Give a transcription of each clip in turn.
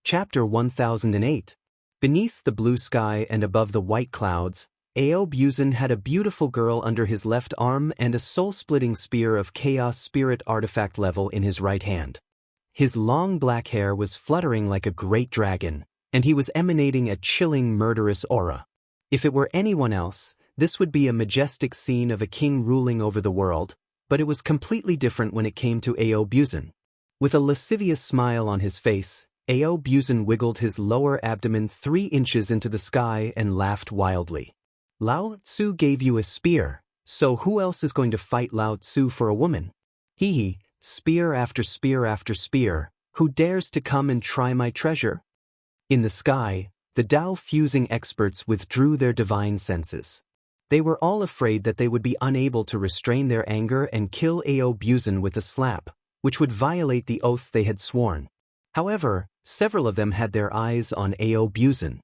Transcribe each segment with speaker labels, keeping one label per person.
Speaker 1: Chapter 1008. Beneath the blue sky and above the white clouds, Aobuzin had a beautiful girl under his left arm and a soul-splitting spear of chaos spirit artifact level in his right hand. His long black hair was fluttering like a great dragon, and he was emanating a chilling murderous aura. If it were anyone else, this would be a majestic scene of a king ruling over the world, but it was completely different when it came to Aobuzin. With a lascivious smile on his face, Aobuzin wiggled his lower abdomen 3 inches into the sky and laughed wildly. Lao Tzu gave you a spear, so who else is going to fight Lao Tzu for a woman? Hee, spear after spear after spear, who dares to come and try my treasure? In the sky, the Tao-fusing experts withdrew their divine senses. They were all afraid that they would be unable to restrain their anger and kill Aobuzin with a slap, which would violate the oath they had sworn. However, several of them had their eyes on Aobuzin.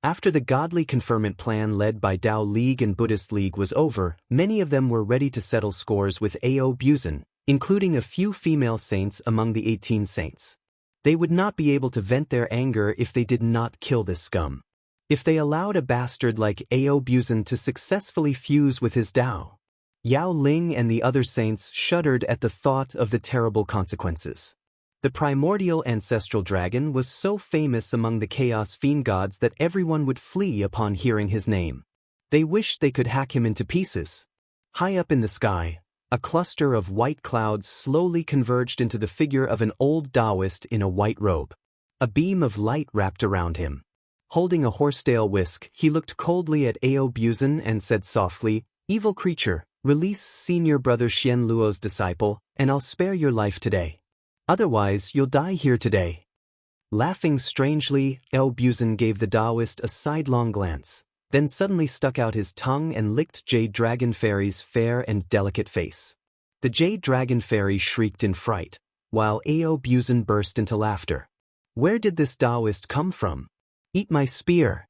Speaker 1: After the godly conferment plan led by Tao League and Buddhist League was over, many of them were ready to settle scores with Aobuzin, including a few female saints among the 18 saints. They would not be able to vent their anger if they did not kill this scum. If they allowed a bastard like Aobuzin to successfully fuse with his Tao. Yao Ling and the other saints shuddered at the thought of the terrible consequences. The primordial ancestral dragon was so famous among the chaos fiend gods that everyone would flee upon hearing his name. They wished they could hack him into pieces. High up in the sky, a cluster of white clouds slowly converged into the figure of an old Taoist in a white robe. A beam of light wrapped around him. Holding a horsetail whisk, he looked coldly at Aobuzin and said softly, "Evil creature, release senior brother Xian Luo's disciple, and I'll spare your life today. Otherwise, you'll die here today." Laughing strangely, Aobuzin gave the Taoist a sidelong glance, then suddenly stuck out his tongue and licked Jade Dragon Fairy's fair and delicate face. The Jade Dragon Fairy shrieked in fright, while Aobuzin burst into laughter. Where did this Taoist come from? Eat my spear!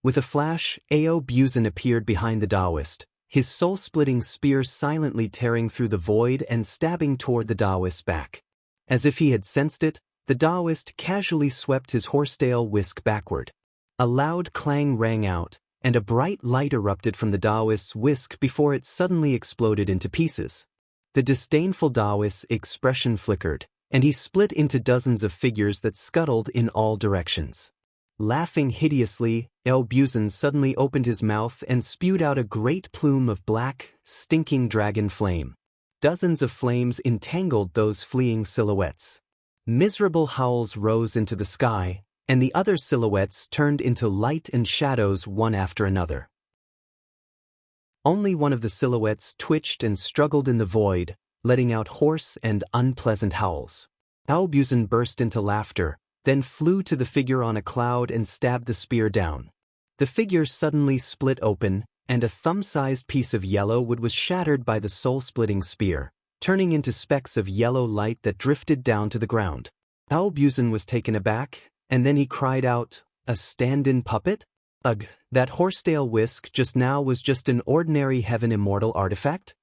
Speaker 1: With a flash, Aobuzin appeared behind the Taoist, his soul-splitting spear silently tearing through the void and stabbing toward the Taoist's back. As if he had sensed it, the Taoist casually swept his horsetail whisk backward. A loud clang rang out, and a bright light erupted from the Taoist's whisk before it suddenly exploded into pieces. The disdainful Taoist's expression flickered, and he split into dozens of figures that scuttled in all directions. Laughing hideously, Aobuzin suddenly opened his mouth and spewed out a great plume of black, stinking dragon flame. Dozens of flames entangled those fleeing silhouettes. Miserable howls rose into the sky, and the other silhouettes turned into light and shadows one after another. Only one of the silhouettes twitched and struggled in the void, letting out hoarse and unpleasant howls. Aobuzin burst into laughter, then flew to the figure on a cloud and stabbed the spear down. The figure suddenly split open, and a thumb-sized piece of yellow wood was shattered by the soul-splitting spear, turning into specks of yellow light that drifted down to the ground. Aobuzin was taken aback, and then he cried out, "A stand-in puppet? Ugh, that horsetail whisk just now was just an ordinary heaven immortal artifact?"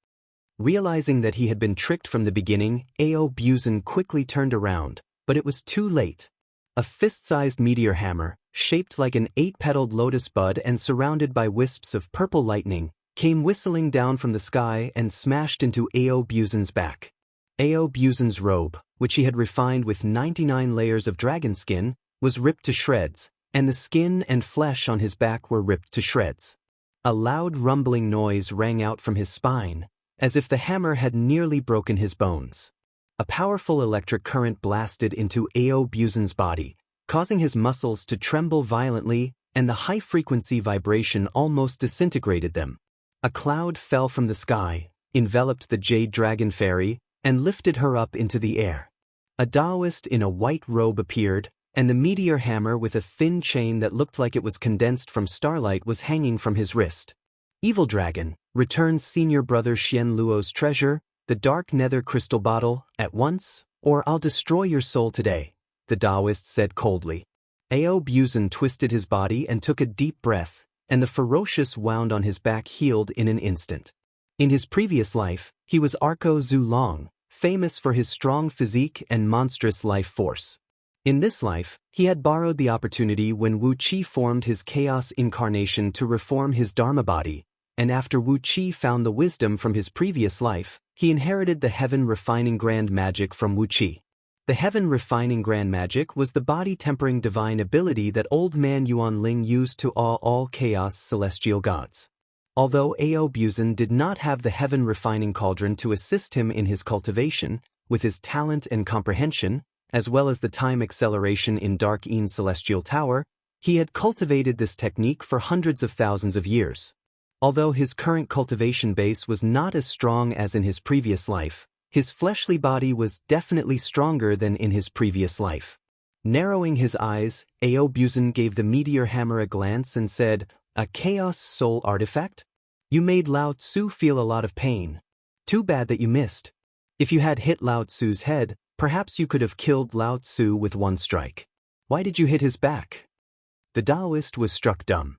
Speaker 1: Realizing that he had been tricked from the beginning, Aobuzin quickly turned around, but it was too late. A fist-sized meteor hammer, shaped like an 8-petaled lotus bud and surrounded by wisps of purple lightning, came whistling down from the sky and smashed into Aobuzin's back. Aobuzin's robe, which he had refined with 99 layers of dragon skin, was ripped to shreds, and the skin and flesh on his back were ripped to shreds. A loud rumbling noise rang out from his spine, as if the hammer had nearly broken his bones. A powerful electric current blasted into Aobuzin's body, causing his muscles to tremble violently, and the high-frequency vibration almost disintegrated them. A cloud fell from the sky, enveloped the Jade Dragon Fairy, and lifted her up into the air. A Taoist in a white robe appeared, and the meteor hammer with a thin chain that looked like it was condensed from starlight was hanging from his wrist. "Evil dragon, return senior brother Xian Luo's treasure, the dark nether crystal bottle, at once, or I'll destroy your soul today," the Taoist said coldly. Aobuzin twisted his body and took a deep breath, and the ferocious wound on his back healed in an instant. In his previous life, he was Arko Zulong, famous for his strong physique and monstrous life force. In this life, he had borrowed the opportunity when Wu Qi formed his chaos incarnation to reform his Dharma body, and after Wu Qi found the wisdom from his previous life, he inherited the heaven-refining grand magic from Wu Qi. The heaven-refining grand magic was the body-tempering divine ability that old man Yuan Ling used to awe all chaos celestial gods. Although Ao Buzan did not have the heaven-refining cauldron to assist him in his cultivation, with his talent and comprehension, as well as the time acceleration in Dark Een Celestial Tower, he had cultivated this technique for hundreds of thousands of years. Although his current cultivation base was not as strong as in his previous life, his fleshly body was definitely stronger than in his previous life. Narrowing his eyes, Ao Buzan gave the meteor hammer a glance and said, "A chaos soul artifact? You made Lao Tzu feel a lot of pain. Too bad that you missed. If you had hit Lao Tzu's head, perhaps you could have killed Lao Tzu with one strike. Why did you hit his back?" The Taoist was struck dumb.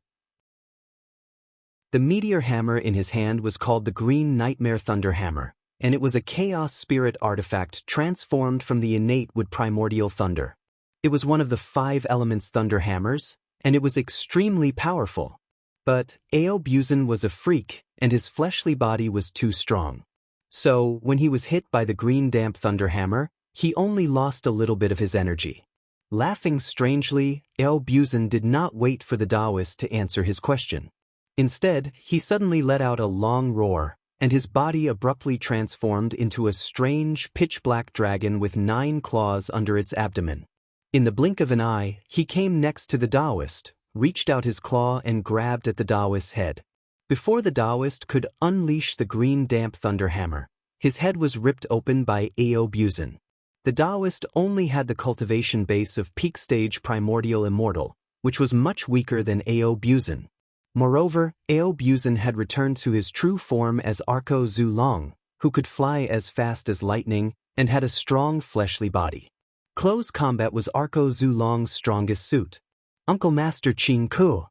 Speaker 1: The meteor hammer in his hand was called the Green Nightmare Thunder Hammer, and it was a chaos spirit artifact transformed from the innate wood primordial thunder. It was one of the 5 elements thunder hammers, and it was extremely powerful. But Ao Buzan was a freak, and his fleshly body was too strong. So, when he was hit by the green damp thunder hammer, he only lost a little bit of his energy. Laughing strangely, Ao Buzan did not wait for the Taoist to answer his question. Instead, he suddenly let out a long roar, and his body abruptly transformed into a strange, pitch-black dragon with 9 claws under its abdomen. In the blink of an eye, he came next to the Taoist, reached out his claw and grabbed at the Taoist's head. Before the Taoist could unleash the green damp thunder hammer, his head was ripped open by Ao Buzan. The Taoist only had the cultivation base of peak stage primordial immortal, which was much weaker than Ao Buzan. Moreover, Ao Buzan had returned to his true form as Arko Zhu Long, who could fly as fast as lightning and had a strong fleshly body. Close combat was Arko Zhu Long's strongest suit. "Uncle Master Qin Ku!"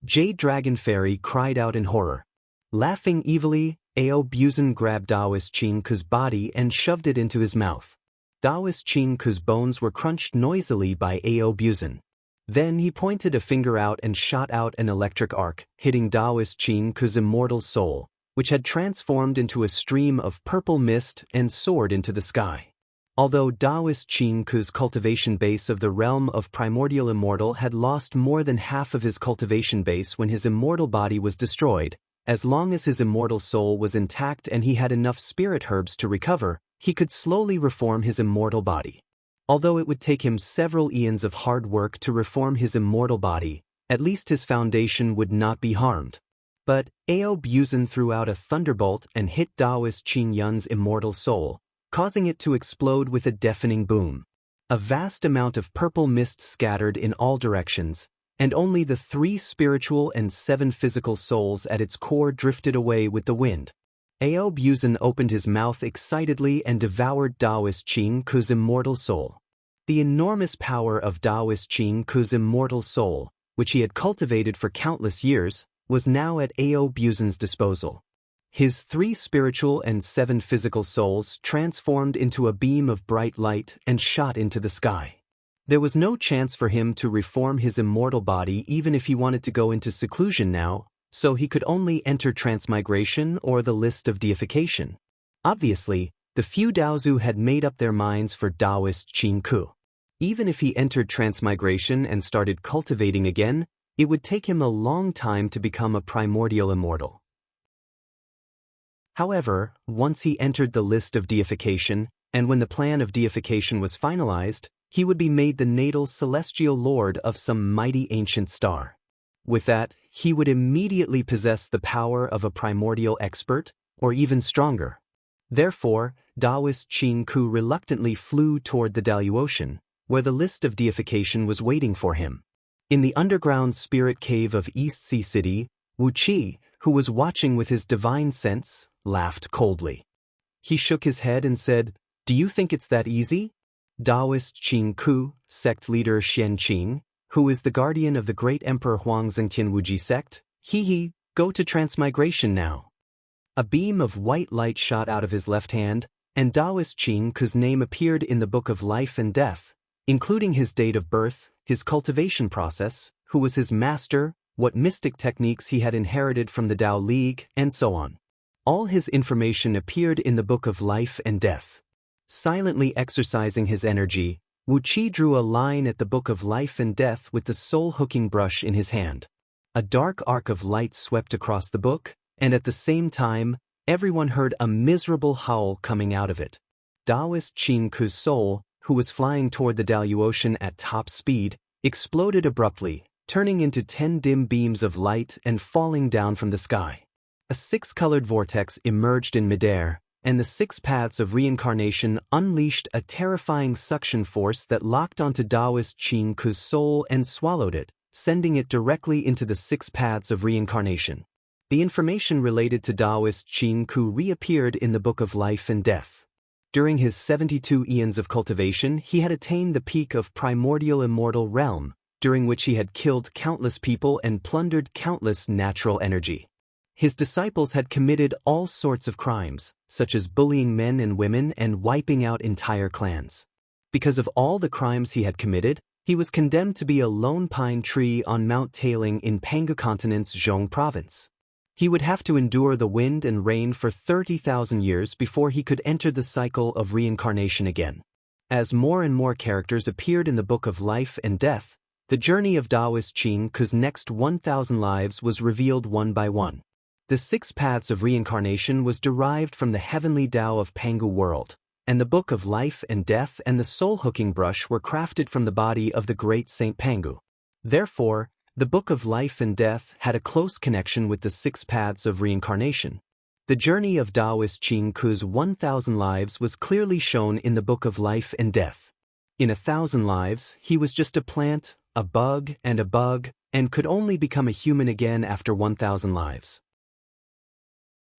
Speaker 1: Jade Dragon Fairy cried out in horror. Laughing evilly, Ao Buzan grabbed Taoist Qin Ku's body and shoved it into his mouth. Taoist Qin Ku's bones were crunched noisily by Ao Buzan. Then he pointed a finger out and shot out an electric arc, hitting Taoist Qin Ku's immortal soul, which had transformed into a stream of purple mist and soared into the sky. Although Taoist Qin Ku's cultivation base of the realm of primordial immortal had lost more than half of his cultivation base when his immortal body was destroyed, as long as his immortal soul was intact and he had enough spirit herbs to recover, he could slowly reform his immortal body. Although it would take him several eons of hard work to reform his immortal body, at least his foundation would not be harmed. But Ao Buzan threw out a thunderbolt and hit Taoist Qin Yun's immortal soul, causing it to explode with a deafening boom. A vast amount of purple mist scattered in all directions, and only the 3 spiritual and 7 physical souls at its core drifted away with the wind. Ao Buzan opened his mouth excitedly and devoured Taoist Qin Ku's immortal soul. The enormous power of Taoist Qin Ku's immortal soul, which he had cultivated for countless years, was now at Ao Buzan's disposal. His 3 spiritual and 7 physical souls transformed into a beam of bright light and shot into the sky. There was no chance for him to reform his immortal body even if he wanted to go into seclusion now, so he could only enter transmigration or the list of deification. Obviously, the few Daozu had made up their minds for Taoist Qin Ku. Even if he entered transmigration and started cultivating again, it would take him a long time to become a primordial immortal. However, once he entered the list of deification, and when the plan of deification was finalized, he would be made the natal celestial lord of some mighty ancient star. With that, he would immediately possess the power of a primordial expert, or even stronger. Therefore, Taoist Qin Ku reluctantly flew toward the Daluocean, where the list of deification was waiting for him. In the underground spirit cave of East Sea City, Wu Qi, who was watching with his divine sense, laughed coldly. He shook his head and said, "Do you think it's that easy?" Taoist Qin Ku, sect leader Xian Qing, who is the guardian of the great Emperor Huang Zhengtian Wuji sect, go to transmigration now. A beam of white light shot out of his left hand, and Taoist Qin Ku's name appeared in the Book of Life and Death, including his date of birth, his cultivation process, who was his master, what mystic techniques he had inherited from the Tao League, and so on. All his information appeared in the Book of Life and Death. Silently exercising his energy, Wu Qi drew a line at the Book of Life and Death with the soul-hooking brush in his hand. A dark arc of light swept across the book, and at the same time, everyone heard a miserable howl coming out of it. Taoist Qin Ku's soul, who was flying toward the Daluotian at top speed, exploded abruptly, turning into 10 dim beams of light and falling down from the sky. A 6-colored vortex emerged in midair, and the 6 paths of reincarnation unleashed a terrifying suction force that locked onto Taoist Qin Ku's soul and swallowed it, sending it directly into the 6 paths of reincarnation. The information related to Taoist Qin Ku reappeared in the Book of Life and Death. During his 72 eons of cultivation, he had attained the peak of primordial immortal realm, during which he had killed countless people and plundered countless natural energy. His disciples had committed all sorts of crimes, such as bullying men and women and wiping out entire clans. Because of all the crimes he had committed, he was condemned to be a lone pine tree on Mount Tailing in Panga Continent's Zhong province. He would have to endure the wind and rain for 30,000 years before he could enter the cycle of reincarnation again. As more and more characters appeared in the Book of Life and Death, the journey of Taoist Qin Ku's next 1,000 lives was revealed one by one. The 6 paths of reincarnation was derived from the heavenly Tao of Pangu world, and the Book of Life and Death and the soul-hooking brush were crafted from the body of the great Saint Pangu. Therefore, the Book of Life and Death had a close connection with the 6 paths of reincarnation. The journey of Taoist Qin Ku's 1,000 lives was clearly shown in the Book of Life and Death. In 1,000 lives, he was just a plant, a bug, and could only become a human again after 1,000 lives.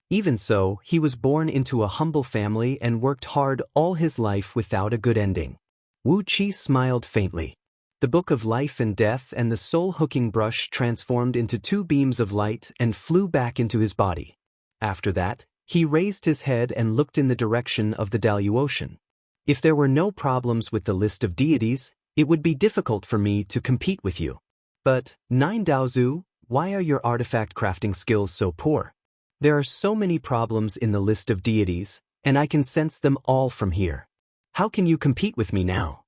Speaker 1: Even so, he was born into a humble family and worked hard all his life without a good ending. Wu Qi smiled faintly. The Book of Life and Death and the soul-hooking brush transformed into 2 beams of light and flew back into his body. After that, he raised his head and looked in the direction of the Daluotian. If there were no problems with the list of deities, it would be difficult for me to compete with you. But, 9 Daozu, why are your artifact crafting skills so poor? There are so many problems in the list of deities, and I can sense them all from here. How can you compete with me now?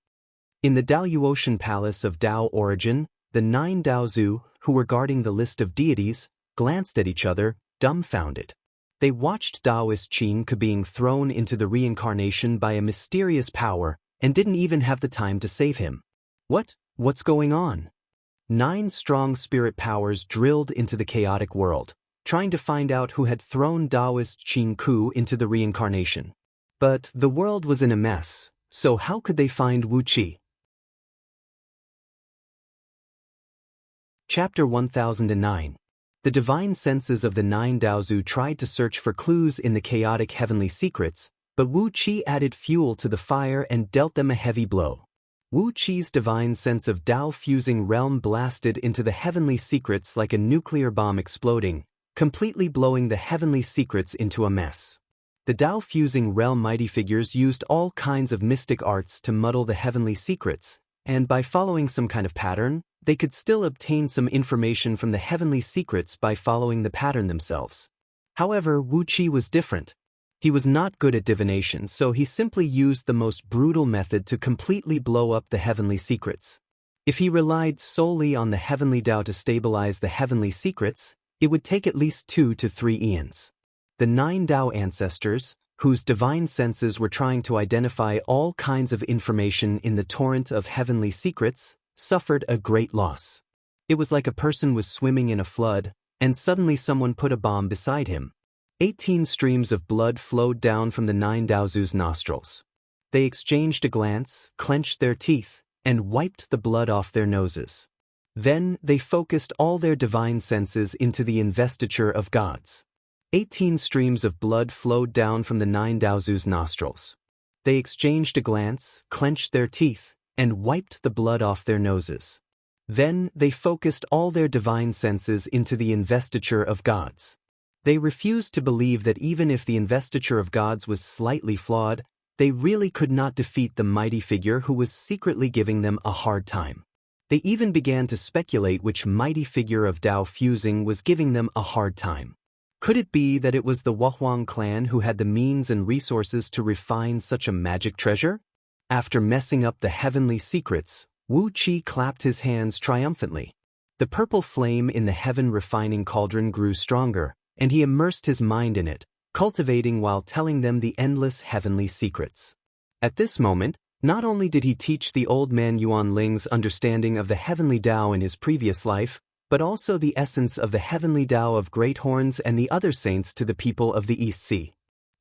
Speaker 1: In the Daluotian palace of Tao origin, the 9 Daozu, who were guarding the list of deities, glanced at each other, dumbfounded. They watched Taoist Qin Ku being thrown into the reincarnation by a mysterious power and didn't even have the time to save him. What's going on? 9 strong spirit powers drilled into the chaotic world, trying to find out who had thrown Taoist Qin Ku into the reincarnation. But the world was in a mess, so how could they find Wu Qi? Chapter 1009. The divine senses of the 9 Daozu tried to search for clues in the chaotic heavenly secrets, but Wu Qi added fuel to the fire and dealt them a heavy blow. Wu Qi's divine sense of Tao-fusing realm blasted into the heavenly secrets like a nuclear bomb exploding, completely blowing the heavenly secrets into a mess. The Tao-fusing realm mighty figures used all kinds of mystic arts to muddle the heavenly secrets, and by following some kind of pattern, they could still obtain some information from the heavenly secrets by following the pattern themselves. However, Wu Qi was different. He was not good at divination, so he simply used the most brutal method to completely blow up the heavenly secrets. If he relied solely on the heavenly Tao to stabilize the heavenly secrets, it would take at least 2 to 3 eons. The 9 Tao ancestors, whose divine senses were trying to identify all kinds of information in the torrent of heavenly secrets, suffered a great loss. It was like a person was swimming in a flood, and suddenly someone put a bomb beside him. 18 streams of blood flowed down from the 9 Daozu's nostrils. They exchanged a glance, clenched their teeth, and wiped the blood off their noses. Then they focused all their divine senses into the investiture of gods. 18 streams of blood flowed down from the 9 Daozu's nostrils. They exchanged a glance, clenched their teeth, and wiped the blood off their noses. Then they focused all their divine senses into the investiture of gods. They refused to believe that even if the investiture of gods was slightly flawed, they really could not defeat the mighty figure who was secretly giving them a hard time. They even began to speculate which mighty figure of Dao fusing was giving them a hard time. Could it be that it was the Wahuang clan who had the means and resources to refine such a magic treasure? After messing up the heavenly secrets, Wu Qi clapped his hands triumphantly. The purple flame in the heaven-refining cauldron grew stronger, and he immersed his mind in it, cultivating while telling them the endless heavenly secrets. At this moment, not only did he teach the old man Yuan Ling's understanding of the heavenly Tao in his previous life, but also the essence of the heavenly Tao of Great Horns and the other saints to the people of the East Sea.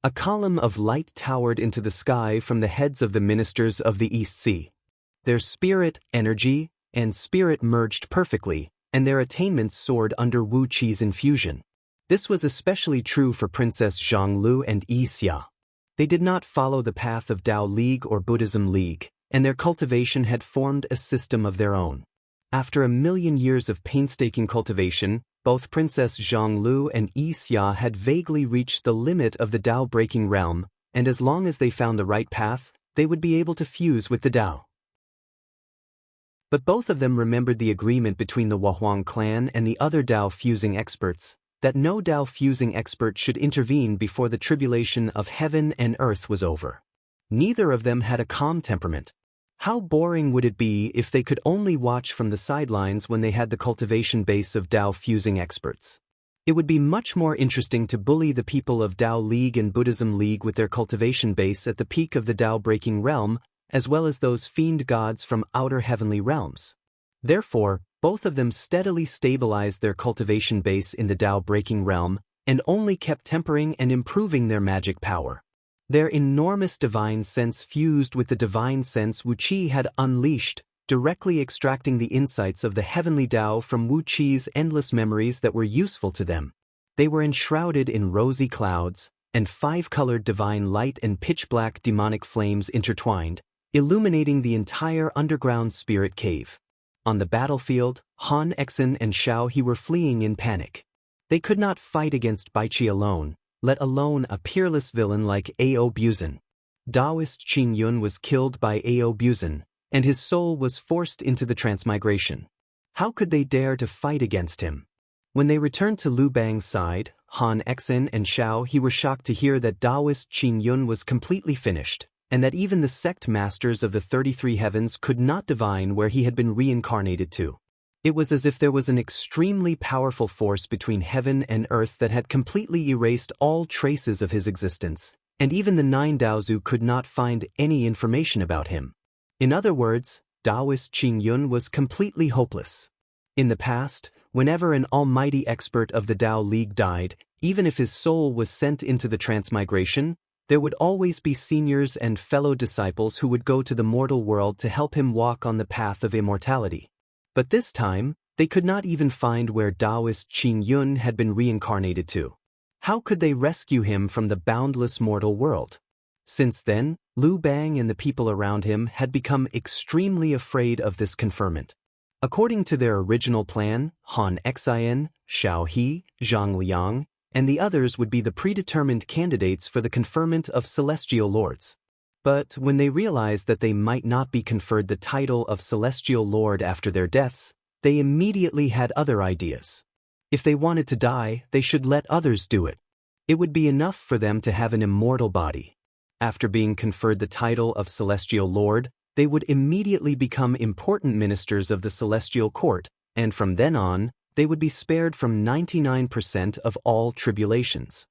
Speaker 1: A column of light towered into the sky from the heads of the ministers of the East Sea. Their spirit, energy, and spirit merged perfectly, and their attainments soared under Wu Qi's infusion. This was especially true for Princess Zhonglu and Yi Xia. They did not follow the path of Tao League or Buddhism League, and their cultivation had formed a system of their own. After a million years of painstaking cultivation, both Princess Zhonglu and Yi Xia had vaguely reached the limit of the Tao-breaking realm, and as long as they found the right path, they would be able to fuse with the Tao. But both of them remembered the agreement between the Wahuang clan and the other Tao-fusing experts, that no Tao-fusing expert should intervene before the tribulation of heaven and earth was over. Neither of them had a calm temperament. How boring would it be if they could only watch from the sidelines when they had the cultivation base of Tao-fusing experts? It would be much more interesting to bully the people of Tao League and Buddhism League with their cultivation base at the peak of the Tao-breaking realm, as well as those fiend gods from outer heavenly realms. Therefore, both of them steadily stabilized their cultivation base in the Tao-breaking realm, and only kept tempering and improving their magic power. Their enormous divine sense fused with the divine sense Wu Qi had unleashed, directly extracting the insights of the heavenly Tao from Wu Qi's endless memories that were useful to them. They were enshrouded in rosy clouds, and five-colored divine light and pitch-black demonic flames intertwined, illuminating the entire underground spirit cave. On the battlefield, Han Exin and Xiao He were fleeing in panic. They could not fight against Baiqi alone, let alone a peerless villain like Ao Buzan. Taoist Qin Yun was killed by Ao Buzan, and his soul was forced into the transmigration. How could they dare to fight against him? When they returned to Lu Bang's side, Han Exin and Xiao He were shocked to hear that Taoist Qin Yun was completely finished, and that even the sect masters of the 33 heavens could not divine where he had been reincarnated to. It was as if there was an extremely powerful force between heaven and earth that had completely erased all traces of his existence, and even the 9 Daozu could not find any information about him. In other words, Taoist Qin Yun was completely hopeless. In the past, whenever an almighty expert of the Tao League died, even if his soul was sent into the transmigration, there would always be seniors and fellow disciples who would go to the mortal world to help him walk on the path of immortality. But this time, they could not even find where Taoist Qin Yun had been reincarnated to. How could they rescue him from the boundless mortal world? Since then, Lu Bang and the people around him had become extremely afraid of this conferment. According to their original plan, Han Exin, Xiao He, Zhang Liang, and the others would be the predetermined candidates for the conferment of celestial lords. But when they realized that they might not be conferred the title of celestial lord after their deaths, they immediately had other ideas. If they wanted to die, they should let others do it. It would be enough for them to have an immortal body. After being conferred the title of celestial lord, they would immediately become important ministers of the celestial court, and from then on, they would be spared from 99% of all tribulations.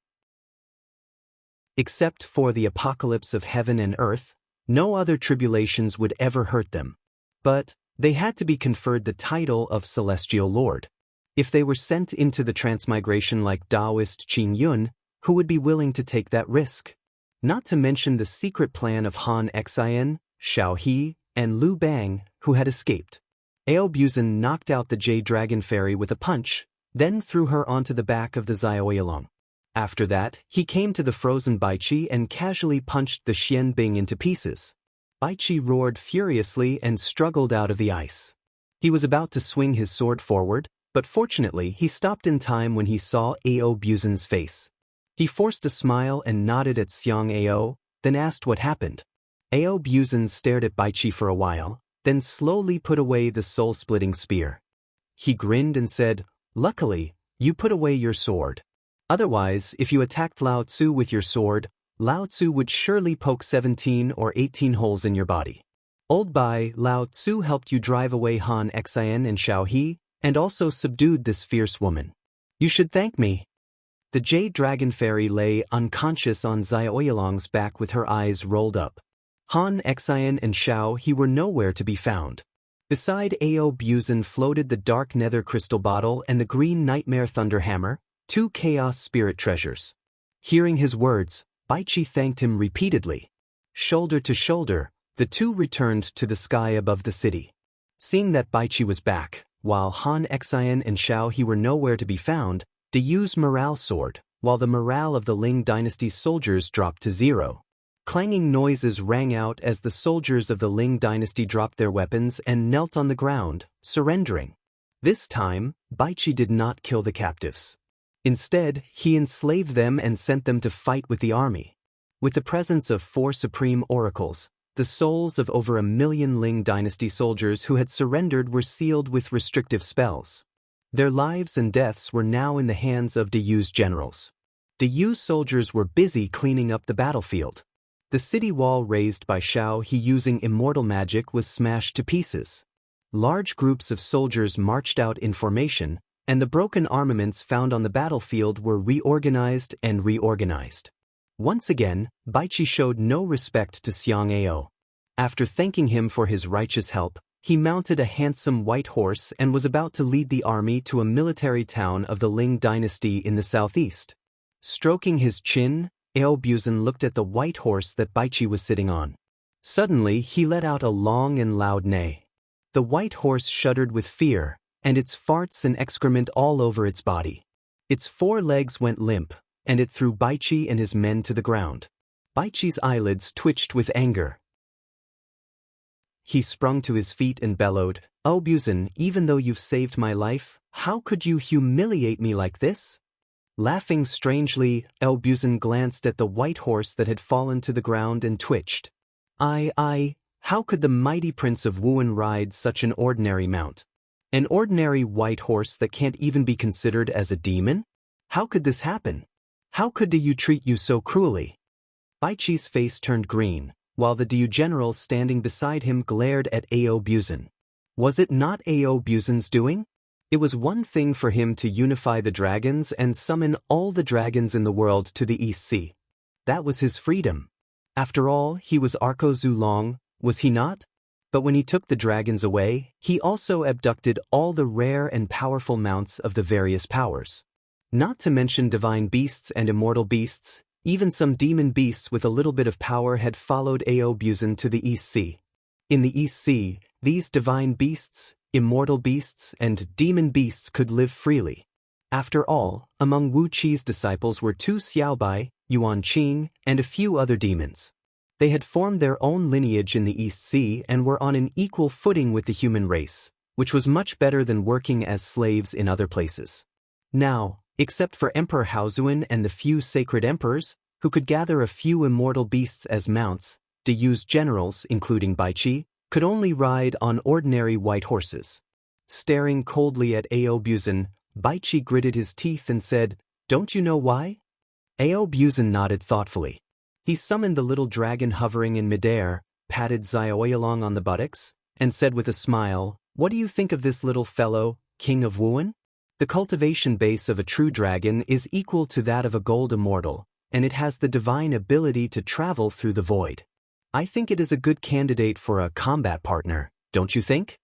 Speaker 1: Except for the apocalypse of heaven and earth, no other tribulations would ever hurt them. But they had to be conferred the title of celestial lord. If they were sent into the transmigration like Taoist Qin Yun, who would be willing to take that risk? Not to mention the secret plan of Han Exin, Xiao He, and Lu Bang, who had escaped. Ao Buzan knocked out the Jade Dragon Fairy with a punch, then threw her onto the back of the Xiaoyalong. After that, he came to the frozen Baiqi and casually punched the Xian Bing into pieces. Baiqi roared furiously and struggled out of the ice. He was about to swing his sword forward, but fortunately he stopped in time when he saw Ao Buzan's face. He forced a smile and nodded at Xiang Ao, then asked what happened. Ao Buzan stared at Baichi for a while, then slowly put away the soul-splitting spear. He grinned and said, "Luckily, you put away your sword. Otherwise, if you attacked Lao Tzu with your sword, Lao Tzu would surely poke 17 or 18 holes in your body. Old Bai, Lao Tzu helped you drive away Han Xian and Xiao He, and also subdued this fierce woman. You should thank me." The Jade Dragon Fairy lay unconscious on Zai Oolong's back with her eyes rolled up. Han Xian and Xiao He were nowhere to be found. Beside Ao Buzan floated the dark nether crystal bottle and the green nightmare thunder hammer, two chaos spirit treasures. Hearing his words, Baichi thanked him repeatedly. Shoulder to shoulder, the two returned to the sky above the city. Seeing that Baichi was back, while Han Xian and Xiao He were nowhere to be found, De Yu's morale soared, while the morale of the Ling Dynasty's soldiers dropped to 0. Clanging noises rang out as the soldiers of the Ling Dynasty dropped their weapons and knelt on the ground, surrendering. This time, Baichi did not kill the captives. Instead, he enslaved them and sent them to fight with the army. With the presence of 4 supreme oracles, the souls of over 1 million Ling Dynasty soldiers who had surrendered were sealed with restrictive spells. Their lives and deaths were now in the hands of De Yu's generals. De Yu's soldiers were busy cleaning up the battlefield. The city wall raised by Xiao He using immortal magic was smashed to pieces. Large groups of soldiers marched out in formation, and the broken armaments found on the battlefield were reorganized and reorganized. Once again, Baichi showed no respect to Xiang Ao. After thanking him for his righteous help, he mounted a handsome white horse and was about to lead the army to a military town of the Ling Dynasty in the southeast. Stroking his chin, Ao Buzan looked at the white horse that Baichi was sitting on. Suddenly, he let out a long and loud neigh. The white horse shuddered with fear, and its farts and excrement all over its body. Its 4 legs went limp, and it threw Baichi and his men to the ground. Baichi's eyelids twitched with anger. He sprung to his feet and bellowed, "Ao Buzan, even though you've saved my life, how could you humiliate me like this?" Laughing strangely, Ao Buzan glanced at the white horse that had fallen to the ground and twitched. How could the mighty Prince of Wuhan ride such an ordinary mount? An ordinary white horse that can't even be considered as a demon? How could this happen? How could De Yu treat you so cruelly? Baichi's face turned green, while the De Yu general standing beside him glared at Ao Buzan. Was it not Ao Buzan's doing? It was one thing for him to unify the dragons and summon all the dragons in the world to the East Sea. That was his freedom. After all, he was Arko Zulong, was he not? But when he took the dragons away, he also abducted all the rare and powerful mounts of the various powers. Not to mention divine beasts and immortal beasts, even some demon beasts with a little bit of power had followed Ao Buzan to the East Sea. In the East Sea, these divine beasts, immortal beasts, and demon beasts could live freely. After all, among Wu Qi's disciples were 2 Xiaobai, Yuan Qing, and a few other demons. They had formed their own lineage in the East Sea and were on an equal footing with the human race, which was much better than working as slaves in other places. Now, except for Emperor Haozuan and the few sacred emperors, who could gather a few immortal beasts as mounts, De Yu's generals, including Baichi, could only ride on ordinary white horses. Staring coldly at Ao Buzan, Baichi gritted his teeth and said, "Don't you know why?" Ao Buzan nodded thoughtfully. He summoned the little dragon hovering in midair, patted Zai Oolong on the buttocks, and said with a smile, "What do you think of this little fellow, King of Wuhan? The cultivation base of a true dragon is equal to that of a gold immortal, and it has the divine ability to travel through the void. I think it is a good candidate for a combat partner, don't you think?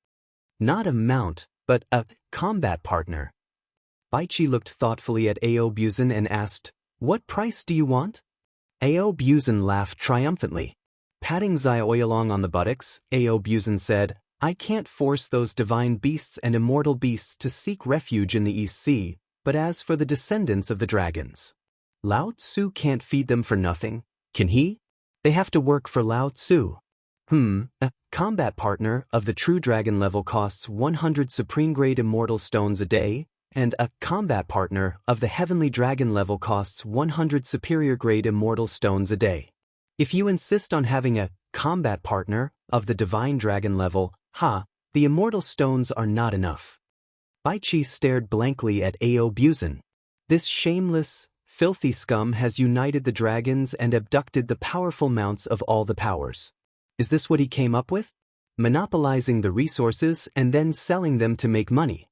Speaker 1: Not a mount, but a combat partner." Baichi looked thoughtfully at Ao Buzan and asked, "What price do you want?" Ao Buzan laughed triumphantly. Patting Zai Oolong on the buttocks, Ao Buzan said, "I can't force those divine beasts and immortal beasts to seek refuge in the East Sea, but as for the descendants of the dragons, Lao Tzu can't feed them for nothing, can he? They have to work for Lao Tzu. A combat partner of the true dragon level costs 100 supreme grade immortal stones a day, and a combat partner of the heavenly dragon level costs 100 superior grade immortal stones a day. If you insist on having a combat partner of the divine dragon level, the immortal stones are not enough. Baichi stared blankly at Ao Buzin. This shameless, filthy scum has united the dragons and abducted the powerful mounts of all the powers. Is this what he came up with? Monopolizing the resources and then selling them to make money.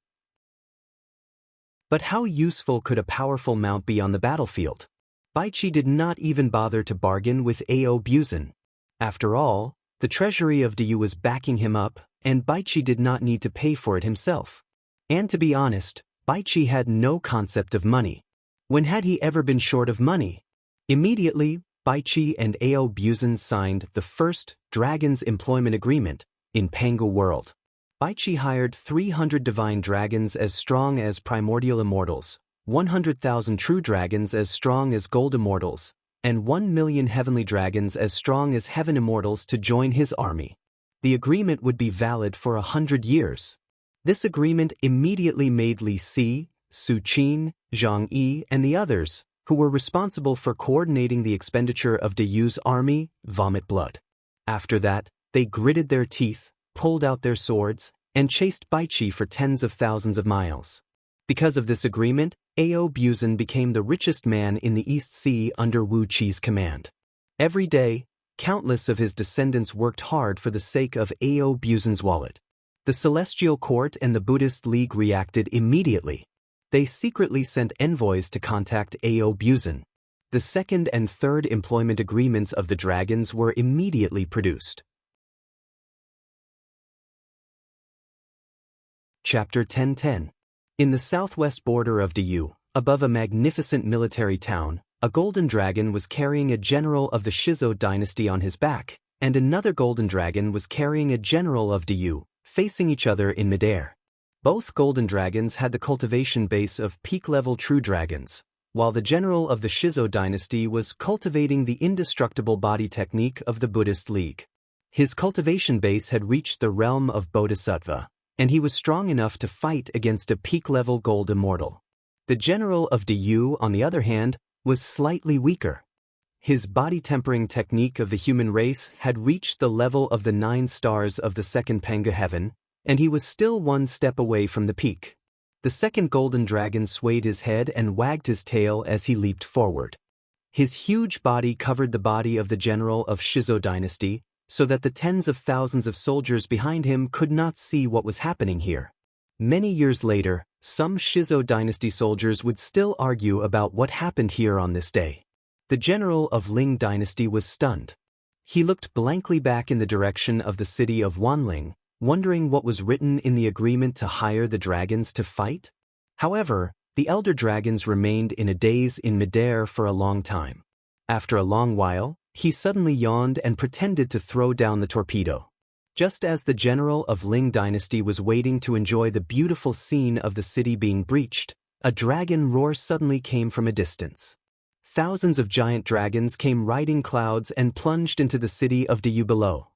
Speaker 1: But how useful could a powerful mount be on the battlefield? Baichi did not even bother to bargain with Ao Buzin. After all, the treasury of Du was backing him up, and Baichi did not need to pay for it himself. And to be honest, Baichi had no concept of money. When had he ever been short of money? Immediately, Baichi and Ao Buzin signed the first Dragon's Employment Agreement in Pangu World. Baichi hired 300 divine dragons as strong as primordial immortals, 100,000 true dragons as strong as gold immortals, and 1 million heavenly dragons as strong as heaven immortals to join his army. The agreement would be valid for 100 years. This agreement immediately made Li Si, Su Qin, Zhang Yi, and the others, who were responsible for coordinating the expenditure of Du's army, vomit blood. After that, they gritted their teeth, pulled out their swords, and chased Baichi for tens of thousands of miles. Because of this agreement, Ao Buzin became the richest man in the East Sea under Wu Qi's command. Every day, countless of his descendants worked hard for the sake of Ao Buzin's wallet. The Celestial Court and the Buddhist League reacted immediately. They secretly sent envoys to contact Ao Buzin. The second and third employment agreements of the dragons were immediately produced. Chapter 10:10. In the southwest border of Du, above a magnificent military town, a golden dragon was carrying a general of the Shizo dynasty on his back, and another golden dragon was carrying a general of Du, facing each other in midair. Both golden dragons had the cultivation base of peak-level true dragons, while the general of the Shizo dynasty was cultivating the indestructible body technique of the Buddhist League. His cultivation base had reached the realm of Bodhisattva, and he was strong enough to fight against a peak-level gold immortal. The general of Du, on the other hand, was slightly weaker. His body-tempering technique of the human race had reached the level of the 9 stars of the second Panga heaven, and he was still 1 step away from the peak. The second golden dragon swayed his head and wagged his tail as he leaped forward. His huge body covered the body of the general of Shizo dynasty, so that the tens of thousands of soldiers behind him could not see what was happening here. Many years later, some Shizo dynasty soldiers would still argue about what happened here on this day. The general of Ling dynasty was stunned. He looked blankly back in the direction of the city of Wanling, wondering what was written in the agreement to hire the dragons to fight. However, the elder dragons remained in a daze in midair for a long time. After a long while, he suddenly yawned and pretended to throw down the torpedo. Just as the general of Ling dynasty was waiting to enjoy the beautiful scene of the city being breached, a dragon roar suddenly came from a distance. Thousands of giant dragons came riding clouds and plunged into the city of Du below.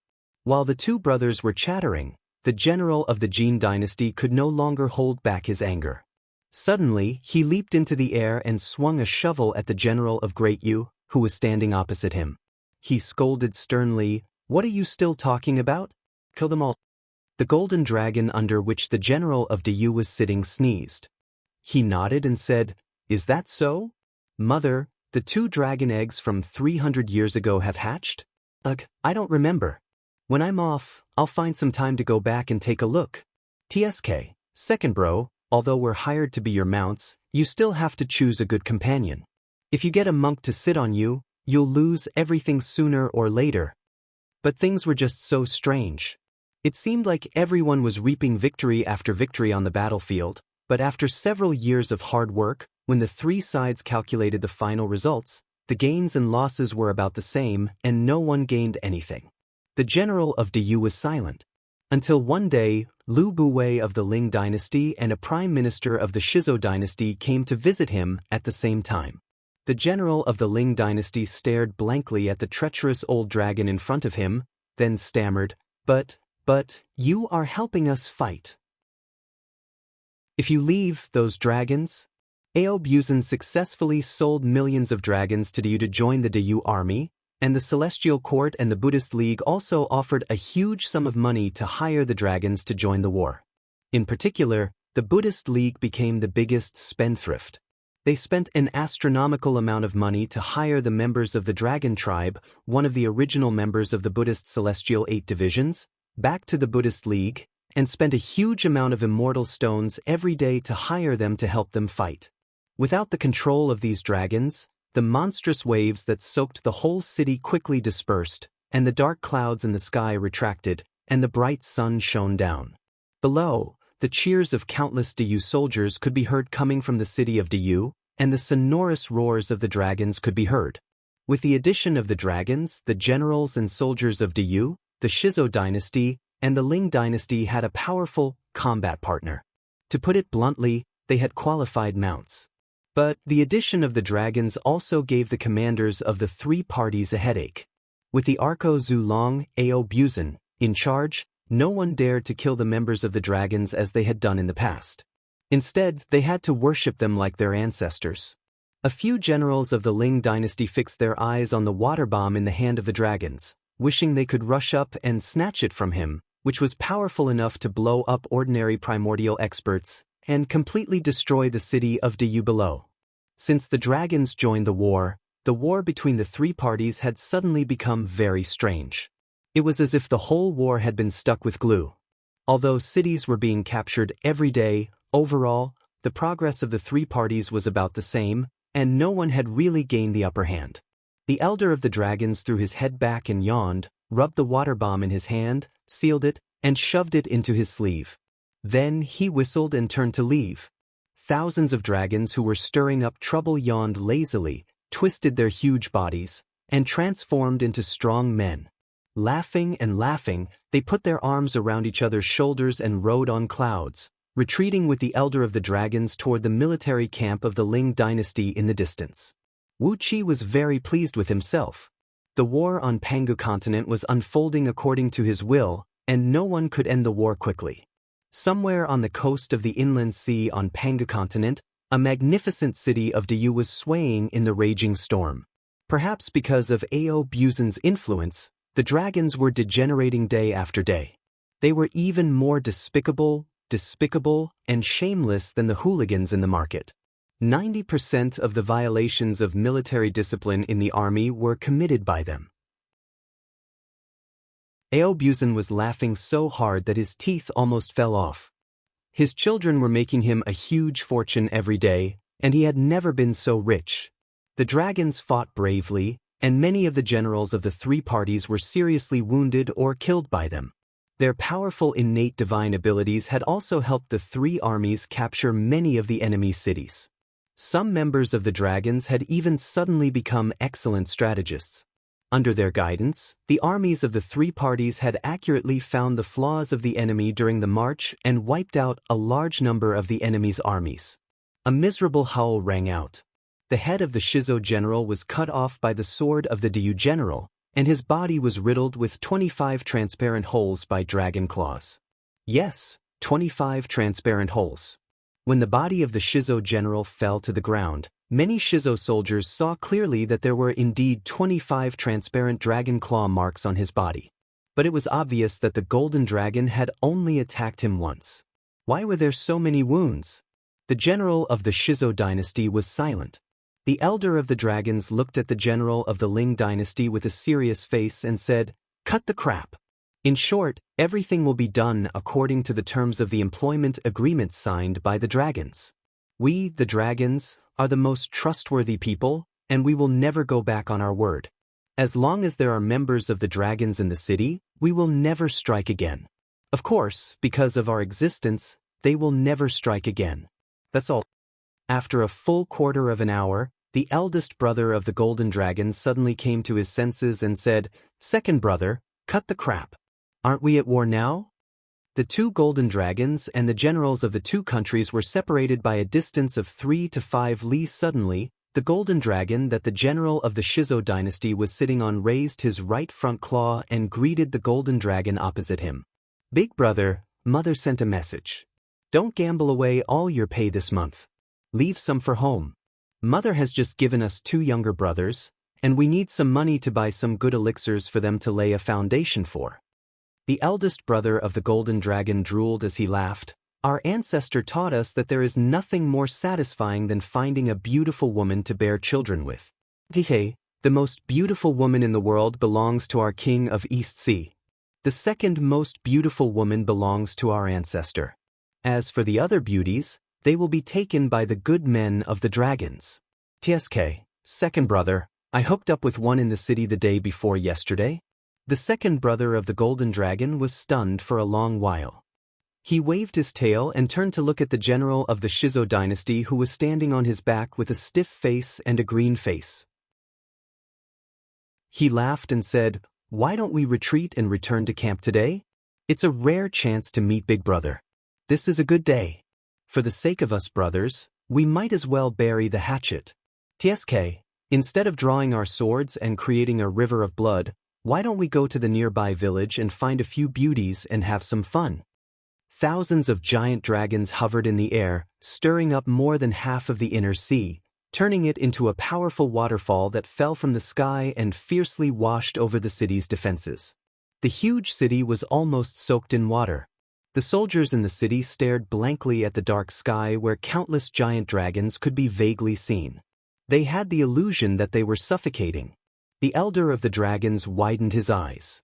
Speaker 1: While the two brothers were chattering, the general of the Jin dynasty could no longer hold back his anger. Suddenly, he leaped into the air and swung a shovel at the general of Great Yu, who was standing opposite him. He scolded sternly, "What are you still talking about? Kill them all." The golden dragon under which the general of Du was sitting sneezed. He nodded and said, "Is that so? Mother, the 2 dragon eggs from 300 years ago have hatched? Ugh, I don't remember. When I'm off, I'll find some time to go back and take a look. TSK, second bro, although we're hired to be your mounts, you still have to choose a good companion. If you get a monk to sit on you, you'll lose everything sooner or later." But things were just so strange. It seemed like everyone was reaping victory after victory on the battlefield, but after several years of hard work, when the 3 sides calculated the final results, the gains and losses were about the same and no one gained anything. The general of Du was silent. Until one day, Lu Buwei of the Ling dynasty and a prime minister of the Shizo dynasty came to visit him at the same time. The general of the Ling dynasty stared blankly at the treacherous old dragon in front of him, then stammered, But, you are helping us fight. If you leave those dragons..." Ao Buzin successfully sold millions of dragons to Du to join the Du army, and the Celestial Court and the Buddhist League also offered a huge sum of money to hire the dragons to join the war. In particular, the Buddhist League became the biggest spendthrift. They spent an astronomical amount of money to hire the members of the Dragon Tribe, one of the original members of the Buddhist Celestial 8 divisions, back to the Buddhist League, and spent a huge amount of immortal stones every day to hire them to help them fight. Without the control of these dragons, the monstrous waves that soaked the whole city quickly dispersed, and the dark clouds in the sky retracted, and the bright sun shone down. Below, the cheers of countless Diyu soldiers could be heard coming from the city of Diyu, and the sonorous roars of the dragons could be heard. With the addition of the dragons, the generals and soldiers of Diyu, the Shizo dynasty, and the Ling dynasty had a powerful combat partner. To put it bluntly, they had qualified mounts. But the addition of the dragons also gave the commanders of the three parties a headache. With the Arko Zulong, Ao Buzan, in charge, no one dared to kill the members of the dragons as they had done in the past. Instead, they had to worship them like their ancestors. A few generals of the Ling dynasty fixed their eyes on the water bomb in the hand of the dragons, wishing they could rush up and snatch it from him, which was powerful enough to blow up ordinary primordial experts and completely destroy the city of Diyu below. Since the dragons joined the war between the three parties had suddenly become very strange. It was as if the whole war had been stuck with glue. Although cities were being captured every day, overall, the progress of the three parties was about the same, and no one had really gained the upper hand. The elder of the dragons threw his head back and yawned, rubbed the water bomb in his hand, sealed it, and shoved it into his sleeve. Then he whistled and turned to leave. Thousands of dragons who were stirring up trouble yawned lazily, twisted their huge bodies, and transformed into strong men. Laughing and laughing, they put their arms around each other's shoulders and rode on clouds, retreating with the elder of the dragons toward the military camp of the Ling dynasty in the distance. Wu Qi was very pleased with himself. The war on Pangu continent was unfolding according to his will, and no one could end the war quickly. Somewhere on the coast of the inland sea on Pangu continent, a magnificent city of Diyu was swaying in the raging storm. Perhaps because of Ao Buzan's influence, the dragons were degenerating day after day. They were even more despicable, and shameless than the hooligans in the market. 90% of the violations of military discipline in the army were committed by them. Ao Buzan was laughing so hard that his teeth almost fell off. His children were making him a huge fortune every day, and he had never been so rich. The dragons fought bravely, and many of the generals of the three parties were seriously wounded or killed by them. Their powerful innate divine abilities had also helped the three armies capture many of the enemy cities. Some members of the dragons had even suddenly become excellent strategists. Under their guidance, the armies of the three parties had accurately found the flaws of the enemy during the march and wiped out a large number of the enemy's armies. A miserable howl rang out. The head of the Shizo general was cut off by the sword of the Diyu general, and his body was riddled with 25 transparent holes by dragon claws. Yes, 25 transparent holes. When the body of the Shizo general fell to the ground, many Shizo soldiers saw clearly that there were indeed 25 transparent dragon claw marks on his body. But it was obvious that the golden dragon had only attacked him once. Why were there so many wounds? The general of the Shizo dynasty was silent. The elder of the dragons looked at the general of the Ling dynasty with a serious face and said, "Cut the crap." In short, everything will be done according to the terms of the employment agreement signed by the dragons. We, the dragons, are the most trustworthy people, and we will never go back on our word. As long as there are members of the dragons in the city, we will never strike again. Of course, because of our existence, they will never strike again. That's all. After a full quarter of an hour, the eldest brother of the golden dragon suddenly came to his senses and said, "Second brother, cut the crap. Aren't we at war now?" The two golden dragons and the generals of the two countries were separated by a distance of 3 to 5 li. Suddenly, the golden dragon that the general of the Shizo dynasty was sitting on raised his right front claw and greeted the golden dragon opposite him. "Big brother, mother sent a message. Don't gamble away all your pay this month. Leave some for home. Mother has just given us 2 younger brothers, and we need some money to buy some good elixirs for them to lay a foundation for." The eldest brother of the golden dragon drooled as he laughed. "Our ancestor taught us that there is nothing more satisfying than finding a beautiful woman to bear children with. The most beautiful woman in the world belongs to our king of East Sea. The second most beautiful woman belongs to our ancestor. As for the other beauties, they will be taken by the good men of the dragons. TSK, second brother, I hooked up with one in the city the day before yesterday." The second brother of the golden dragon was stunned for a long while. He waved his tail and turned to look at the general of the Shizo dynasty, who was standing on his back with a stiff face and a green face. He laughed and said, "Why don't we retreat and return to camp today? It's a rare chance to meet Big Brother. This is a good day. For the sake of us brothers, we might as well bury the hatchet. TSK, instead of drawing our swords and creating a river of blood, why don't we go to the nearby village and find a few beauties and have some fun?" Thousands of giant dragons hovered in the air, stirring up more than half of the inner sea, turning it into a powerful waterfall that fell from the sky and fiercely washed over the city's defenses. The huge city was almost soaked in water. The soldiers in the city stared blankly at the dark sky where countless giant dragons could be vaguely seen. They had the illusion that they were suffocating. The elder of the dragons widened his eyes.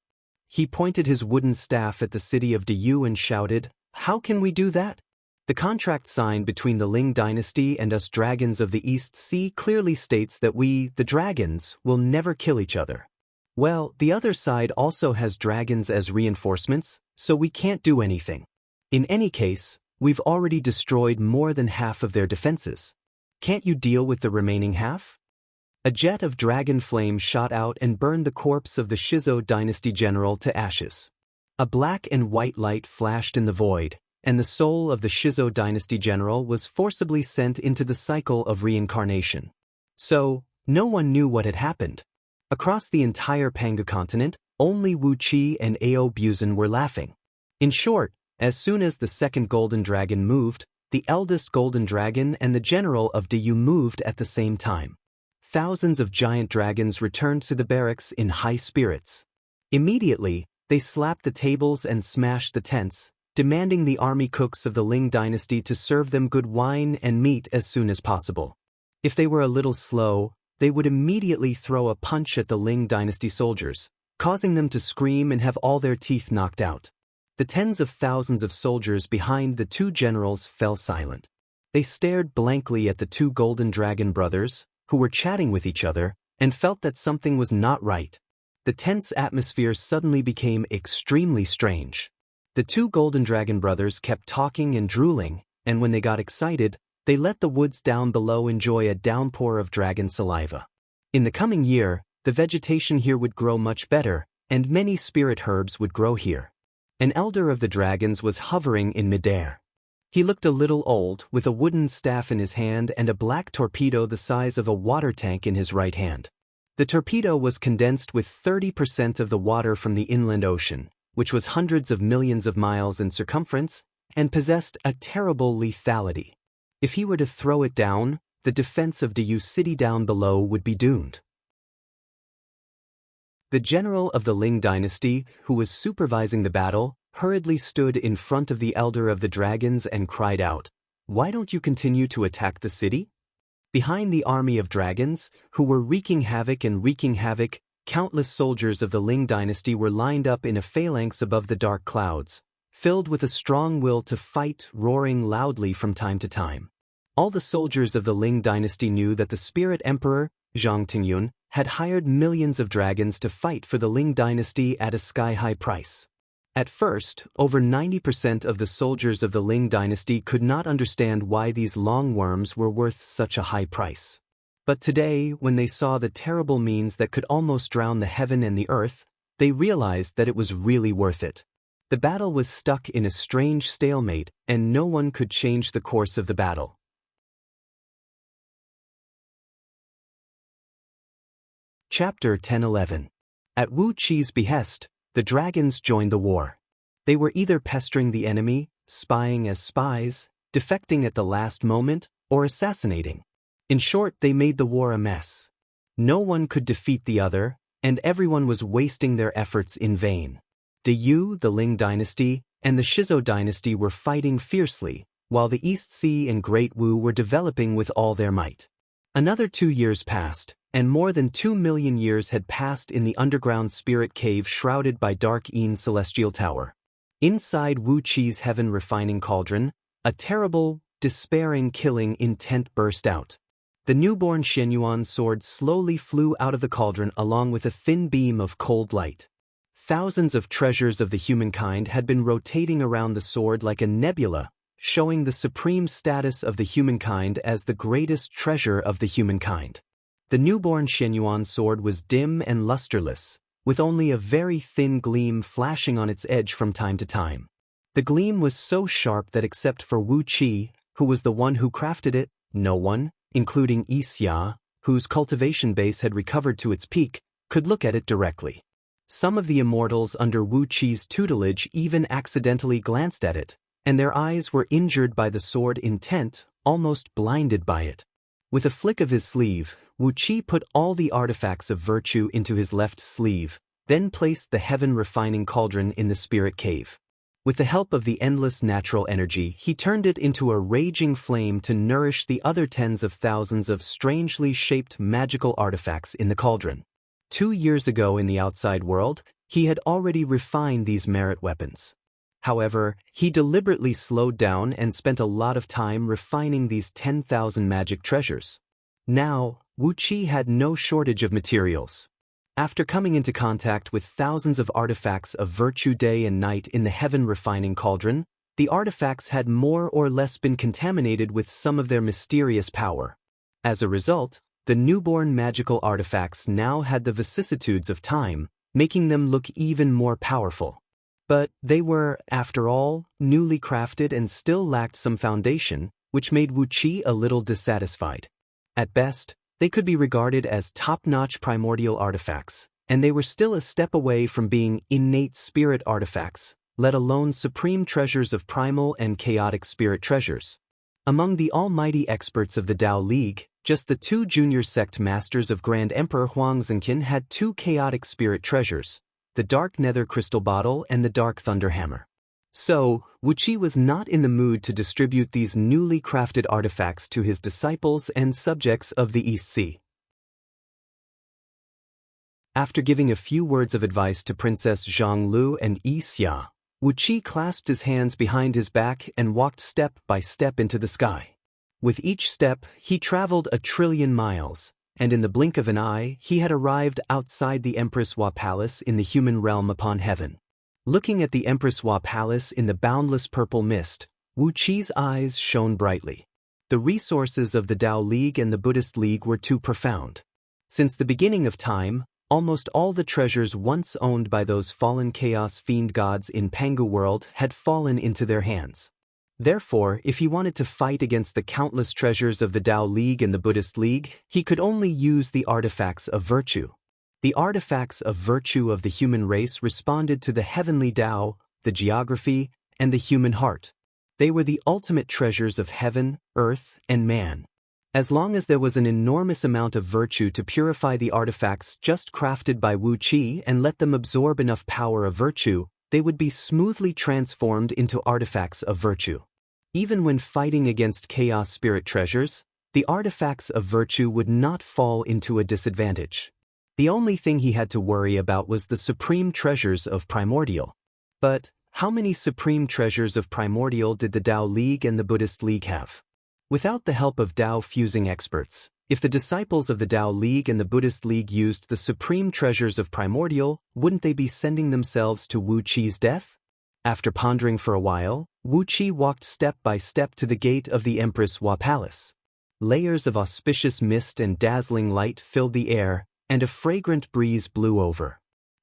Speaker 1: He pointed his wooden staff at the city of Diyu and shouted, "How can we do that? The contract signed between the Ling dynasty and us dragons of the East Sea clearly states that we, the dragons, will never kill each other. Well, the other side also has dragons as reinforcements, so we can't do anything. In any case, we've already destroyed more than half of their defenses. Can't you deal with the remaining half?" A jet of dragon flame shot out and burned the corpse of the Shizo dynasty general to ashes. A black and white light flashed in the void, and the soul of the Shizo dynasty general was forcibly sent into the cycle of reincarnation. So, no one knew what had happened. Across the entire Panga continent, only Wu Qi and Ao Buzan were laughing. In short, as soon as the second golden dragon moved, the eldest golden dragon and the general of Diyu moved at the same time. Thousands of giant dragons returned to the barracks in high spirits. Immediately, they slapped the tables and smashed the tents, demanding the army cooks of the Ling dynasty to serve them good wine and meat as soon as possible. If they were a little slow, they would immediately throw a punch at the Ling dynasty soldiers, causing them to scream and have all their teeth knocked out. The tens of thousands of soldiers behind the two generals fell silent. They stared blankly at the two golden dragon brothers, who were chatting with each other, and felt that something was not right. The tense atmosphere suddenly became extremely strange. The two golden dragon brothers kept talking and drooling, and when they got excited, they let the woods down below enjoy a downpour of dragon saliva. In the coming year, the vegetation here would grow much better, and many spirit herbs would grow here. An elder of the dragons was hovering in midair. He looked a little old, with a wooden staff in his hand and a black torpedo the size of a water tank in his right hand. The torpedo was condensed with 30% of the water from the inland ocean, which was hundreds of millions of miles in circumference, and possessed a terrible lethality. If he were to throw it down, the defense of Diyu City down below would be doomed. The general of the Ling dynasty, who was supervising the battle, hurriedly stood in front of the elder of the dragons and cried out, "Why don't you continue to attack the city?" Behind the army of dragons, who were wreaking havoc, countless soldiers of the Ling dynasty were lined up in a phalanx above the dark clouds, filled with a strong will to fight, roaring loudly from time to time. All the soldiers of the Ling dynasty knew that the spirit emperor, Zhang Tingyun, had hired millions of dragons to fight for the Ling dynasty at a sky-high price. At first, over 90% of the soldiers of the Ling dynasty could not understand why these long worms were worth such a high price. But today, when they saw the terrible means that could almost drown the heaven and the earth, they realized that it was really worth it. The battle was stuck in a strange stalemate, and no one could change the course of the battle. Chapter 10-11. At Wu Qi's behest, the dragons joined the war. They were either pestering the enemy, spying as spies, defecting at the last moment, or assassinating. In short, they made the war a mess. No one could defeat the other, and everyone was wasting their efforts in vain. The Yu, the Ling dynasty, and the Shizo dynasty were fighting fiercely, while the East Sea and Great Wu were developing with all their might. Another 2 years passed, and more than 2 million years had passed in the underground spirit cave shrouded by Dark Ean's celestial tower. Inside Wu Qi's heaven refining cauldron, a terrible, despairing killing intent burst out. The newborn Shenyuan sword slowly flew out of the cauldron along with a thin beam of cold light. Thousands of treasures of the humankind had been rotating around the sword like a nebula, showing the supreme status of the humankind as the greatest treasure of the humankind. The newborn Shenyuan sword was dim and lusterless, with only a very thin gleam flashing on its edge from time to time. The gleam was so sharp that except for Wu Qi, who was the one who crafted it, no one, including Xia, whose cultivation base had recovered to its peak, could look at it directly. Some of the immortals under Wu Qi's tutelage even accidentally glanced at it, and their eyes were injured by the sword intent, almost blinded by it. With a flick of his sleeve, Wu Qi put all the artifacts of virtue into his left sleeve, then placed the heaven refining cauldron in the spirit cave. With the help of the endless natural energy, he turned it into a raging flame to nourish the other tens of thousands of strangely shaped magical artifacts in the cauldron. 2 years ago in the outside world, he had already refined these merit weapons. However, he deliberately slowed down and spent a lot of time refining these 10,000 magic treasures. Now, Wu Qi had no shortage of materials. After coming into contact with thousands of artifacts of virtue day and night in the heaven refining cauldron, the artifacts had more or less been contaminated with some of their mysterious power. As a result, the newborn magical artifacts now had the vicissitudes of time, making them look even more powerful. But they were, after all, newly crafted and still lacked some foundation, which made Wu Qi a little dissatisfied. At best, they could be regarded as top-notch primordial artifacts, and they were still a step away from being innate spirit artifacts, let alone supreme treasures of primal and chaotic spirit treasures. Among the almighty experts of the Tao League, just the 2 junior sect masters of Grand Emperor Huang Zhenqin had 2 chaotic spirit treasures, the Dark Nether Crystal Bottle and the Dark Thunder Hammer. So, Wu Qi was not in the mood to distribute these newly crafted artifacts to his disciples and subjects of the East Sea. After giving a few words of advice to Princess Zhonglu and Xia, Wu Qi clasped his hands behind his back and walked step by step into the sky. With each step, he traveled 1 trillion miles, and in the blink of an eye, he had arrived outside the Empress Hua Palace in the human realm upon heaven. Looking at the Empress Hua Palace in the boundless purple mist, Wu Qi's eyes shone brightly. The resources of the Tao League and the Buddhist League were too profound. Since the beginning of time, almost all the treasures once owned by those fallen chaos fiend gods in Pangu world had fallen into their hands. Therefore, if he wanted to fight against the countless treasures of the Tao League and the Buddhist League, he could only use the artifacts of virtue. The artifacts of virtue of the human race responded to the heavenly Tao, the geography, and the human heart. They were the ultimate treasures of heaven, earth, and man. As long as there was an enormous amount of virtue to purify the artifacts just crafted by Wu Qi and let them absorb enough power of virtue, they would be smoothly transformed into artifacts of virtue. Even when fighting against chaos spirit treasures, the artifacts of virtue would not fall into a disadvantage. The only thing he had to worry about was the supreme treasures of primordial. But how many supreme treasures of primordial did the Tao League and the Buddhist League have? Without the help of Tao fusing experts, if the disciples of the Tao League and the Buddhist League used the supreme treasures of primordial, wouldn't they be sending themselves to Wu Qi's death? After pondering for a while, Wu Qi walked step by step to the gate of the Empress Hua Palace. Layers of auspicious mist and dazzling light filled the air, and a fragrant breeze blew over.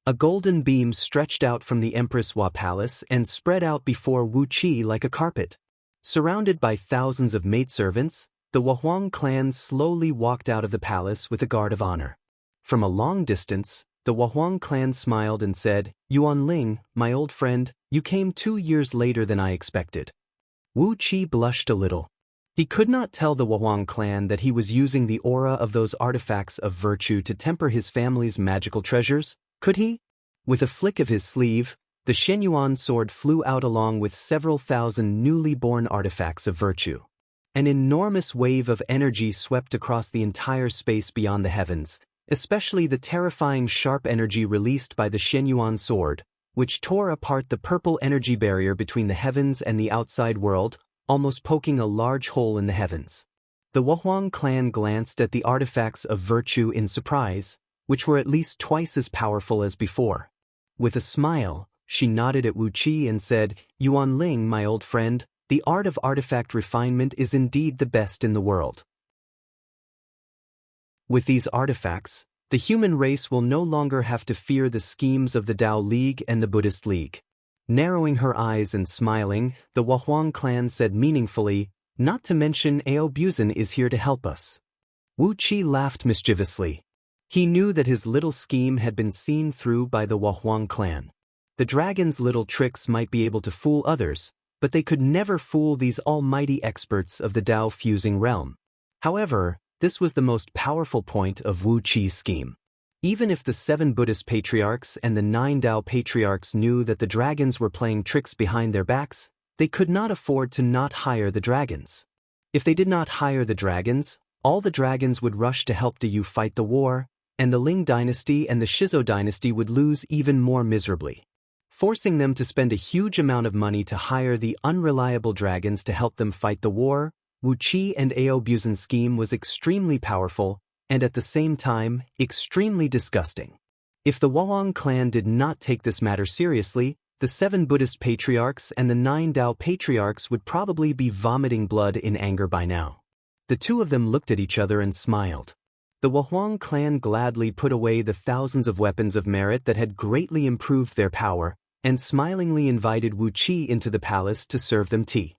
Speaker 1: A golden beam stretched out from the Empress Hua Palace and spread out before Wu Qi like a carpet. Surrounded by thousands of maidservants, the Huang clan slowly walked out of the palace with a guard of honor. From a long distance, the Huang clan smiled and said, "Yuan Ling, my old friend, you came 2 years later than I expected." Wu Qi blushed a little. He could not tell the Wahuang clan that he was using the aura of those artifacts of virtue to temper his family's magical treasures, could he? With a flick of his sleeve, the Shenyuan sword flew out along with several thousand newly born artifacts of virtue. An enormous wave of energy swept across the entire space beyond the heavens, especially the terrifying sharp energy released by the Shenyuan sword, which tore apart the purple energy barrier between the heavens and the outside world, almost poking a large hole in the heavens. The Wahuang clan glanced at the artifacts of virtue in surprise, which were at least twice as powerful as before. With a smile, she nodded at Wu Qi and said, "Yuan Ling, my old friend, the art of artifact refinement is indeed the best in the world. With these artifacts, the human race will no longer have to fear the schemes of the Tao League and the Buddhist League." Narrowing her eyes and smiling, the Wahuang clan said meaningfully, "Not to mention Audiobook is here to help us." Wu Qi laughed mischievously. He knew that his little scheme had been seen through by the Wahuang clan. The dragon's little tricks might be able to fool others, but they could never fool these almighty experts of the Tao-fusing realm. However, this was the most powerful point of Wu Qi's scheme. Even if the 7 Buddhist patriarchs and the 9 Tao patriarchs knew that the dragons were playing tricks behind their backs, they could not afford to not hire the dragons. If they did not hire the dragons, all the dragons would rush to help Yu fight the war, and the Ling dynasty and the Shizo dynasty would lose even more miserably. Forcing them to spend a huge amount of money to hire the unreliable dragons to help them fight the war, Wu Qi and Aobuzan's scheme was extremely powerful, and at the same time, extremely disgusting. If the Wahuang clan did not take this matter seriously, the 7 Buddhist patriarchs and the 9 Tao patriarchs would probably be vomiting blood in anger by now. The two of them looked at each other and smiled. The Wahuang clan gladly put away the thousands of weapons of merit that had greatly improved their power, and smilingly invited Wu Qi into the palace to serve them tea.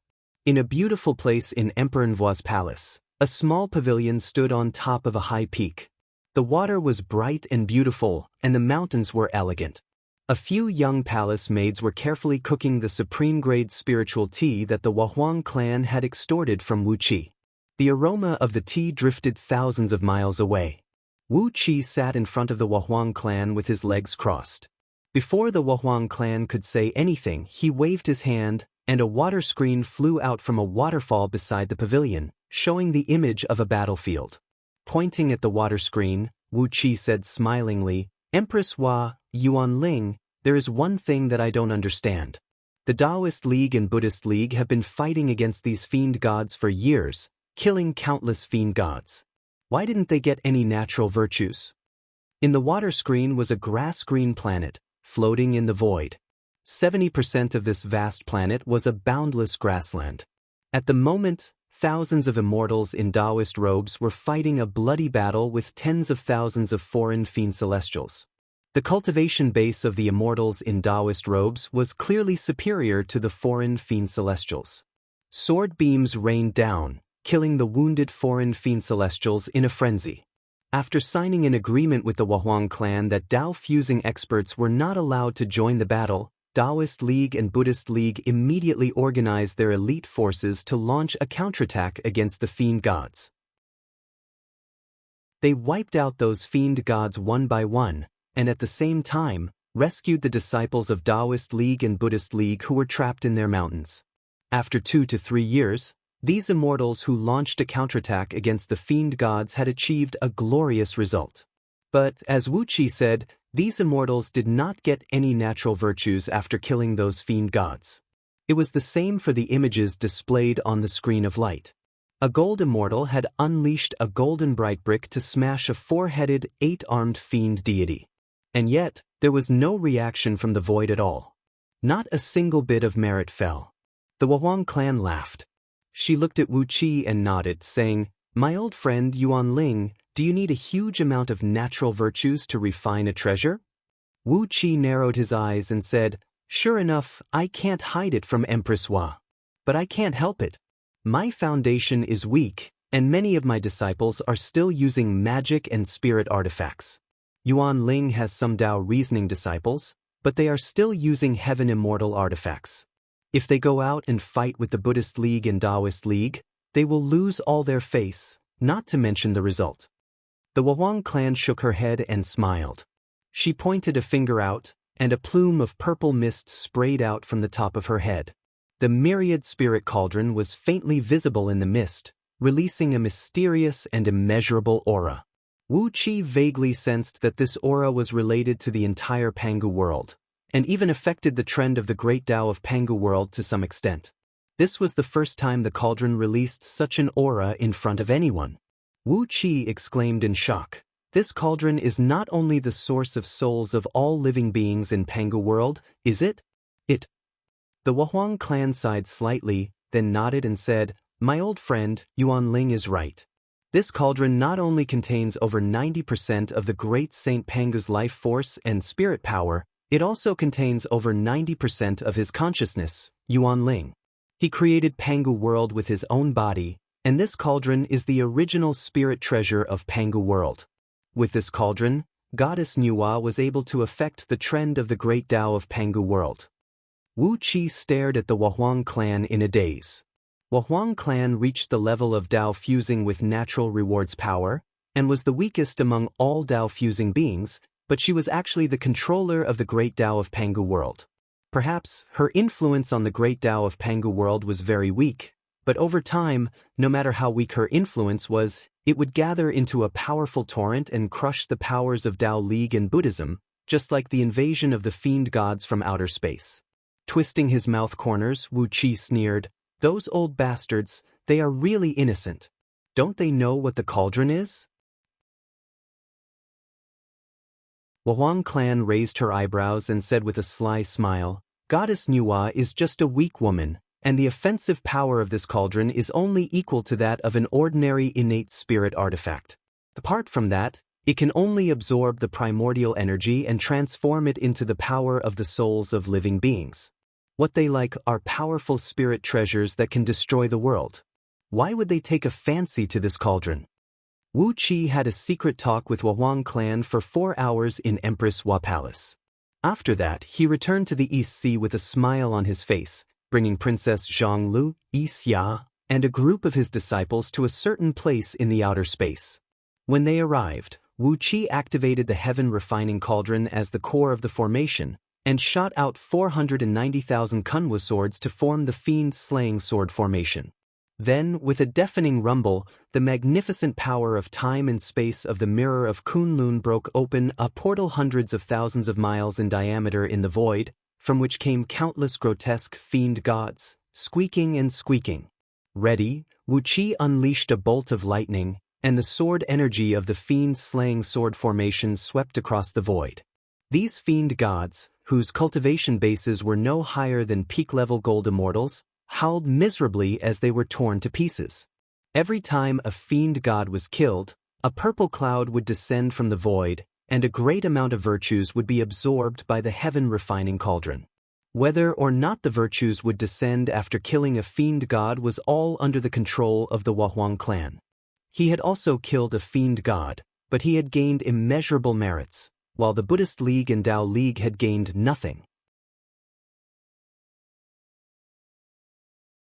Speaker 1: In a beautiful place in Emperor Nvoi's palace, a small pavilion stood on top of a high peak. The water was bright and beautiful, and the mountains were elegant. A few young palace maids were carefully cooking the supreme-grade spiritual tea that the Wahuang clan had extorted from Wu Qi. The aroma of the tea drifted thousands of miles away. Wu Qi sat in front of the Wahuang clan with his legs crossed. Before the Wahuang clan could say anything, he waved his hand, and a water screen flew out from a waterfall beside the pavilion, showing the image of a battlefield. Pointing at the water screen, Wu Qi said smilingly, "Empress Hua, Yuan Ling, there is one thing that I don't understand. The Taoist League and Buddhist League have been fighting against these fiend gods for years, killing countless fiend gods. Why didn't they get any natural virtues?" In the water screen was a grass-green planet, floating in the void. 70% of this vast planet was a boundless grassland. At the moment, thousands of immortals in Taoist robes were fighting a bloody battle with tens of thousands of foreign fiend celestials. The cultivation base of the immortals in Taoist robes was clearly superior to the foreign fiend celestials. Sword beams rained down, killing the wounded foreign fiend celestials in a frenzy. After signing an agreement with the Wahuang clan that Tao-fusing experts were not allowed to join the battle, Taoist League and Buddhist League immediately organized their elite forces to launch a counterattack against the fiend gods. They wiped out those fiend gods one by one, and at the same time, rescued the disciples of Taoist League and Buddhist League who were trapped in their mountains. After 2 to 3 years, these immortals who launched a counterattack against the fiend gods had achieved a glorious result. But, as Wu Qi said, these immortals did not get any natural virtues after killing those fiend gods. It was the same for the images displayed on the screen of light. A gold immortal had unleashed a golden bright brick to smash a 4-headed, 8-armed fiend deity. And yet, there was no reaction from the void at all. Not a single bit of merit fell. The Wahuang clan laughed. She looked at Wu Qi and nodded, saying, "My old friend Yuan Ling, do you need a huge amount of natural virtues to refine a treasure?" Wu Qi narrowed his eyes and said, "Sure enough, I can't hide it from Empress Hua. But I can't help it. My foundation is weak, and many of my disciples are still using magic and spirit artifacts. Yuan Ling has some Tao reasoning disciples, but they are still using heaven immortal artifacts. If they go out and fight with the Buddhist League and Taoist League, They will lose all their face, not to mention the result. The Wahwang clan shook her head and smiled. She pointed a finger out, and a plume of purple mist sprayed out from the top of her head. The myriad spirit cauldron was faintly visible in the mist, releasing a mysterious and immeasurable aura. Wu Qi vaguely sensed that this aura was related to the entire Pangu world, and even affected the trend of the great Tao of Pangu world to some extent. This was the first time the cauldron released such an aura in front of anyone. Wu Qi exclaimed in shock. This cauldron is not only the source of souls of all living beings in Pangu world, is it? The Wahwang clan sighed slightly, then nodded and said, "My old friend, Yuan Ling is right. This cauldron not only contains over 90% of the great Saint Pangu's life force and spirit power, it also contains over 90% of his consciousness, Yuan Ling. He created Pangu world with his own body, and this cauldron is the original spirit treasure of Pangu world. With this cauldron, Goddess Nuwa was able to affect the trend of the great Tao of Pangu world." Wu Qi stared at the Wahwang clan in a daze. Wahwang clan reached the level of Tao fusing with natural rewards power, and was the weakest among all Tao fusing beings, but she was actually the controller of the great Tao of Pangu world. Perhaps her influence on the great Tao of Pangu world was very weak, but over time, no matter how weak her influence was, it would gather into a powerful torrent and crush the powers of Tao League and Buddhism, just like the invasion of the fiend gods from outer space. Twisting his mouth corners, Wu Qi sneered, "Those old bastards, they are really innocent. Don't they know what the cauldron is?" Wahwang clan raised her eyebrows and said with a sly smile, "Goddess Nuwa is just a weak woman, and the offensive power of this cauldron is only equal to that of an ordinary innate spirit artifact. Apart from that, it can only absorb the primordial energy and transform it into the power of the souls of living beings. What they like are powerful spirit treasures that can destroy the world. Why would they take a fancy to this cauldron?" Wu Qi had a secret talk with Wahwang clan for 4 hours in Empress Wa Palace. After that, he returned to the East Sea with a smile on his face, bringing Princess Zhonglu, Yi Xia, and a group of his disciples to a certain place in the outer space. When they arrived, Wu Qi activated the heaven refining cauldron as the core of the formation, and shot out 490,000 Kunwa swords to form the fiend-slaying sword formation. Then, with a deafening rumble, the magnificent power of time and space of the mirror of Kunlun broke open a portal hundreds of thousands of miles in diameter in the void, from which came countless grotesque fiend gods, squeaking and squeaking. Ready, Wu Qi unleashed a bolt of lightning, and the sword energy of the fiend-slaying sword formation swept across the void. These fiend gods, whose cultivation bases were no higher than peak-level gold immortals, howled miserably as they were torn to pieces. Every time a fiend god was killed, a purple cloud would descend from the void, and a great amount of virtues would be absorbed by the heaven-refining cauldron. Whether or not the virtues would descend after killing a fiend god was all under the control of the Wahwang clan. He had also killed a fiend god, but he had gained immeasurable merits, while the Buddhist League and Tao League had gained nothing.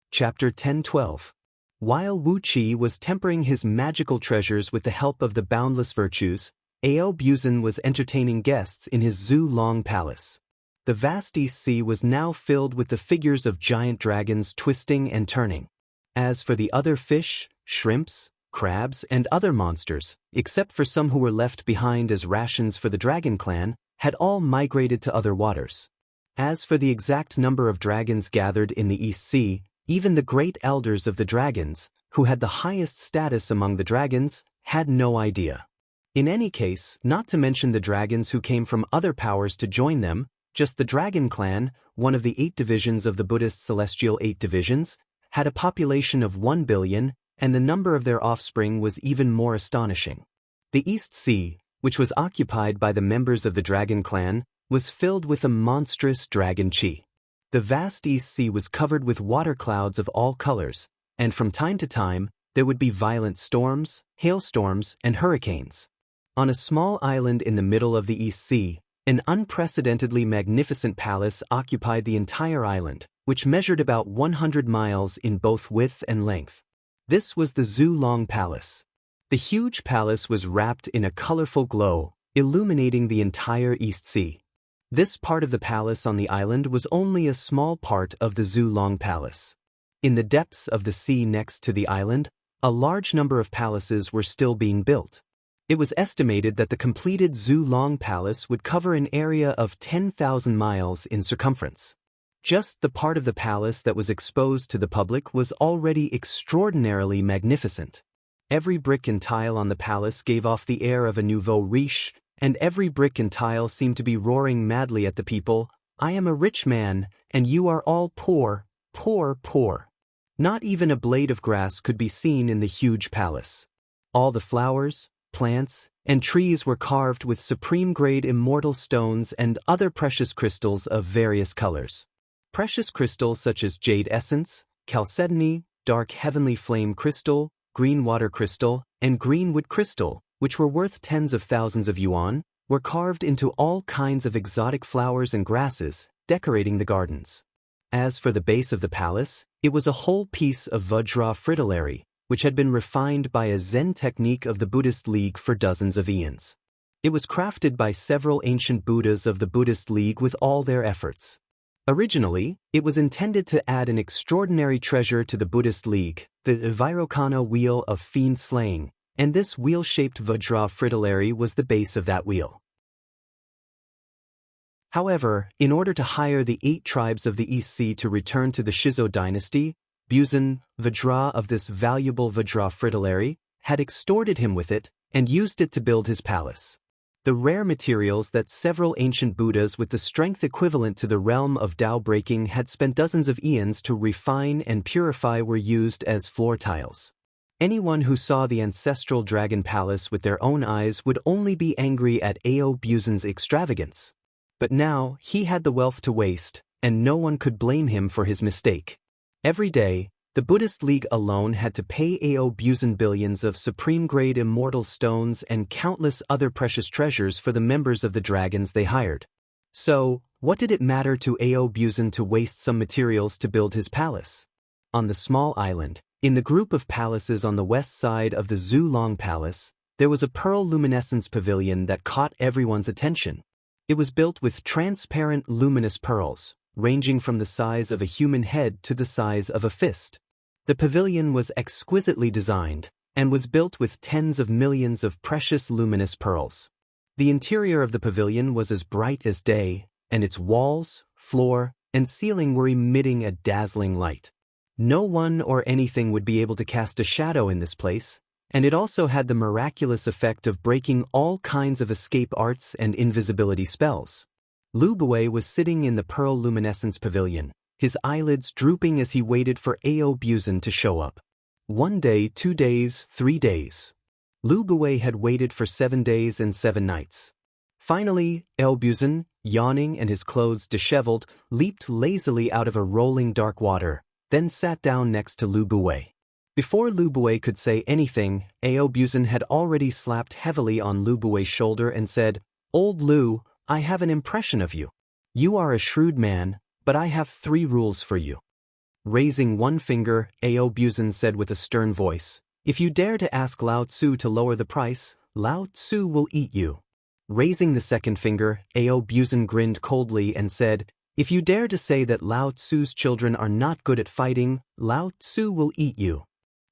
Speaker 1: Chapter 10-12. While Wu Qi was tempering his magical treasures with the help of the boundless virtues, Ao Buzan was entertaining guests in his Zhu Long Palace. The vast East Sea was now filled with the figures of giant dragons twisting and turning. As for the other fish, shrimps, crabs, and other monsters, except for some who were left behind as rations for the dragon clan, had all migrated to other waters. As for the exact number of dragons gathered in the East Sea, even the great elders of the dragons, who had the highest status among the dragons, had no idea. In any case, not to mention the dragons who came from other powers to join them, just the Dragon Clan, one of the 8 divisions of the Buddhist Celestial 8 divisions, had a population of 1 billion, and the number of their offspring was even more astonishing. The East Sea, which was occupied by the members of the Dragon Clan, was filled with a monstrous dragon chi. The vast East Sea was covered with water clouds of all colors, and from time to time, there would be violent storms, hailstorms, and hurricanes. On a small island in the middle of the East Sea, an unprecedentedly magnificent palace occupied the entire island, which measured about 100 miles in both width and length. This was the Zulong Palace. The huge palace was wrapped in a colorful glow, illuminating the entire East Sea. This part of the palace on the island was only a small part of the Zulong Palace. In the depths of the sea next to the island, a large number of palaces were still being built. It was estimated that the completed Zulong Palace would cover an area of 10,000 miles in circumference. Just the part of the palace that was exposed to the public was already extraordinarily magnificent. Every brick and tile on the palace gave off the air of a nouveau riche, and every brick and tile seemed to be roaring madly at the people, "I am a rich man, and you are all poor, poor, poor." Not even a blade of grass could be seen in the huge palace. All the flowers, plants, and trees were carved with supreme-grade immortal stones and other precious crystals of various colors. Precious crystals such as jade essence, chalcedony, dark heavenly flame crystal, green water crystal, and green wood crystal, which were worth tens of thousands of yuan, were carved into all kinds of exotic flowers and grasses, decorating the gardens. As for the base of the palace, it was a whole piece of Vajra fritillary, which had been refined by a Zen technique of the Buddhist League for dozens of eons. It was crafted by several ancient Buddhas of the Buddhist League with all their efforts. Originally, it was intended to add an extraordinary treasure to the Buddhist League, the Vairocana wheel of fiend slaying, and this wheel-shaped Vajra fritillary was the base of that wheel. However, in order to hire the 8 tribes of the East Sea to return to the Shizo dynasty, Buzan, Vajra of this valuable Vajra fritillary, had extorted him with it and used it to build his palace. The rare materials that several ancient Buddhas with the strength equivalent to the realm of Tao breaking had spent dozens of eons to refine and purify were used as floor tiles. Anyone who saw the ancestral dragon palace with their own eyes would only be angry at Ao Buzan's extravagance. But now he had the wealth to waste, and no one could blame him for his mistake. Every day, the Buddhist League alone had to pay Ao Buzan billions of supreme-grade immortal stones and countless other precious treasures for the members of the dragons they hired. So, what did it matter to Ao Buzan to waste some materials to build his palace? On the small island, in the group of palaces on the west side of the Zulong Palace, there was a pearl luminescence pavilion that caught everyone's attention. It was built with transparent luminous pearls, ranging from the size of a human head to the size of a fist. The pavilion was exquisitely designed, and was built with tens of millions of precious luminous pearls. The interior of the pavilion was as bright as day, and its walls, floor, and ceiling were emitting a dazzling light. No one or anything would be able to cast a shadow in this place, and it also had the miraculous effect of breaking all kinds of escape arts and invisibility spells. Lu Buwei was sitting in the pearl luminescence pavilion, his eyelids drooping as he waited for Ao Buzan to show up. 1 day, 2 days, 3 days. Lu Buwei had waited for 7 days and 7 nights. Finally, Ao Buzan, yawning and his clothes disheveled, leaped lazily out of a rolling dark water, then sat down next to Lu Buwei. Before Lu Buwei could say anything, Ao Buzan had already slapped heavily on Lu Buwei's shoulder and said, "Old Lu, I have an impression of you. You are a shrewd man, but I have 3 rules for you." Raising one finger, Ao Buzan said with a stern voice, "If you dare to ask Lao Tzu to lower the price, Lao Tzu will eat you." Raising the second finger, Ao Buzan grinned coldly and said, "If you dare to say that Lao Tzu's children are not good at fighting, Lao Tzu will eat you."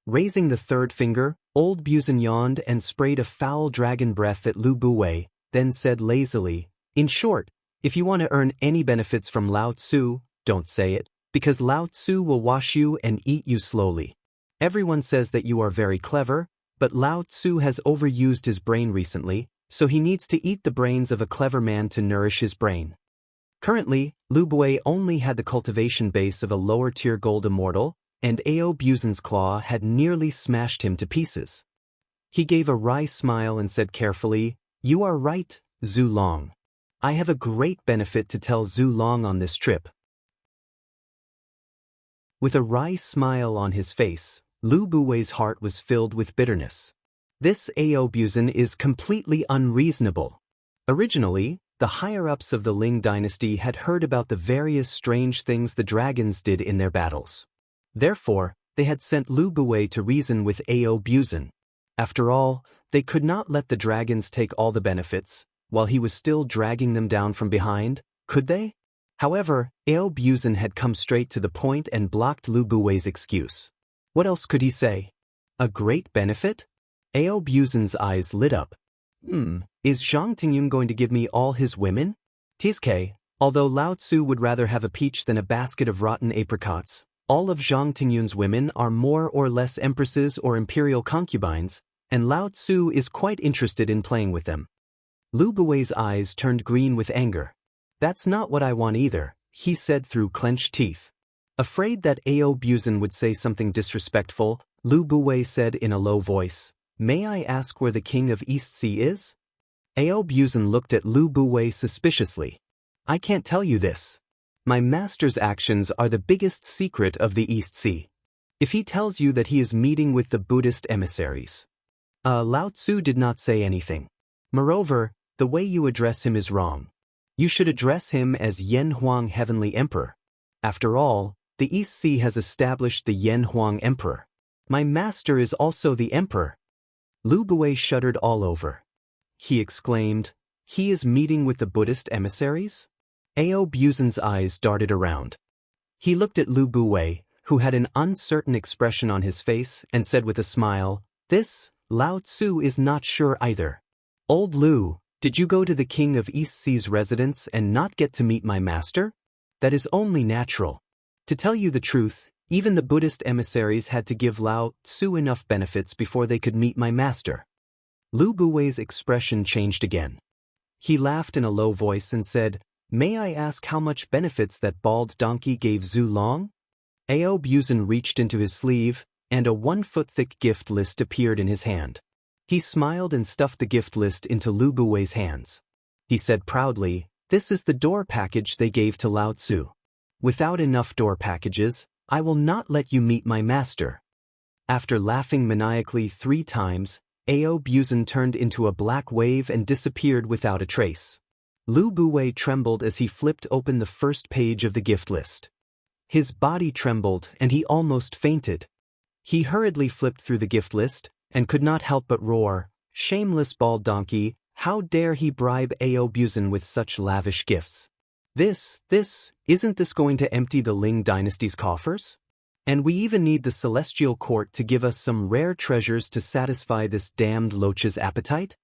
Speaker 1: Raising the third finger, old Buzan yawned and sprayed a foul dragon breath at Lu Buwei, then said lazily, "In short, if you want to earn any benefits from Lao Tzu, don't say it, because Lao Tzu will wash you and eat you slowly. Everyone says that you are very clever, but Lao Tzu has overused his brain recently, so he needs to eat the brains of a clever man to nourish his brain." Currently, Lu Buwei only had the cultivation base of a lower-tier gold immortal, and Ao Buzan's claw had nearly smashed him to pieces. He gave a wry smile and said carefully, "You are right, Zulong. I have a great benefit to tell Zulong on this trip." With a wry smile on his face, Lu Buwei's heart was filled with bitterness. This Ao Buzan is completely unreasonable. Originally, the higher-ups of the Ling dynasty had heard about the various strange things the dragons did in their battles. Therefore, they had sent Lu Buwei to reason with Ao Buzan. After all, they could not let the dragons take all the benefits, while he was still dragging them down from behind, could they? However, Ao Buzan had come straight to the point and blocked Lu Buwei's excuse. What else could he say? A great benefit? Ao Buzan's eyes lit up. Is Zhang Tingyun going to give me all his women? Tizke, although Lao Tzu would rather have a peach than a basket of rotten apricots, all of Zhang Tingyun's women are more or less empresses or imperial concubines, and Lao Tzu is quite interested in playing with them. Lu Buwei's eyes turned green with anger. That's not what I want either, he said through clenched teeth. Afraid that Ao Buzan would say something disrespectful, Lu Buwei said in a low voice, "May I ask where the king of East Sea is?" Ao Buzan looked at Lu Buwei suspiciously. I can't tell you this. My master's actions are the biggest secret of the East Sea. If he tells you that he is meeting with the Buddhist emissaries. Lao Tzu did not say anything. Moreover, the way you address him is wrong. You should address him as Yen Huang Heavenly Emperor. After all, the East Sea has established the Yen Huang Emperor. My master is also the emperor. Lu Buwei shuddered all over. He exclaimed, he is meeting with the Buddhist emissaries? Ao Buzan's eyes darted around. He looked at Lu Buwei, who had an uncertain expression on his face, and said with a smile, this, Lao Tzu is not sure either. Old Lu, did you go to the king of East Sea's residence and not get to meet my master? That is only natural. To tell you the truth, even the Buddhist emissaries had to give Lao Tzu enough benefits before they could meet my master. Lu Buwei's expression changed again. He laughed in a low voice and said, may I ask how much benefits that bald donkey gave Zhu Long? Ao Buzan reached into his sleeve, and a 1-foot-thick gift list appeared in his hand. He smiled and stuffed the gift list into Lu Buwei's hands. He said proudly, this is the door package they gave to Lao Tzu. Without enough door packages, I will not let you meet my master. After laughing maniacally 3 times, Ao Buzan turned into a black wave and disappeared without a trace. Lu Buwei trembled as he flipped open the first page of the gift list. His body trembled and he almost fainted. He hurriedly flipped through the gift list, and could not help but roar, shameless bald donkey, how dare he bribe Ao Buzan with such lavish gifts? Isn't this going to empty the Ling dynasty's coffers? And we even need the celestial court to give us some rare treasures to satisfy this damned loach's appetite?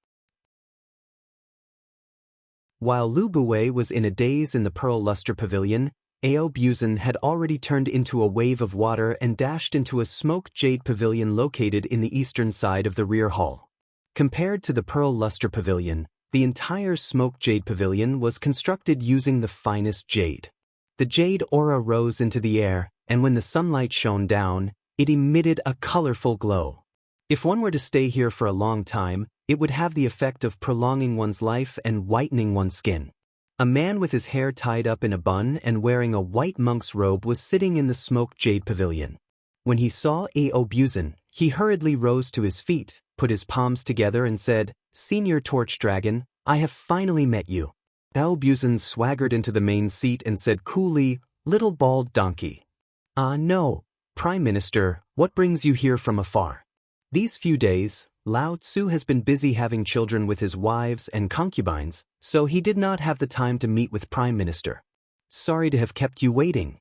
Speaker 1: While Lu Buwei was in a daze in the Pearl Luster Pavilion, Ao Buzan had already turned into a wave of water and dashed into a smoke jade pavilion located in the eastern side of the rear hall. Compared to the Pearl Luster Pavilion, the entire smoke jade pavilion was constructed using the finest jade. The jade aura rose into the air, and when the sunlight shone down, it emitted a colorful glow. If one were to stay here for a long time, it would have the effect of prolonging one's life and whitening one's skin. A man with his hair tied up in a bun and wearing a white monk's robe was sitting in the smoke jade pavilion. When he saw Ao Buzan, he hurriedly rose to his feet, put his palms together and said, Senior Torch Dragon, I have finally met you. Ao Buzan swaggered into the main seat and said coolly, Little bald donkey. No, Prime Minister, what brings you here from afar? These few days, Lao Tzu has been busy having children with his wives and concubines, so he did not have the time to meet with Prime Minister. Sorry to have kept you waiting.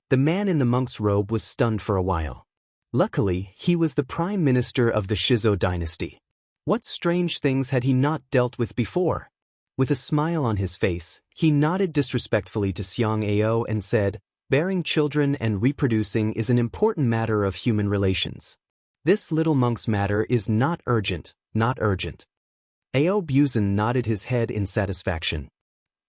Speaker 1: The man in the monk's robe was stunned for a while. Luckily, he was the Prime Minister of the Shizo dynasty. What strange things had he not dealt with before? With a smile on his face, he nodded disrespectfully to Xiang Ao and said, Bearing children and reproducing is an important matter of human relations. This little monk's matter is not urgent, not urgent. Ao Buzan nodded his head in satisfaction.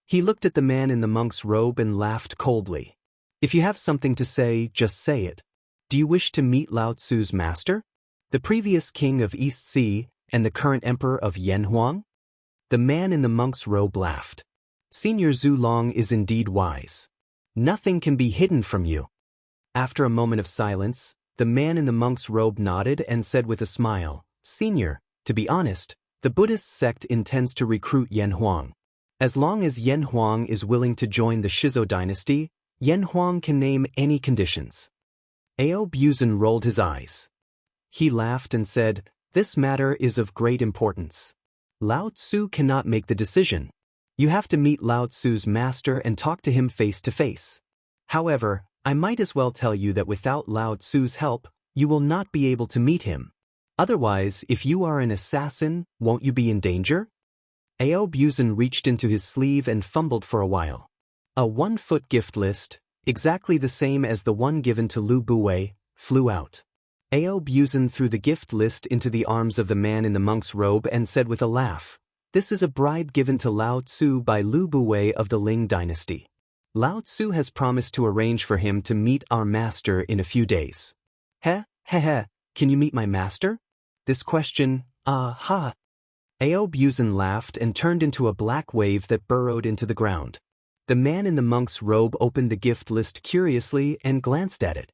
Speaker 1: He looked at the man in the monk's robe and laughed coldly. If you have something to say, just say it. Do you wish to meet Lao Tzu's master? The previous king of East Sea and the current emperor of Yanhuang? The man in the monk's robe laughed. Senior Zhu Long is indeed wise. Nothing can be hidden from you. After a moment of silence, the man in the monk's robe nodded and said with a smile, Senior, to be honest, the Buddhist sect intends to recruit Yanhuang. As long as Yanhuang is willing to join the Shizo dynasty, Yanhuang can name any conditions. Aob rolled his eyes. He laughed and said, "This matter is of great importance. Lao Tzu cannot make the decision. You have to meet Lao Tzu's master and talk to him face to face. However, I might as well tell you that without Lao Tzu's help, you will not be able to meet him. Otherwise, if you are an assassin, won't you be in danger?" Aob reached into his sleeve and fumbled for a while. A 1-foot gift list, exactly the same as the one given to Lu Buwei, flew out. Aob threw the gift list into the arms of the man in the monk's robe and said with a laugh, "This is a bribe given to Lao Tzu by Lu Buwei of the Ling dynasty. Lao Tzu has promised to arrange for him to meet our master in a few days." He, can you meet my master? This question, ha. Aob laughed and turned into a black wave that burrowed into the ground. The man in the monk's robe opened the gift list curiously and glanced at it.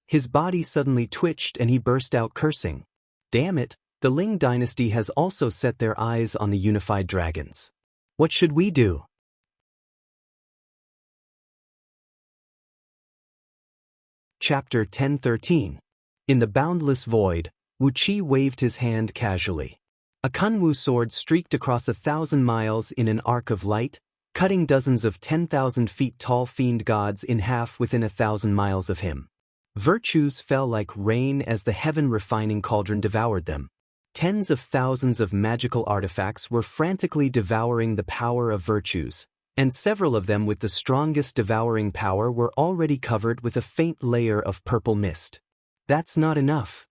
Speaker 1: His body suddenly twitched and he burst out cursing. "Damn it, the Ling dynasty has also set their eyes on the unified dragons. What should we do?" Chapter 10:13. In the boundless void, Wu Qi waved his hand casually. A Kunwu sword streaked across 1,000 miles in an arc of light, cutting dozens of 10,000 feet tall fiend gods in half within 1,000 miles of him. Virtues fell like rain as the heaven-refining cauldron devoured them. Tens of thousands of magical artifacts were frantically devouring the power of virtues, and several of them with the strongest devouring power were already covered with a faint layer of purple mist. "That's not enough."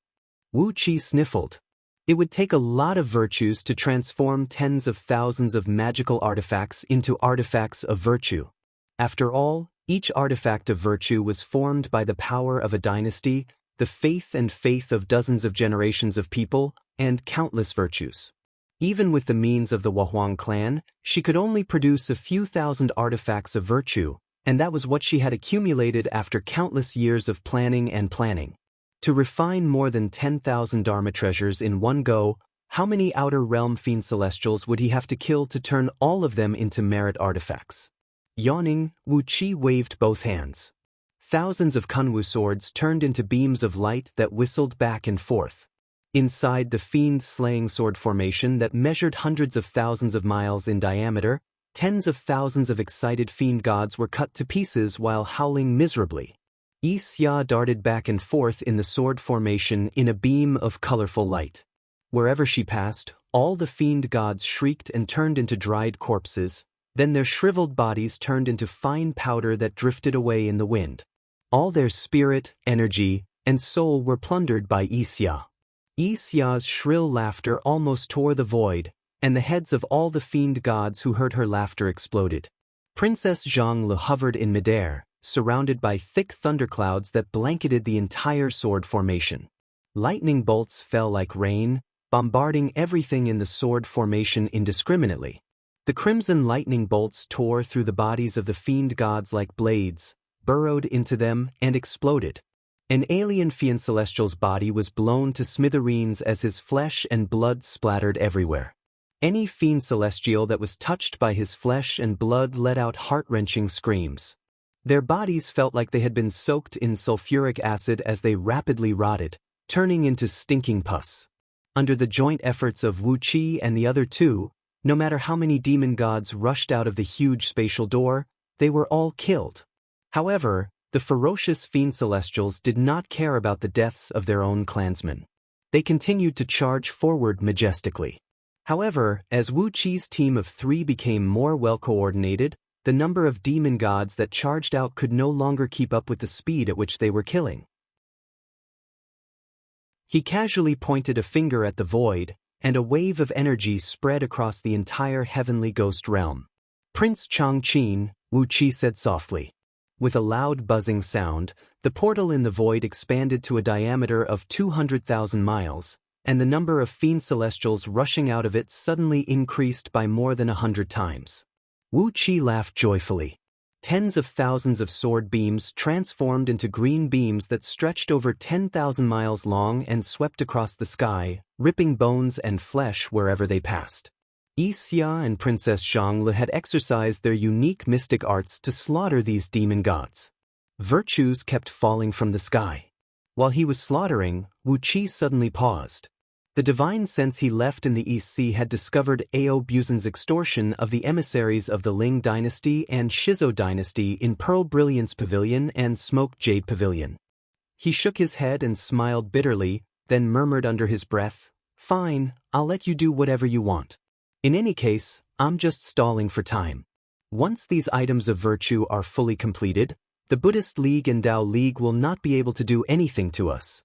Speaker 1: Wu Qi sniffled. It would take a lot of virtues to transform tens of thousands of magical artifacts into artifacts of virtue. After all, each artifact of virtue was formed by the power of a dynasty, the faith of dozens of generations of people, and countless virtues. Even with the means of the Wahuang clan, she could only produce a few thousand artifacts of virtue, and that was what she had accumulated after countless years of planning and planning. To refine more than 10,000 Dharma treasures in one go, how many Outer Realm Fiend Celestials would he have to kill to turn all of them into merit artifacts? Yawning, Wu Qi waved both hands. Thousands of Kunwu swords turned into beams of light that whistled back and forth. Inside the fiend-slaying sword formation that measured hundreds of thousands of miles in diameter, tens of thousands of excited fiend gods were cut to pieces while howling miserably. Yi Xia darted back and forth in the sword formation in a beam of colorful light. Wherever she passed, all the fiend gods shrieked and turned into dried corpses, then their shriveled bodies turned into fine powder that drifted away in the wind. All their spirit, energy, and soul were plundered by Yi Xia. Yi Xia's shrill laughter almost tore the void, and the heads of all the fiend gods who heard her laughter exploded. Princess Zhang Le hovered in midair, surrounded by thick thunderclouds that blanketed the entire sword formation. Lightning bolts fell like rain, bombarding everything in the sword formation indiscriminately. The crimson lightning bolts tore through the bodies of the fiend gods like blades, burrowed into them, and exploded. An alien fiend celestial's body was blown to smithereens as his flesh and blood splattered everywhere. Any fiend celestial that was touched by his flesh and blood let out heart-wrenching screams. Their bodies felt like they had been soaked in sulfuric acid as they rapidly rotted, turning into stinking pus. Under the joint efforts of Wu Qi and the other two, no matter how many demon gods rushed out of the huge spatial door, they were all killed. However, the ferocious fiend celestials did not care about the deaths of their own clansmen. They continued to charge forward majestically. However, as Wu Qi's team of 3 became more well-coordinated, the number of demon gods that charged out could no longer keep up with the speed at which they were killing. He casually pointed a finger at the void, and a wave of energy spread across the entire heavenly ghost realm. "Prince Changqin," Wu Qi said softly. With a loud buzzing sound, the portal in the void expanded to a diameter of 200,000 miles, and the number of fiend celestials rushing out of it suddenly increased by more than 100 times. Wu Qi laughed joyfully. Tens of thousands of sword beams transformed into green beams that stretched over 10,000 miles long and swept across the sky, ripping bones and flesh wherever they passed. Yi Xia and Princess Zhang Le had exercised their unique mystic arts to slaughter these demon gods. Virtues kept falling from the sky. While he was slaughtering, Wu Qi suddenly paused. The divine sense he left in the East Sea had discovered Ao Buzin's extortion of the emissaries of the Ling dynasty and Shizo dynasty in Pearl Brilliance Pavilion and Smoke Jade Pavilion. He shook his head and smiled bitterly, then murmured under his breath, "Fine, I'll let you do whatever you want. In any case, I'm just stalling for time. Once these items of virtue are fully completed, the Buddhist League and Tao League will not be able to do anything to us."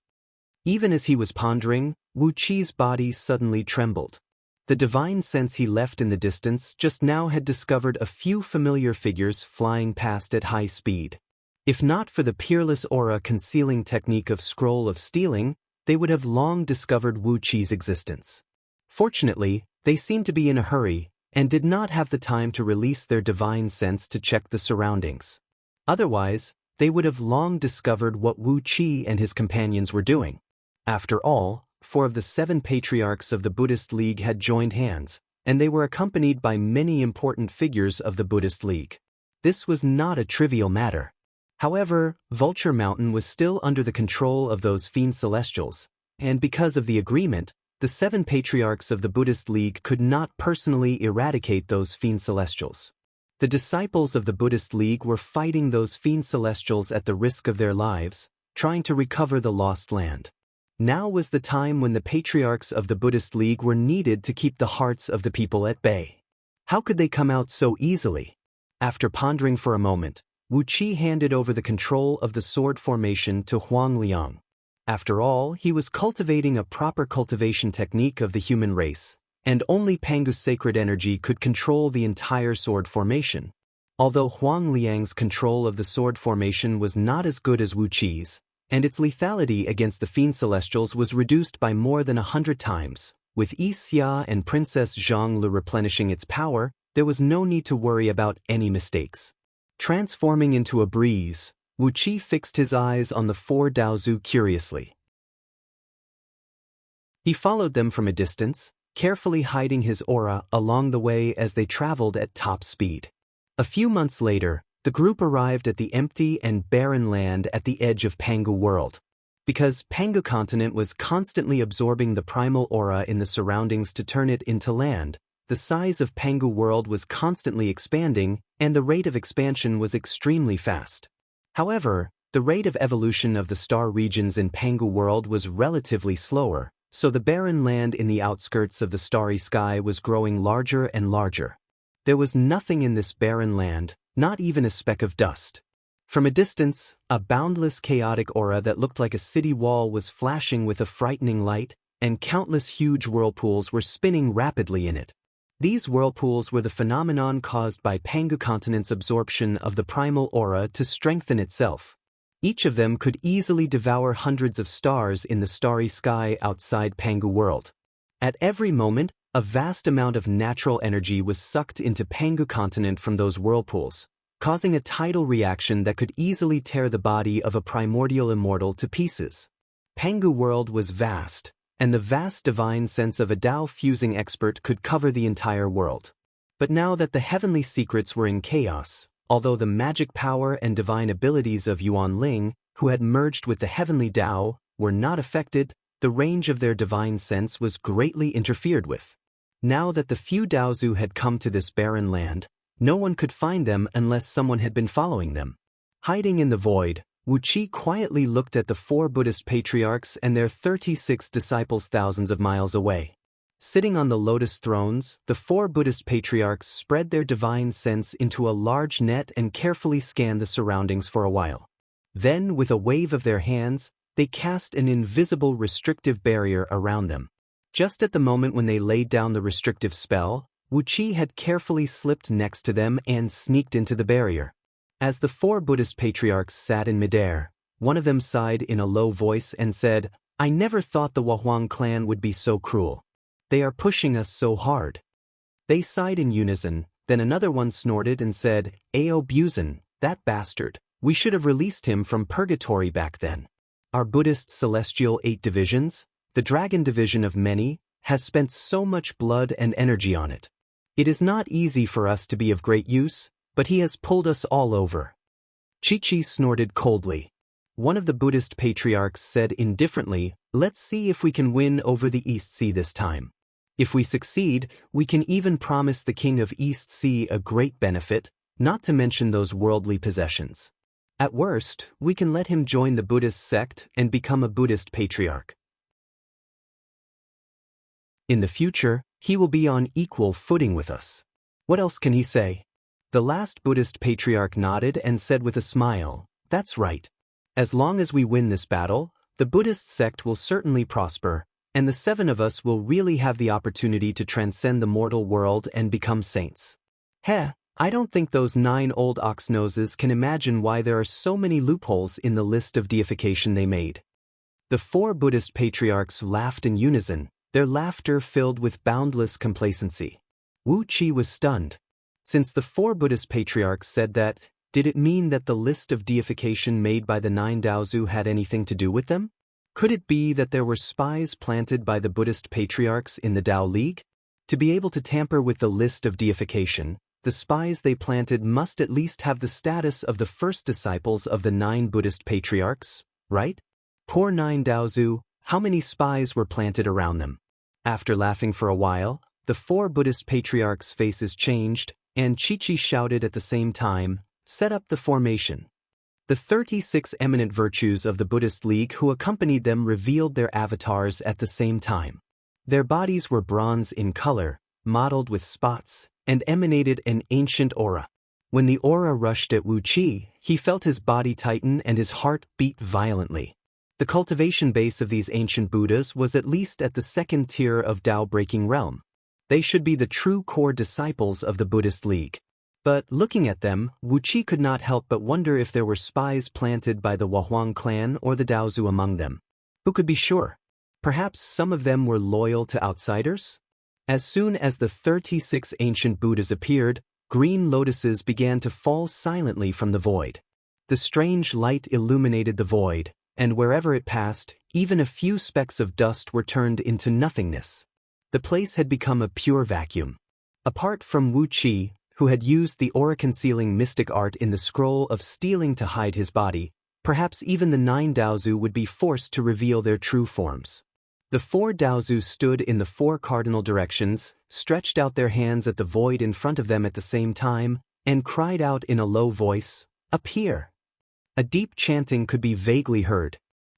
Speaker 1: Even as he was pondering, Wu Qi's body suddenly trembled. The divine sense he left in the distance just now had discovered a few familiar figures flying past at high speed. If not for the peerless aura concealing technique of Scroll of Stealing, they would have long discovered Wu Qi's existence. Fortunately, they seemed to be in a hurry, and did not have the time to release their divine sense to check the surroundings. Otherwise, they would have long discovered what Wu Qi and his companions were doing. After all, 4 of the 7 patriarchs of the Buddhist League had joined hands, and they were accompanied by many important figures of the Buddhist League. This was not a trivial matter. However, Vulture Mountain was still under the control of those fiend celestials, and because of the agreement, the 7 patriarchs of the Buddhist League could not personally eradicate those fiend celestials. The disciples of the Buddhist League were fighting those fiend celestials at the risk of their lives, trying to recover the lost land. Now was the time when the patriarchs of the Buddhist League were needed to keep the hearts of the people at bay. How could they come out so easily? After pondering for a moment, Wu Qi handed over the control of the sword formation to Huang Liang. After all, he was cultivating a proper cultivation technique of the human race, and only Pangu's sacred energy could control the entire sword formation. Although Huang Liang's control of the sword formation was not as good as Wu Qi's, and its lethality against the fiend celestials was reduced by more than 100 times, with Yi Xia and Princess Zhang Lu replenishing its power, there was no need to worry about any mistakes. Transforming into a breeze, Wu Qi fixed his eyes on the 4 Daozu curiously. He followed them from a distance, carefully hiding his aura along the way as they traveled at top speed. A few months later, the group arrived at the empty and barren land at the edge of Pangu World. Because Pangu continent was constantly absorbing the primal aura in the surroundings to turn it into land, the size of Pangu World was constantly expanding, and the rate of expansion was extremely fast. However, the rate of evolution of the star regions in Pangu World was relatively slower, so the barren land in the outskirts of the starry sky was growing larger and larger. There was nothing in this barren land, not even a speck of dust. From a distance, a boundless chaotic aura that looked like a city wall was flashing with a frightening light, and countless huge whirlpools were spinning rapidly in it. These whirlpools were the phenomenon caused by Pangu continent's absorption of the primal aura to strengthen itself. Each of them could easily devour hundreds of stars in the starry sky outside Pangu World. At every moment, a vast amount of natural energy was sucked into Pangu continent from those whirlpools, causing a tidal reaction that could easily tear the body of a primordial immortal to pieces. Pangu World was vast, and the vast divine sense of a Tao-fusing expert could cover the entire world. But now that the heavenly secrets were in chaos, although the magic power and divine abilities of Yuan Ling, who had merged with the heavenly Tao, were not affected, the range of their divine sense was greatly interfered with. Now that the few Daozu had come to this barren land, no one could find them unless someone had been following them. Hiding in the void, Wu Qi quietly looked at the 4 Buddhist patriarchs and their 36 disciples thousands of miles away. Sitting on the lotus thrones, the 4 Buddhist patriarchs spread their divine sense into a large net and carefully scanned the surroundings for a while. Then, with a wave of their hands, they cast an invisible restrictive barrier around them. Just at the moment when they laid down the restrictive spell, Wu Qi had carefully slipped next to them and sneaked into the barrier. As the 4 Buddhist patriarchs sat in midair, one of them sighed in a low voice and said, "I never thought the Wahuang clan would be so cruel. They are pushing us so hard." They sighed in unison, then another one snorted and said, "Ao Buzin, that bastard, we should have released him from purgatory back then. Our Buddhist celestial 8 divisions, the dragon division of many, has spent so much blood and energy on it. It is not easy for us to be of great use, but he has pulled us all over." Chi-Chi snorted coldly. One of the Buddhist patriarchs said indifferently, "Let's see if we can win over the East Sea this time. If we succeed, we can even promise the king of East Sea a great benefit, not to mention those worldly possessions. At worst, we can let him join the Buddhist sect and become a Buddhist patriarch. In the future, he will be on equal footing with us. What else can he say?" The last Buddhist patriarch nodded and said with a smile, "That's right. As long as we win this battle, the Buddhist sect will certainly prosper, and the 7 of us will really have the opportunity to transcend the mortal world and become saints." Heh, I don't think those 9 old ox noses can imagine why there are so many loopholes in the list of deification they made. The 4 Buddhist patriarchs laughed in unison, their laughter filled with boundless complacency. Wu Qi was stunned. Since the 4 Buddhist patriarchs said that, did it mean that the list of deification made by the 9 Daozu had anything to do with them? Could it be that there were spies planted by the Buddhist patriarchs in the Tao League? To be able to tamper with the list of deification, the spies they planted must at least have the status of the first disciples of the 9 Buddhist patriarchs, right? Poor 9 Daozu, how many spies were planted around them? After laughing for a while, the 4 Buddhist patriarchs' faces changed, and Chi-Chi shouted at the same time, "Set up the formation." The 36 eminent virtues of the Buddhist League who accompanied them revealed their avatars at the same time. Their bodies were bronze in color, mottled with spots, and emanated an ancient aura. When the aura rushed at Wu Qi, he felt his body tighten and his heart beat violently. The cultivation base of these ancient Buddhas was at least at the 2nd tier of Tao-breaking realm. They should be the true core disciples of the Buddhist League. But looking at them, Wu Qi could not help but wonder if there were spies planted by the Wahuang clan or the Daozu among them. Who could be sure? Perhaps some of them were loyal to outsiders? As soon as the 36 ancient Buddhas appeared, green lotuses began to fall silently from the void. The strange light illuminated the void, and wherever it passed, even a few specks of dust were turned into nothingness. The place had become a pure vacuum. Apart from Wu Qi, who had used the aura-concealing mystic art in the scroll of stealing to hide his body, perhaps even the 9 Daozu would be forced to reveal their true forms. The 4 Daozu stood in the 4 cardinal directions, stretched out their hands at the void in front of them at the same time, and cried out in a low voice, "Appear!" A deep chanting could be vaguely heard.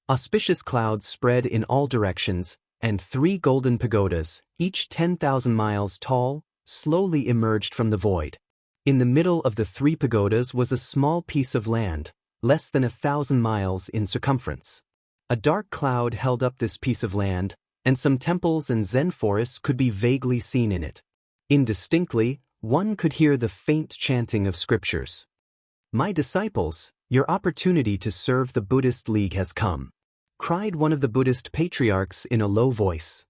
Speaker 1: Auspicious clouds spread in all directions, and 3 golden pagodas, each 10,000 miles tall, slowly emerged from the void. In the middle of the 3 pagodas was a small piece of land, less than 1,000 miles in circumference. A dark cloud held up this piece of land, and some temples and Zen forests could be vaguely seen in it. Indistinctly, one could hear the faint chanting of scriptures. "My disciples, your opportunity to serve the Buddhist League has come," cried one of the Buddhist patriarchs in a low voice.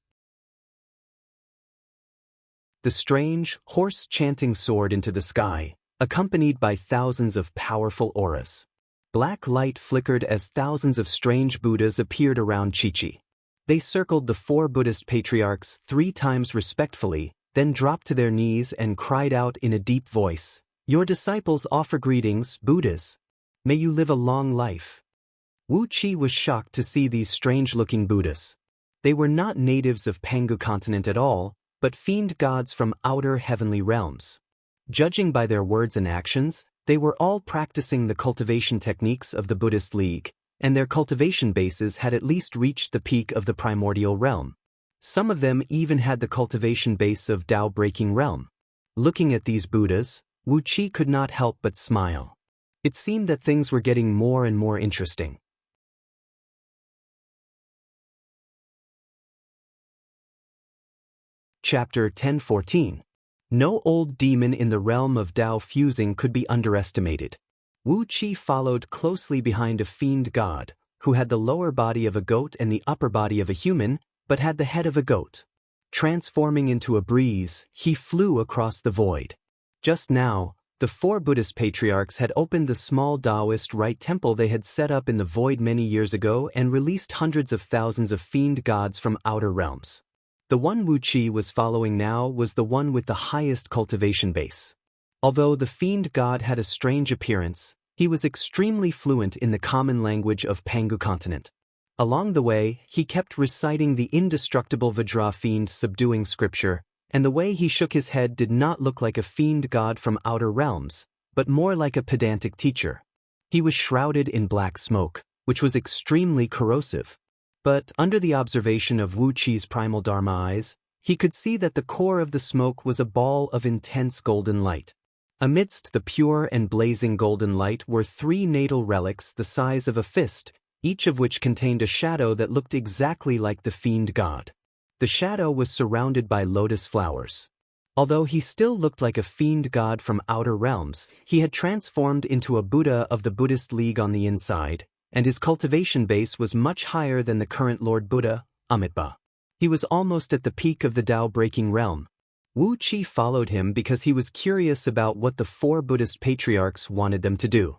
Speaker 1: The strange, hoarse chanting soared into the sky, accompanied by thousands of powerful auras. Black light flickered as thousands of strange Buddhas appeared around Chi-Chi. They circled the 4 Buddhist patriarchs 3 times respectfully, then dropped to their knees and cried out in a deep voice, "Your disciples offer greetings, Buddhas. May you live a long life." Wu Qi was shocked to see these strange-looking Buddhas. They were not natives of Pangu continent at all, but fiend gods from outer heavenly realms. Judging by their words and actions, they were all practicing the cultivation techniques of the Buddhist League, and their cultivation bases had at least reached the peak of the primordial realm. Some of them even had the cultivation base of Tao-breaking realm. Looking at these Buddhas, Wu Qi could not help but smile. It seemed that things were getting more and more interesting. Chapter 10:14. No old demon in the realm of Tao fusing could be underestimated. Wu Qi followed closely behind a fiend god, who had the lower body of a goat and the upper body of a human, but had the head of a goat. Transforming into a breeze, he flew across the void. Just now, the 4 Buddhist patriarchs had opened the small Taoist right temple they had set up in the void many years ago and released hundreds of thousands of fiend gods from outer realms. The one Wu Qi was following now was the one with the highest cultivation base. Although the fiend god had a strange appearance, He was extremely fluent in the common language of Pangu continent. Along the way, he kept reciting the indestructible Vajra fiend subduing scripture, and the way he shook his head did not look like a fiend god from outer realms, but more like a pedantic teacher. He was shrouded in black smoke, which was extremely corrosive. But under the observation of Wu Qi's primal Dharma eyes, he could see that the core of the smoke was a ball of intense golden light. Amidst the pure and blazing golden light were 3 natal relics the size of a fist, each of which contained a shadow that looked exactly like the fiend god. The shadow was surrounded by lotus flowers. Although he still looked like a fiend god from outer realms, he had transformed into a Buddha of the Buddhist League on the inside, and his cultivation base was much higher than the current Lord Buddha, Amitabha. He was almost at the peak of the Tao-breaking realm. Wu Qi followed him because he was curious about what the 4 Buddhist patriarchs wanted them to do.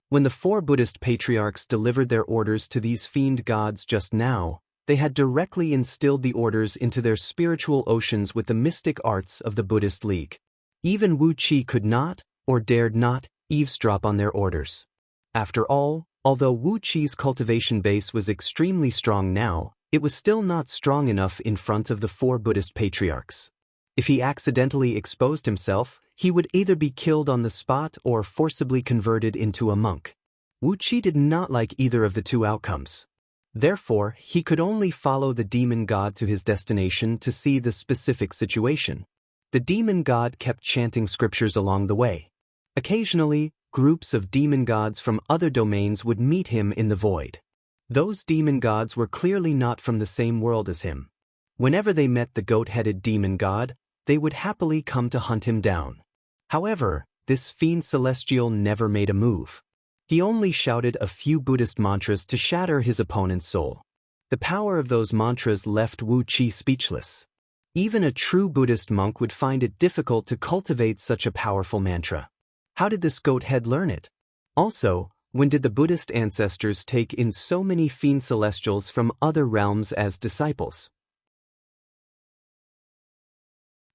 Speaker 1: When the 4 Buddhist patriarchs delivered their orders to these fiend gods just now, they had directly instilled the orders into their spiritual oceans with the mystic arts of the Buddhist League. Even Wu Qi could not, or dared not, eavesdrop on their orders. After all, although Wu Qi's cultivation base was extremely strong now, it was still not strong enough in front of the 4 Buddhist patriarchs. If he accidentally exposed himself, he would either be killed on the spot or forcibly converted into a monk. Wu Qi did not like either of the 2 outcomes. Therefore, he could only follow the demon god to his destination to see the specific situation. The demon god kept chanting scriptures along the way. Occasionally, groups of demon gods from other domains would meet him in the void. Those demon gods were clearly not from the same world as him. Whenever they met the goat-headed demon god, they would happily come to hunt him down. However, this fiend celestial never made a move. He only shouted a few Buddhist mantras to shatter his opponent's soul. The power of those mantras left Wu Qi speechless. Even a true Buddhist monk would find it difficult to cultivate such a powerful mantra. How did this goat head learn it? Also, when did the Buddhist ancestors take in so many fiend celestials from other realms as disciples?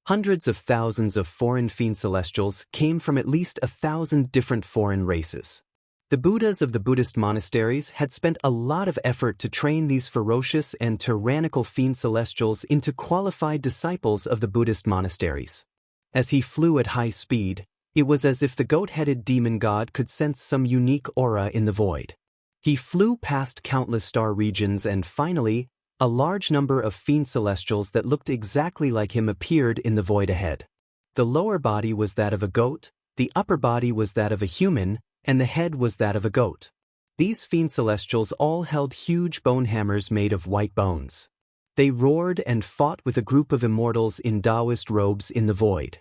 Speaker 1: Hundreds of thousands of foreign fiend celestials came from at least 1,000 different foreign races. The Buddhas of the Buddhist monasteries had spent a lot of effort to train these ferocious and tyrannical fiend celestials into qualified disciples of the Buddhist monasteries. As he flew at high speed, it was as if the goat-headed demon god could sense some unique aura in the void. He flew past countless star regions and finally, a large number of fiend celestials that looked exactly like him appeared in the void ahead. The lower body was that of a goat, the upper body was that of a human, and the head was that of a goat. These fiend celestials all held huge bone hammers made of white bones. They roared and fought with a group of immortals in Taoist robes in the void.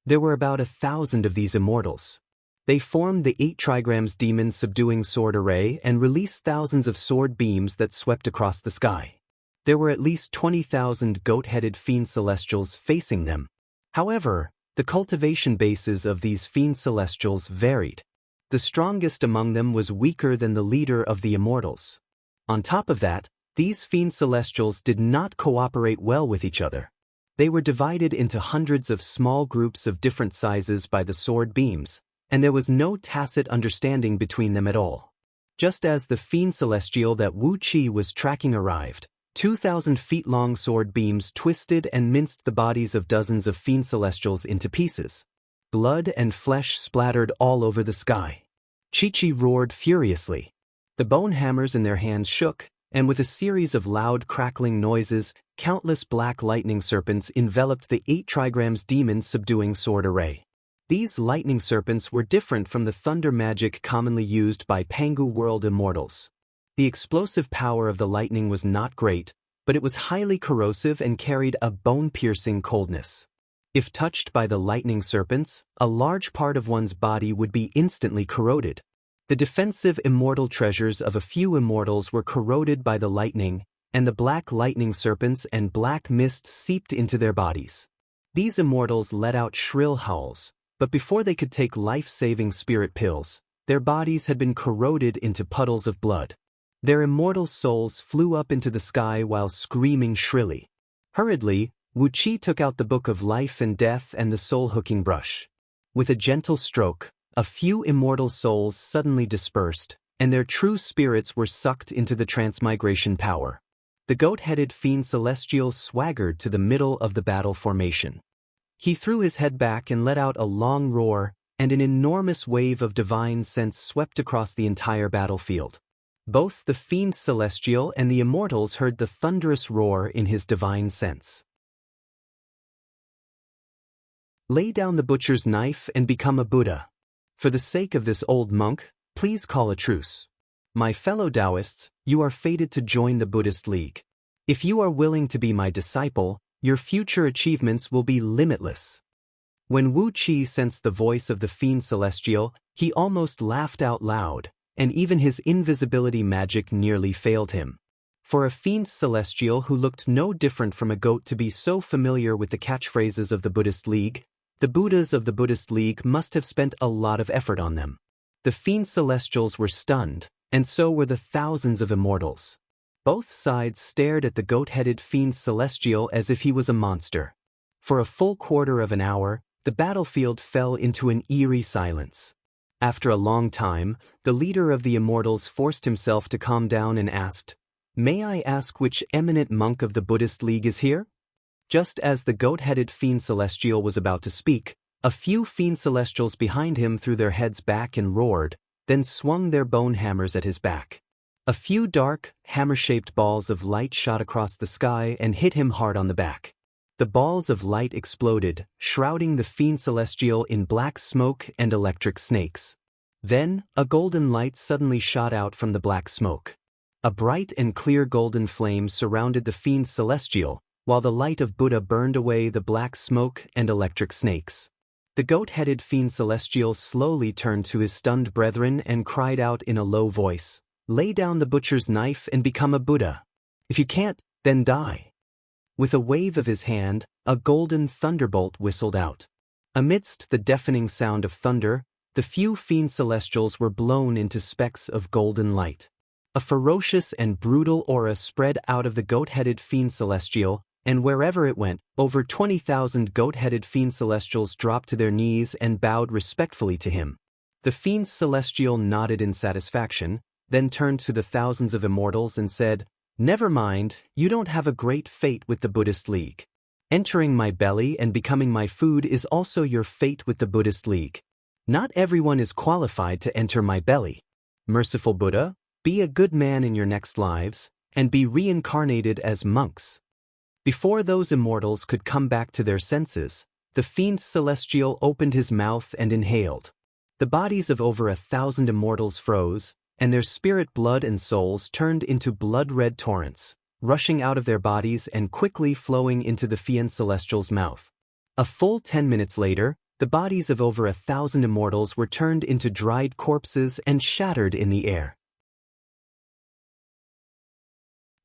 Speaker 1: There were about 1,000 of these immortals. They formed the 8 trigrams demon subduing sword array and released thousands of sword beams that swept across the sky. There were at least 20,000 goat-headed fiend celestials facing them. However, the cultivation bases of these fiend celestials varied. The strongest among them was weaker than the leader of the immortals. On top of that, these fiend celestials did not cooperate well with each other. They were divided into hundreds of small groups of different sizes by the sword beams, and there was no tacit understanding between them at all. Just as the fiend celestial that Wu Qi was tracking arrived, 2,000 feet long sword beams twisted and minced the bodies of dozens of fiend celestials into pieces. Blood and flesh splattered all over the sky. Chi-Chi roared furiously. The bone hammers in their hands shook, and with a series of loud crackling noises, countless black lightning serpents enveloped the 8 trigrams demon subduing sword array. These lightning serpents were different from the thunder magic commonly used by Pangu world immortals. The explosive power of the lightning was not great, but it was highly corrosive and carried a bone-piercing coldness. If touched by the lightning serpents, a large part of one's body would be instantly corroded. The defensive immortal treasures of a few immortals were corroded by the lightning, and the black lightning serpents and black mist seeped into their bodies. These immortals let out shrill howls, but before they could take life-saving spirit pills, their bodies had been corroded into puddles of blood. Their immortal souls flew up into the sky while screaming shrilly. Hurriedly, Wu Qi took out the book of life and death and the soul-hooking brush. With a gentle stroke, A few immortal souls suddenly dispersed, and their true spirits were sucked into the transmigration power. The goat-headed fiend Celestial swaggered to the middle of the battle formation. He threw his head back and let out a long roar, and an enormous wave of divine sense swept across the entire battlefield. Both the fiend Celestial and the immortals heard the thunderous roar in his divine sense. Lay down the butcher's knife and become a Buddha. For the sake of this old monk, please call a truce. My fellow Taoists, you are fated to join the Buddhist League. If you are willing to be my disciple, your future achievements will be limitless. When Wu Qi sensed the voice of the fiend Celestial, he almost laughed out loud, and even his invisibility magic nearly failed him. For a fiend Celestial who looked no different from a goat to be so familiar with the catchphrases of the Buddhist League, the Buddhas of the Buddhist League must have spent a lot of effort on them. The fiend Celestials were stunned, and so were the thousands of immortals. Both sides stared at the goat-headed fiend Celestial as if he was a monster. For a full quarter of an hour, the battlefield fell into an eerie silence. After a long time, the leader of the immortals forced himself to calm down and asked, "May I ask which eminent monk of the Buddhist League is here?" Just as the goat-headed fiend Celestial was about to speak, a few fiend Celestials behind him threw their heads back and roared, then swung their bone hammers at his back. A few dark, hammer-shaped balls of light shot across the sky and hit him hard on the back. The balls of light exploded, shrouding the fiend Celestial in black smoke and electric snakes. Then, a golden light suddenly shot out from the black smoke. A bright and clear golden flame surrounded the fiend Celestial, while the light of Buddha burned away the black smoke and electric snakes. The goat-headed fiend Celestial slowly turned to his stunned brethren and cried out in a low voice, "Lay down the butcher's knife and become a Buddha. If you can't, then die." With a wave of his hand, a golden thunderbolt whistled out. Amidst the deafening sound of thunder, the few fiend Celestials were blown into specks of golden light. A ferocious and brutal aura spread out of the goat-headed fiend Celestial, and wherever it went, over 20,000 goat-headed fiend Celestials dropped to their knees and bowed respectfully to him. The fiend Celestial nodded in satisfaction, then turned to the thousands of immortals and said, "Never mind, you don't have a great fate with the Buddhist League. Entering my belly and becoming my food is also your fate with the Buddhist League. Not everyone is qualified to enter my belly. Merciful Buddha, be a good man in your next lives, and be reincarnated as monks." Before those immortals could come back to their senses, the fiend Celestial opened his mouth and inhaled. The bodies of over 1,000 immortals froze, and their spirit blood and souls turned into blood-red torrents, rushing out of their bodies and quickly flowing into the fiend Celestial's mouth. A full 10 minutes later, the bodies of over 1,000 immortals were turned into dried corpses and shattered in the air.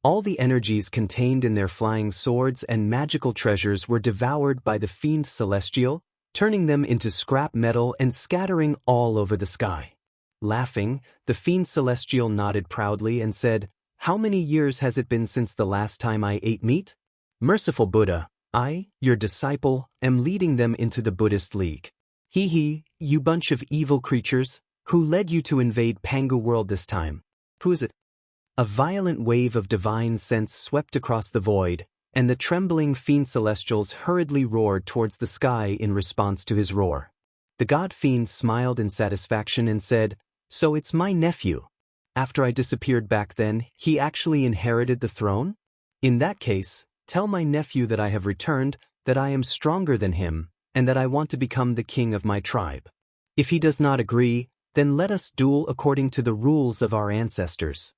Speaker 1: All the energies contained in their flying swords and magical treasures were devoured by the fiend Celestial, turning them into scrap metal and scattering all over the sky. Laughing, the fiend Celestial nodded proudly and said, "How many years has it been since the last time I ate meat? Merciful Buddha, I, your disciple, am leading them into the Buddhist League. Hee, you bunch of evil creatures, who led you to invade Pangu world this time? Who is it?" A violent wave of divine sense swept across the void, and the trembling fiend Celestials hurriedly roared towards the sky in response to his roar. The god fiend smiled in satisfaction and said, "So it's my nephew. After I disappeared back then, he actually inherited the throne? In that case, tell my nephew that I have returned, that I am stronger than him, and that I want to become the king of my tribe. If he does not agree, then let us duel according to the rules of our ancestors."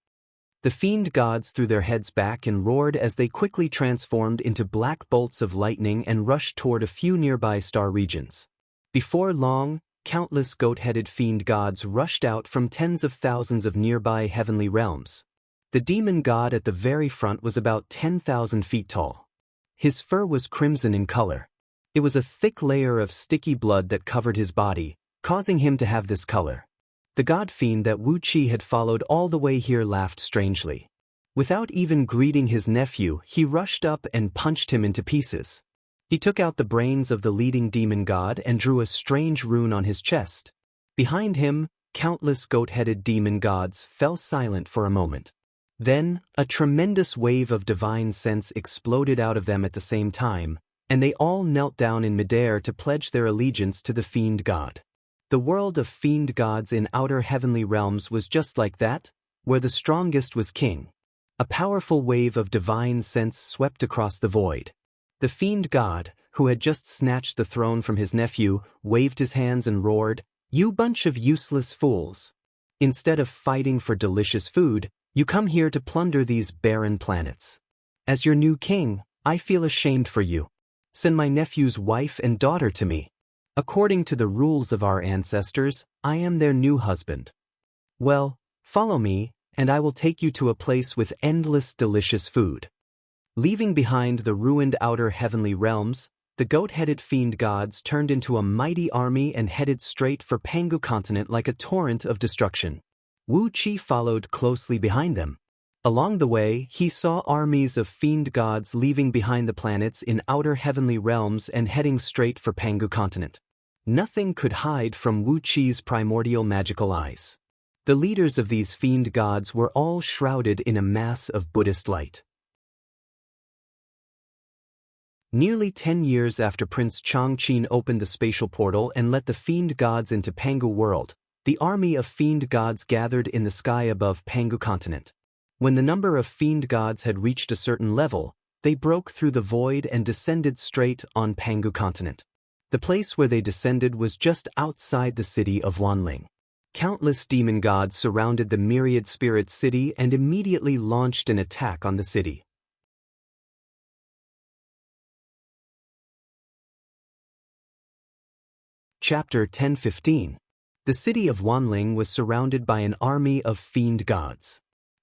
Speaker 1: The fiend gods threw their heads back and roared as they quickly transformed into black bolts of lightning and rushed toward a few nearby star regions. Before long, countless goat-headed fiend gods rushed out from tens of thousands of nearby heavenly realms. The demon god at the very front was about 10,000 feet tall. His fur was crimson in color. It was a thick layer of sticky blood that covered his body, causing him to have this color. The god fiend that Wu Qi had followed all the way here laughed strangely. Without even greeting his nephew, he rushed up and punched him into pieces. He took out the brains of the leading demon god and drew a strange rune on his chest. Behind him, countless goat-headed demon gods fell silent for a moment. Then, a tremendous wave of divine sense exploded out of them at the same time, and they all knelt down in midair to pledge their allegiance to the fiend god. The world of fiend gods in outer heavenly realms was just like that, where the strongest was king. A powerful wave of divine sense swept across the void. The fiend god, who had just snatched the throne from his nephew, waved his hands and roared, "You bunch of useless fools! Instead of fighting for delicious food, you come here to plunder these barren planets. As your new king, I feel ashamed for you. Send my nephew's wife and daughter to me. According to the rules of our ancestors, I am their new husband. Well, follow me, and I will take you to a place with endless delicious food." Leaving behind the ruined outer heavenly realms, the goat-headed fiend gods turned into a mighty army and headed straight for Pangu continent like a torrent of destruction. Wu Qi followed closely behind them. Along the way, he saw armies of fiend gods leaving behind the planets in outer heavenly realms and heading straight for Pangu continent. Nothing could hide from Wu Qi's primordial magical eyes. The leaders of these fiend gods were all shrouded in a mass of Buddhist light. Nearly 10 years after Prince Chongqing opened the spatial portal and let the fiend gods into Pangu world, the army of fiend gods gathered in the sky above Pangu continent. When the number of fiend gods had reached a certain level, they broke through the void and descended straight on Pangu continent. The place where they descended was just outside the city of Wanling. Countless demon gods surrounded the myriad spirit city and immediately launched an attack on the city. Chapter 10:15. The city of Wanling was surrounded by an army of fiend gods.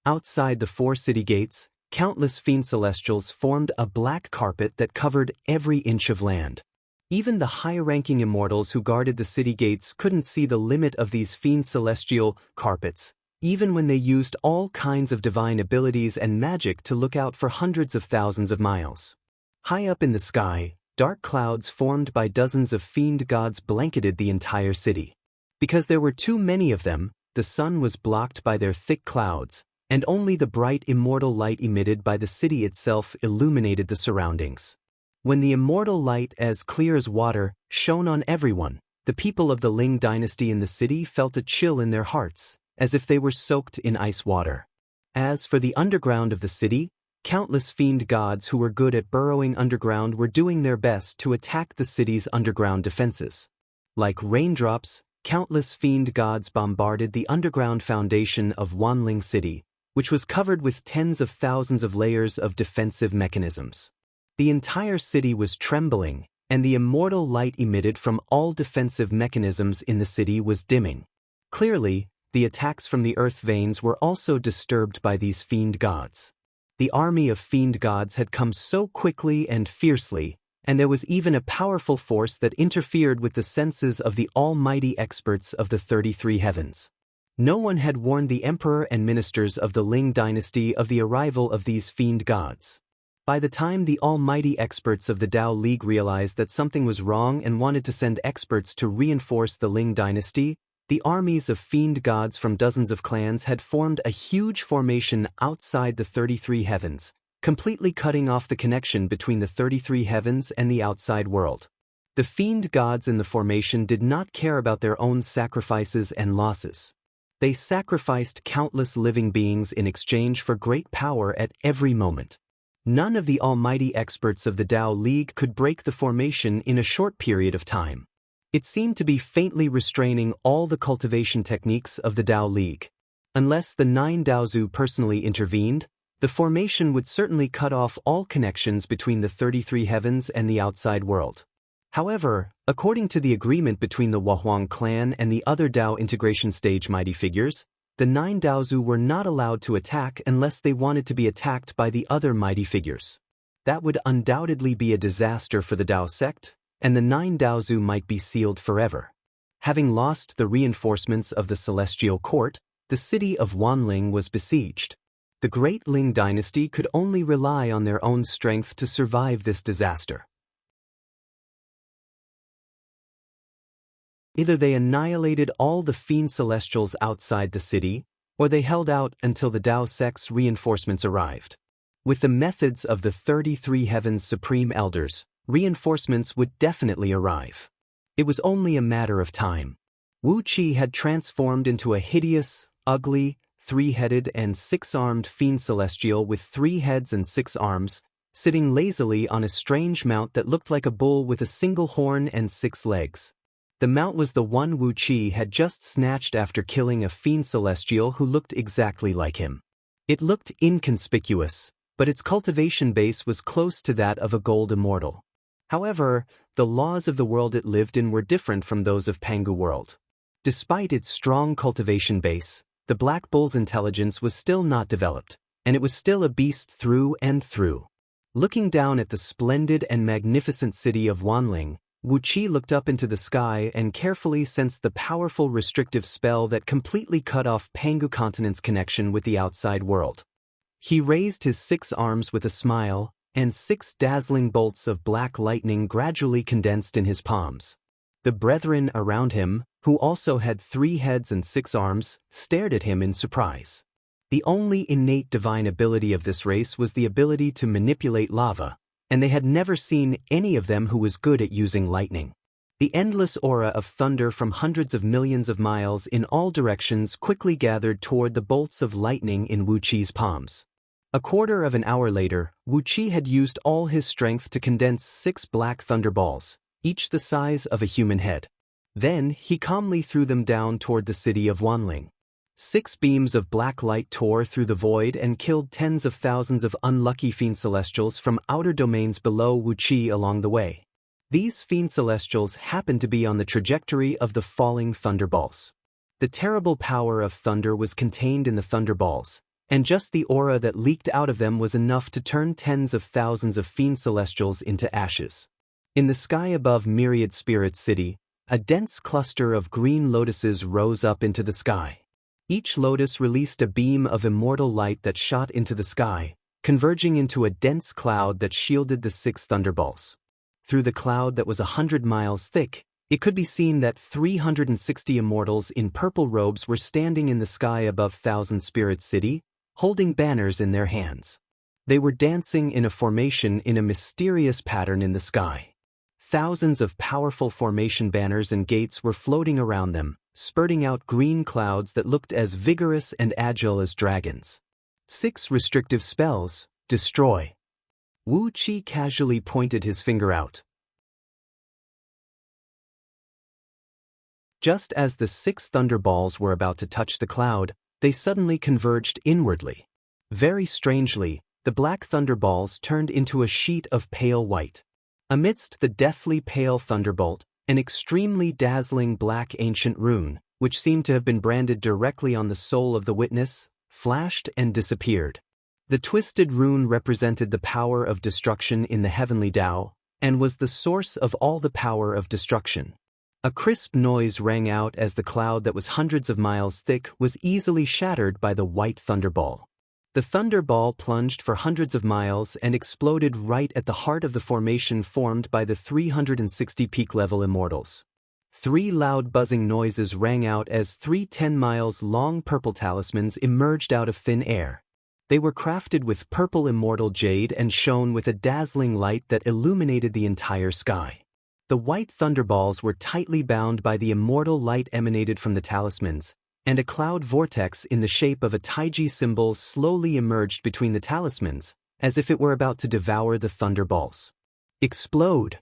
Speaker 1: Outside the 4 city gates, countless fiend celestials formed a black carpet that covered every inch of land. Even the high-ranking immortals who guarded the city gates couldn't see the limit of these fiend celestial carpets, even when they used all kinds of divine abilities and magic to look out for hundreds of thousands of miles. High up in the sky, dark clouds formed by dozens of fiend gods blanketed the entire city. Because there were too many of them, the sun was blocked by their thick clouds, and only the bright immortal light emitted by the city itself illuminated the surroundings. When the immortal light, as clear as water, shone on everyone, the people of the Ling dynasty in the city felt a chill in their hearts, as if they were soaked in ice water. As for the underground of the city, countless fiend gods who were good at burrowing underground were doing their best to attack the city's underground defenses. Like raindrops, countless fiend gods bombarded the underground foundation of Wanling City, which was covered with tens of thousands of layers of defensive mechanisms. The entire city was trembling, and the immortal light emitted from all defensive mechanisms in the city was dimming. Clearly, the attacks from the earth veins were also disturbed by these fiend gods. The army of fiend gods had come so quickly and fiercely, and there was even a powerful force that interfered with the senses of the almighty experts of the 33 heavens. No one had warned the emperor and ministers of the Ling dynasty of the arrival of these fiend gods. By the time the almighty experts of the Tao League realized that something was wrong and wanted to send experts to reinforce the Ling dynasty, the armies of fiend gods from dozens of clans had formed a huge formation outside the 33 heavens, completely cutting off the connection between the 33 heavens and the outside world. The fiend gods in the formation did not care about their own sacrifices and losses. They sacrificed countless living beings in exchange for great power at every moment. None of the almighty experts of the Tao League could break the formation in a short period of time. It seemed to be faintly restraining all the cultivation techniques of the Tao League. Unless the 9 Daozu personally intervened, the formation would certainly cut off all connections between the 33 heavens and the outside world. However, according to the agreement between the Wahuang clan and the other Tao integration stage mighty figures, the 9 Daozu were not allowed to attack unless they wanted to be attacked by the other mighty figures. That would undoubtedly be a disaster for the Tao sect, and the 9 Daozu might be sealed forever. Having lost the reinforcements of the celestial court, the city of Wanling was besieged. The great Ling dynasty could only rely on their own strength to survive this disaster. Either they annihilated all the fiend celestials outside the city, or they held out until the Tao sect's reinforcements arrived. With the methods of the 33 Heavens Supreme Elders, reinforcements would definitely arrive. It was only a matter of time. Wu Qi had transformed into a hideous, ugly, 3-headed and 6-armed fiend celestial with 3 heads and 6 arms, sitting lazily on a strange mount that looked like a bull with a single horn and 6 legs. The mount was the one Wu Qi had just snatched after killing a fiend celestial who looked exactly like him. It looked inconspicuous, but its cultivation base was close to that of a gold immortal. However, the laws of the world it lived in were different from those of Pangu world. Despite its strong cultivation base, the Black Bull's intelligence was still not developed, and it was still a beast through and through. Looking down at the splendid and magnificent city of Wanling, Wu Qi looked up into the sky and carefully sensed the powerful restrictive spell that completely cut off Pangu continent's connection with the outside world. He raised his 6 arms with a smile, and 6 dazzling bolts of black lightning gradually condensed in his palms. The brethren around him, who also had 3 heads and 6 arms, stared at him in surprise. The only innate divine ability of this race was the ability to manipulate lava, and they had never seen any of them who was good at using lightning. The endless aura of thunder from hundreds of millions of miles in all directions quickly gathered toward the bolts of lightning in Wu Qi's palms. A quarter of an hour later, Wu Qi had used all his strength to condense 6 black thunderballs, each the size of a human head. Then, he calmly threw them down toward the city of Wanling. 6 beams of black light tore through the void and killed tens of thousands of unlucky fiend celestials from outer domains below Wu Qi along the way. These fiend celestials happened to be on the trajectory of the falling thunderballs. The terrible power of thunder was contained in the thunderballs, and just the aura that leaked out of them was enough to turn tens of thousands of fiend celestials into ashes. In the sky above Myriad Spirit City, a dense cluster of green lotuses rose up into the sky. Each lotus released a beam of immortal light that shot into the sky, converging into a dense cloud that shielded the 6 thunderballs. Through the cloud that was 100 miles thick, it could be seen that 360 immortals in purple robes were standing in the sky above Thousand Spirit City, holding banners in their hands. They were dancing in a formation in a mysterious pattern in the sky. Thousands of powerful formation banners and gates were floating around them, spurting out green clouds that looked as vigorous and agile as dragons. 6 restrictive spells, destroy. Wu Qi casually pointed his finger out. Just as the 6 thunderballs were about to touch the cloud, they suddenly converged inwardly. Very strangely, the black thunderballs turned into a sheet of pale white. Amidst the deathly pale thunderbolt, an extremely dazzling black ancient rune, which seemed to have been branded directly on the soul of the witness, flashed and disappeared. The twisted rune represented the power of destruction in the heavenly Tao, and was the source of all the power of destruction. A crisp noise rang out as the cloud that was hundreds of miles thick was easily shattered by the white thunderball. The thunderball plunged for hundreds of miles and exploded right at the heart of the formation formed by the 360 peak-level immortals. 3 loud buzzing noises rang out as 3 10-miles-long purple talismans emerged out of thin air. They were crafted with purple immortal jade and shone with a dazzling light that illuminated the entire sky. The white thunderballs were tightly bound by the immortal light emanated from the talismans, and a cloud vortex in the shape of a Taiji symbol slowly emerged between the talismans, as if it were about to devour the thunderballs. Explode!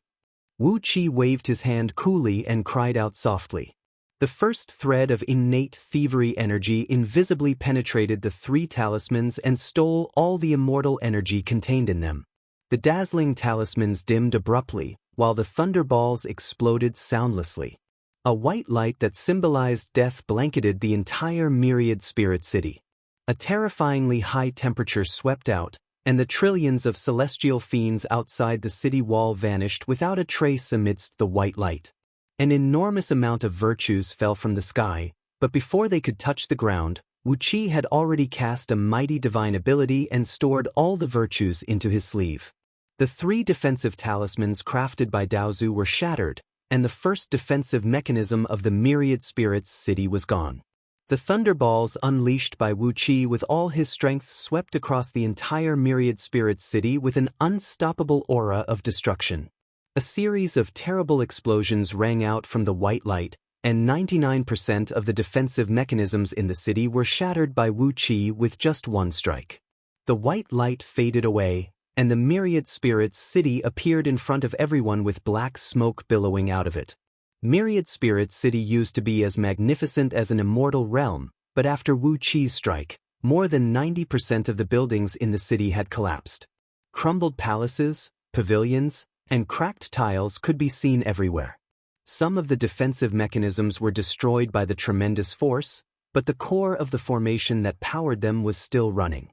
Speaker 1: Wu Qi waved his hand coolly and cried out softly. The first thread of innate thievery energy invisibly penetrated the 3 talismans and stole all the immortal energy contained in them. The dazzling talismans dimmed abruptly, while the thunderballs exploded soundlessly. A white light that symbolized death blanketed the entire Myriad Spirit City. A terrifyingly high temperature swept out, and the trillions of celestial fiends outside the city wall vanished without a trace amidst the white light. An enormous amount of virtues fell from the sky, but before they could touch the ground, Wu Qi had already cast a mighty divine ability and stored all the virtues into his sleeve. The 3 defensive talismans crafted by Daozu were shattered, and the first defensive mechanism of the Myriad Spirits city was gone. The thunderballs unleashed by Wu Qi with all his strength swept across the entire Myriad Spirits city with an unstoppable aura of destruction. A series of terrible explosions rang out from the white light, and 99% of the defensive mechanisms in the city were shattered by Wu Qi with just one strike. The white light faded away, and the Myriad Spirits city appeared in front of everyone with black smoke billowing out of it. Myriad Spirits city used to be as magnificent as an immortal realm, but after Wu Qi's strike, more than 90% of the buildings in the city had collapsed. Crumbled palaces, pavilions, and cracked tiles could be seen everywhere. Some of the defensive mechanisms were destroyed by the tremendous force, but the core of the formation that powered them was still running.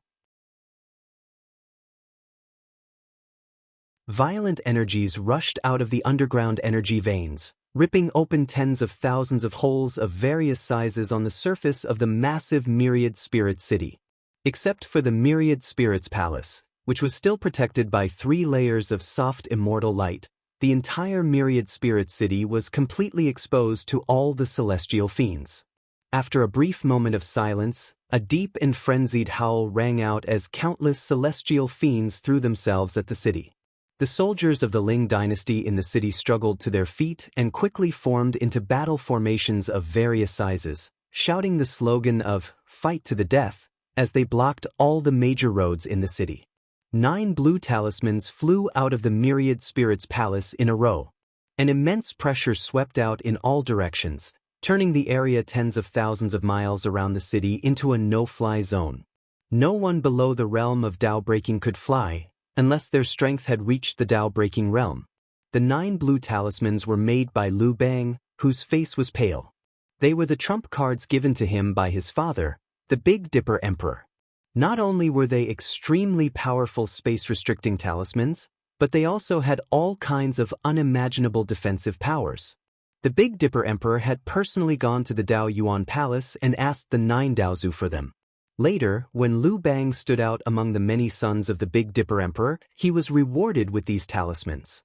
Speaker 1: Violent energies rushed out of the underground energy veins, ripping open tens of thousands of holes of various sizes on the surface of the massive Myriad Spirit city. Except for the Myriad Spirits Palace, which was still protected by 3 layers of soft immortal light, the entire Myriad Spirit city was completely exposed to all the celestial fiends. After a brief moment of silence, a deep and frenzied howl rang out as countless celestial fiends threw themselves at the city. The soldiers of the Ling dynasty in the city struggled to their feet and quickly formed into battle formations of various sizes, shouting the slogan of "Fight to the death" as they blocked all the major roads in the city. 9 blue talismans flew out of the Myriad Spirits Palace in a row. An immense pressure swept out in all directions, turning the area tens of thousands of miles around the city into a no-fly zone. No one below the realm of Tao breaking could fly, unless their strength had reached the Tao breaking realm. The 9 blue talismans were made by Liu Bang, whose face was pale. They were the trump cards given to him by his father, the Big Dipper Emperor. Not only were they extremely powerful space-restricting talismans, but they also had all kinds of unimaginable defensive powers. The Big Dipper Emperor had personally gone to the Dao Yuan Palace and asked the 9 Daozu for them. Later, when Liu Bang stood out among the many sons of the Big Dipper Emperor, he was rewarded with these talismans.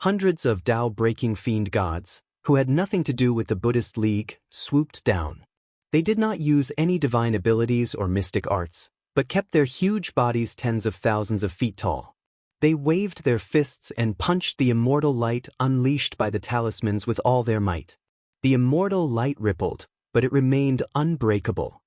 Speaker 1: Hundreds of Tao-breaking fiend gods, who had nothing to do with the Buddhist League, swooped down. They did not use any divine abilities or mystic arts, but kept their huge bodies tens of thousands of feet tall. They waved their fists and punched the immortal light unleashed by the talismans with all their might. The immortal light rippled, but it remained unbreakable.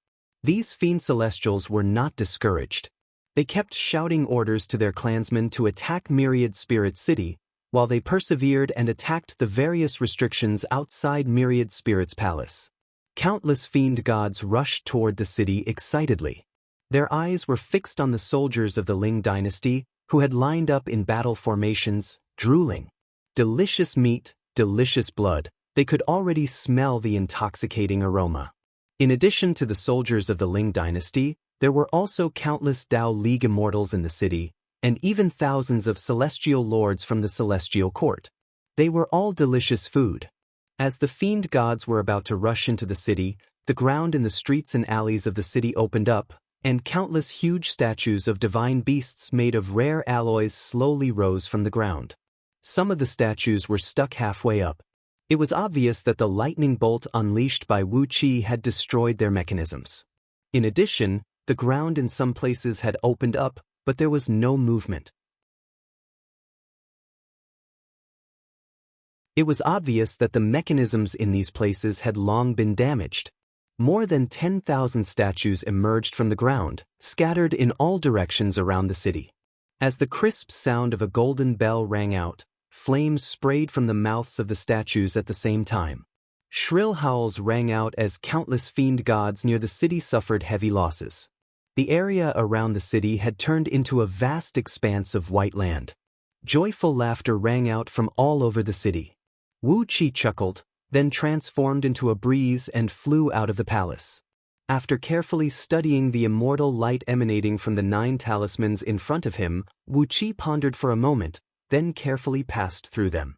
Speaker 1: These fiend celestials were not discouraged. They kept shouting orders to their clansmen to attack Myriad Spirit City, while they persevered and attacked the various restrictions outside Myriad Spirit's palace. Countless fiend gods rushed toward the city excitedly. Their eyes were fixed on the soldiers of the Ling dynasty, who had lined up in battle formations, drooling. Delicious meat, delicious blood, they could already smell the intoxicating aroma. In addition to the soldiers of the Ling dynasty, there were also countless Tao League immortals in the city, and even thousands of celestial lords from the celestial court. They were all delicious food. As the fiend gods were about to rush into the city, the ground in the streets and alleys of the city opened up, and countless huge statues of divine beasts made of rare alloys slowly rose from the ground. Some of the statues were stuck halfway up. It was obvious that the lightning bolt unleashed by Wu Qi had destroyed their mechanisms. In addition, the ground in some places had opened up, but there was no movement. It was obvious that the mechanisms in these places had long been damaged. More than 10,000 statues emerged from the ground, scattered in all directions around the city. As the crisp sound of a golden bell rang out, flames sprayed from the mouths of the statues at the same time. Shrill howls rang out as countless fiend gods near the city suffered heavy losses. The area around the city had turned into a vast expanse of white land. Joyful laughter rang out from all over the city. Wu Qi chuckled, then transformed into a breeze and flew out of the palace. After carefully studying the immortal light emanating from the 9 talismans in front of him, Wu Qi pondered for a moment, then carefully passed through them.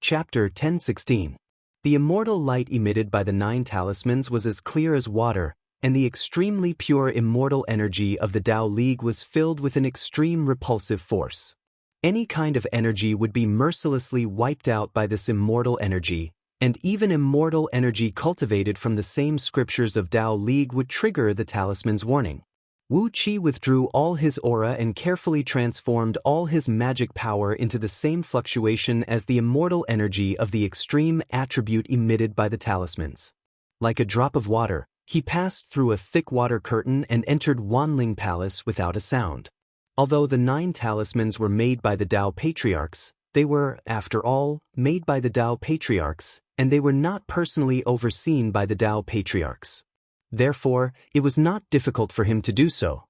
Speaker 1: Chapter 1016. The immortal light emitted by the 9 talismans was as clear as water, and the extremely pure immortal energy of the Tao League was filled with an extreme repulsive force. Any kind of energy would be mercilessly wiped out by this immortal energy, and even immortal energy cultivated from the same scriptures of Tao League would trigger the talisman's warning. Wu Qi withdrew all his aura and carefully transformed all his magic power into the same fluctuation as the immortal energy of the extreme attribute emitted by the talismans. Like a drop of water, he passed through a thick water curtain and entered Wanling Palace without a sound. Although the 9 talismans were made by the Tao Patriarchs, they were, after all, made by the Tao Patriarchs, and they were not personally overseen by the Tao Patriarchs. Therefore, it was not difficult for him to do so.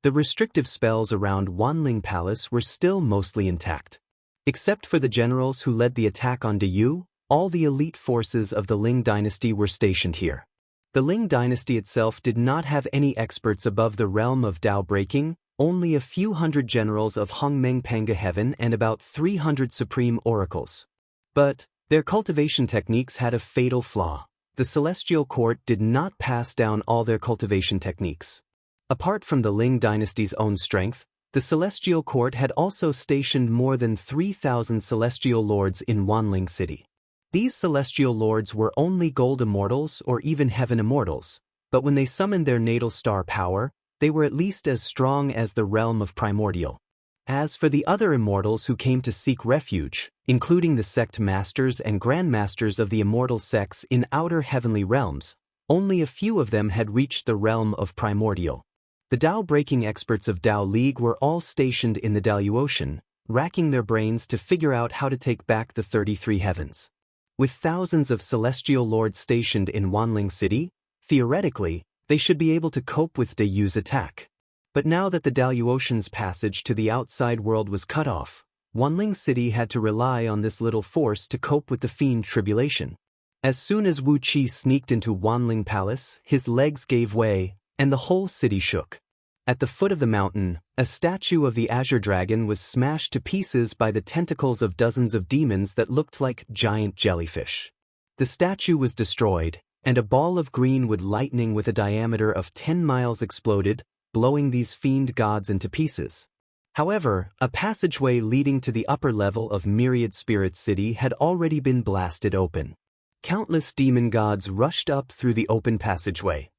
Speaker 1: The restrictive spells around Wanling Palace were still mostly intact. Except for the generals who led the attack on Deyu, all the elite forces of the Ling dynasty were stationed here. The Ling dynasty itself did not have any experts above the realm of Tao breaking, only a few hundred generals of Hongmeng-Panga heaven and about 300 supreme oracles. But their cultivation techniques had a fatal flaw. The Celestial Court did not pass down all their cultivation techniques. Apart from the Ling dynasty's own strength, the Celestial Court had also stationed more than 3,000 Celestial Lords in Wanling City. These Celestial Lords were only Gold Immortals or even Heaven Immortals, but when they summoned their natal star power, they were at least as strong as the realm of Primordial. As for the other immortals who came to seek refuge, including the sect masters and grandmasters of the immortal sects in outer heavenly realms, only a few of them had reached the realm of Primordial. The Tao-breaking experts of Tao League were all stationed in the Daluocean, racking their brains to figure out how to take back the 33 heavens. With thousands of celestial lords stationed in Wanling City, theoretically, they should be able to cope with Deyu's attack. But now that the Daluocean's passage to the outside world was cut off, Wanling City had to rely on this little force to cope with the fiend tribulation. As soon as Wu Qi sneaked into Wanling Palace, his legs gave way, and the whole city shook. At the foot of the mountain, a statue of the Azure Dragon was smashed to pieces by the tentacles of dozens of demons that looked like giant jellyfish. The statue was destroyed, and a ball of greenwood lightning with a diameter of 10 miles exploded, blowing these fiend gods into pieces. However, a passageway leading to the upper level of Myriad Spirit City had already been blasted open. Countless demon gods rushed up through the open passageway.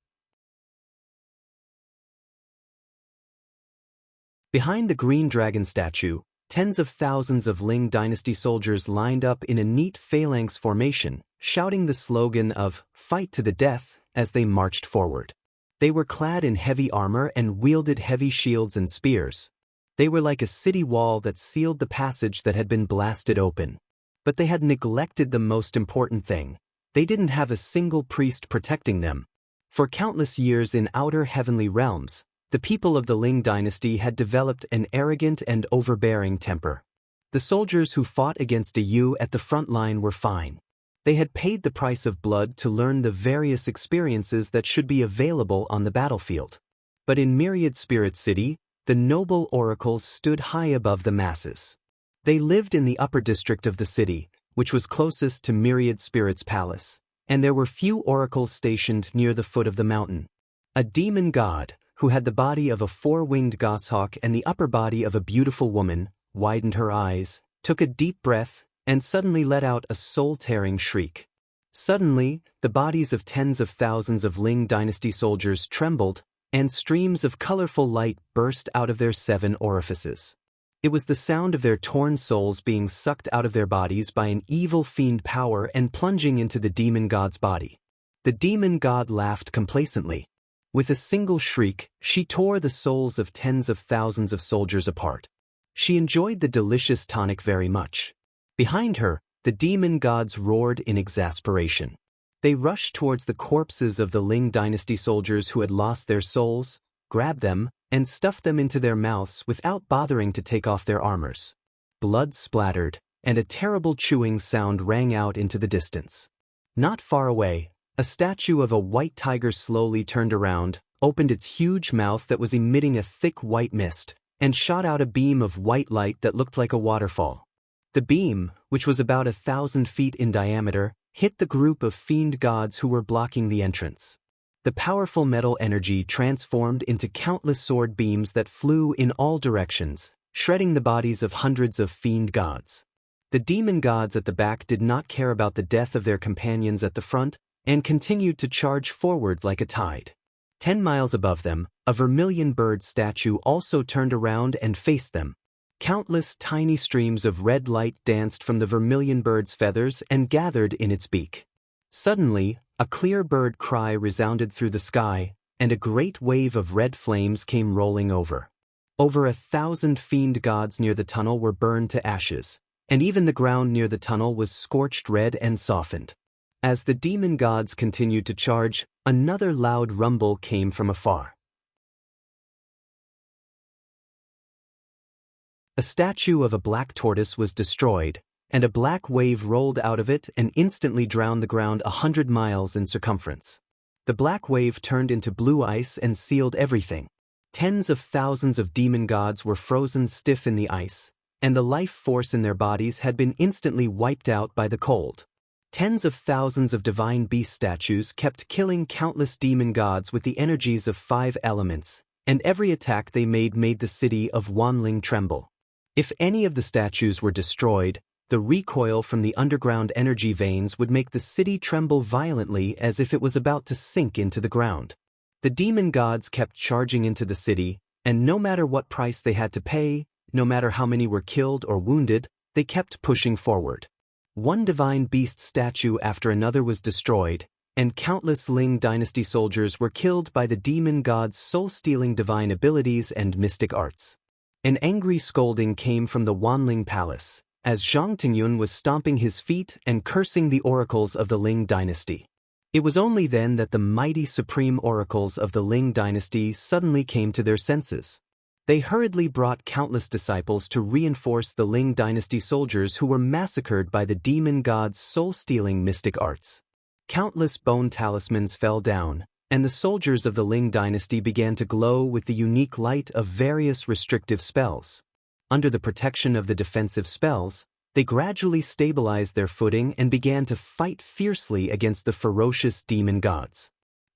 Speaker 1: Behind the green dragon statue, tens of thousands of Ling dynasty soldiers lined up in a neat phalanx formation, shouting the slogan of "Fight to the death" as they marched forward. They were clad in heavy armor and wielded heavy shields and spears. They were like a city wall that sealed the passage that had been blasted open. But they had neglected the most important thing. They didn't have a single priest protecting them. For countless years in outer heavenly realms, the people of the Ling dynasty had developed an arrogant and overbearing temper. The soldiers who fought against Deyu at the front line were fine. They had paid the price of blood to learn the various experiences that should be available on the battlefield. But in Myriad Spirit City, the noble oracles stood high above the masses. They lived in the upper district of the city, which was closest to Myriad Spirit's palace, and there were few oracles stationed near the foot of the mountain. A demon god, who had the body of a 4-winged goshawk and the upper body of a beautiful woman, widened her eyes, took a deep breath, and suddenly let out a soul-tearing shriek. Suddenly, the bodies of tens of thousands of Ling dynasty soldiers trembled, and streams of colorful light burst out of their 7 orifices. It was the sound of their torn souls being sucked out of their bodies by an evil fiend power and plunging into the demon god's body. The demon god laughed complacently. With a single shriek, she tore the souls of tens of thousands of soldiers apart. She enjoyed the delicious tonic very much. Behind her, the demon gods roared in exasperation. They rushed towards the corpses of the Ling dynasty soldiers who had lost their souls, grabbed them, and stuffed them into their mouths without bothering to take off their armors. Blood splattered, and a terrible chewing sound rang out into the distance. Not far away, a statue of a white tiger slowly turned around, opened its huge mouth that was emitting a thick white mist, and shot out a beam of white light that looked like a waterfall. The beam, which was about 1,000 feet in diameter, hit the group of fiend gods who were blocking the entrance. The powerful metal energy transformed into countless sword beams that flew in all directions, shredding the bodies of hundreds of fiend gods. The demon gods at the back did not care about the death of their companions at the front, and continued to charge forward like a tide. 10 miles above them, a vermilion bird statue also turned around and faced them. Countless tiny streams of red light danced from the vermilion bird's feathers and gathered in its beak. Suddenly, a clear bird cry resounded through the sky, and a great wave of red flames came rolling over. Over 1,000 fiend gods near the tunnel were burned to ashes, and even the ground near the tunnel was scorched red and softened. As the demon gods continued to charge, another loud rumble came from afar. A statue of a black tortoise was destroyed, and a black wave rolled out of it and instantly drowned the ground 100 miles in circumference. The black wave turned into blue ice and sealed everything. Tens of thousands of demon gods were frozen stiff in the ice, and the life force in their bodies had been instantly wiped out by the cold. Tens of thousands of divine beast statues kept killing countless demon gods with the energies of 5 elements, and every attack they made the city of Wanling tremble. If any of the statues were destroyed, the recoil from the underground energy veins would make the city tremble violently as if it was about to sink into the ground. The demon gods kept charging into the city, and no matter what price they had to pay, no matter how many were killed or wounded, they kept pushing forward. One divine beast statue after another was destroyed, and countless Ling dynasty soldiers were killed by the demon gods' soul-stealing divine abilities and mystic arts. An angry scolding came from the Wanling Palace, as Zhang Tingyun was stomping his feet and cursing the oracles of the Ling dynasty. It was only then that the mighty supreme oracles of the Ling dynasty suddenly came to their senses. They hurriedly brought countless disciples to reinforce the Ling dynasty soldiers who were massacred by the demon gods' soul-stealing mystic arts. Countless bone talismans fell down, and the soldiers of the Ling dynasty began to glow with the unique light of various restrictive spells. Under the protection of the defensive spells, they gradually stabilized their footing and began to fight fiercely against the ferocious demon gods.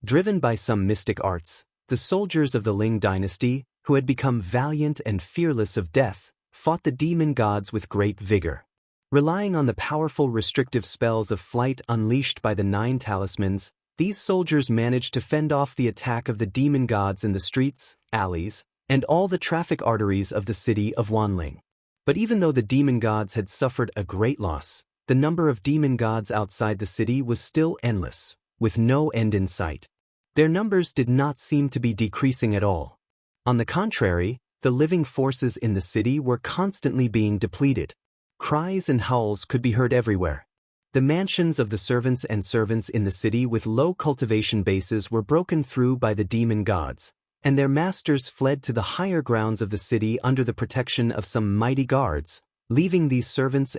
Speaker 1: Driven by some mystic arts, the soldiers of the Ling dynasty, who had become valiant and fearless of death, fought the demon gods with great vigor. Relying on the powerful restrictive spells of flight unleashed by the 9 talismans, these soldiers managed to fend off the attack of the demon gods in the streets, alleys, and all the traffic arteries of the city of Wanling. But even though the demon gods had suffered a great loss, the number of demon gods outside the city was still endless, with no end in sight. Their numbers did not seem to be decreasing at all. On the contrary, the living forces in the city were constantly being depleted. Cries and howls could be heard everywhere. The mansions of the servants in the city with low cultivation bases were broken through by the demon gods, and their masters fled to the higher grounds of the city under the protection of some mighty guards, leaving these servants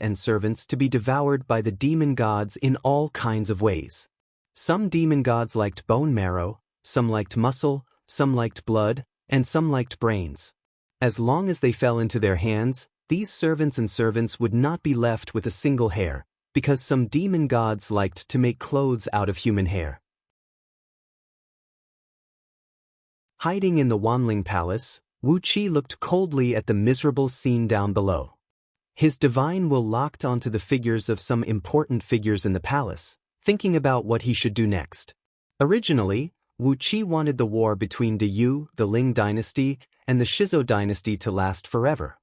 Speaker 1: to be devoured by the demon gods in all kinds of ways. Some demon gods liked bone marrow, some liked muscle, some liked blood, and some liked brains. As long as they fell into their hands, these servants would not be left with a single hair, because some demon gods liked to make clothes out of human hair. Hiding in the Wanling Palace, Wu Qi looked coldly at the miserable scene down below. His divine will locked onto the figures of some important figures in the palace, thinking about what he should do next. Originally, Wu Qi wanted the war between Yu, the Ling dynasty, and the Shizo dynasty to last forever.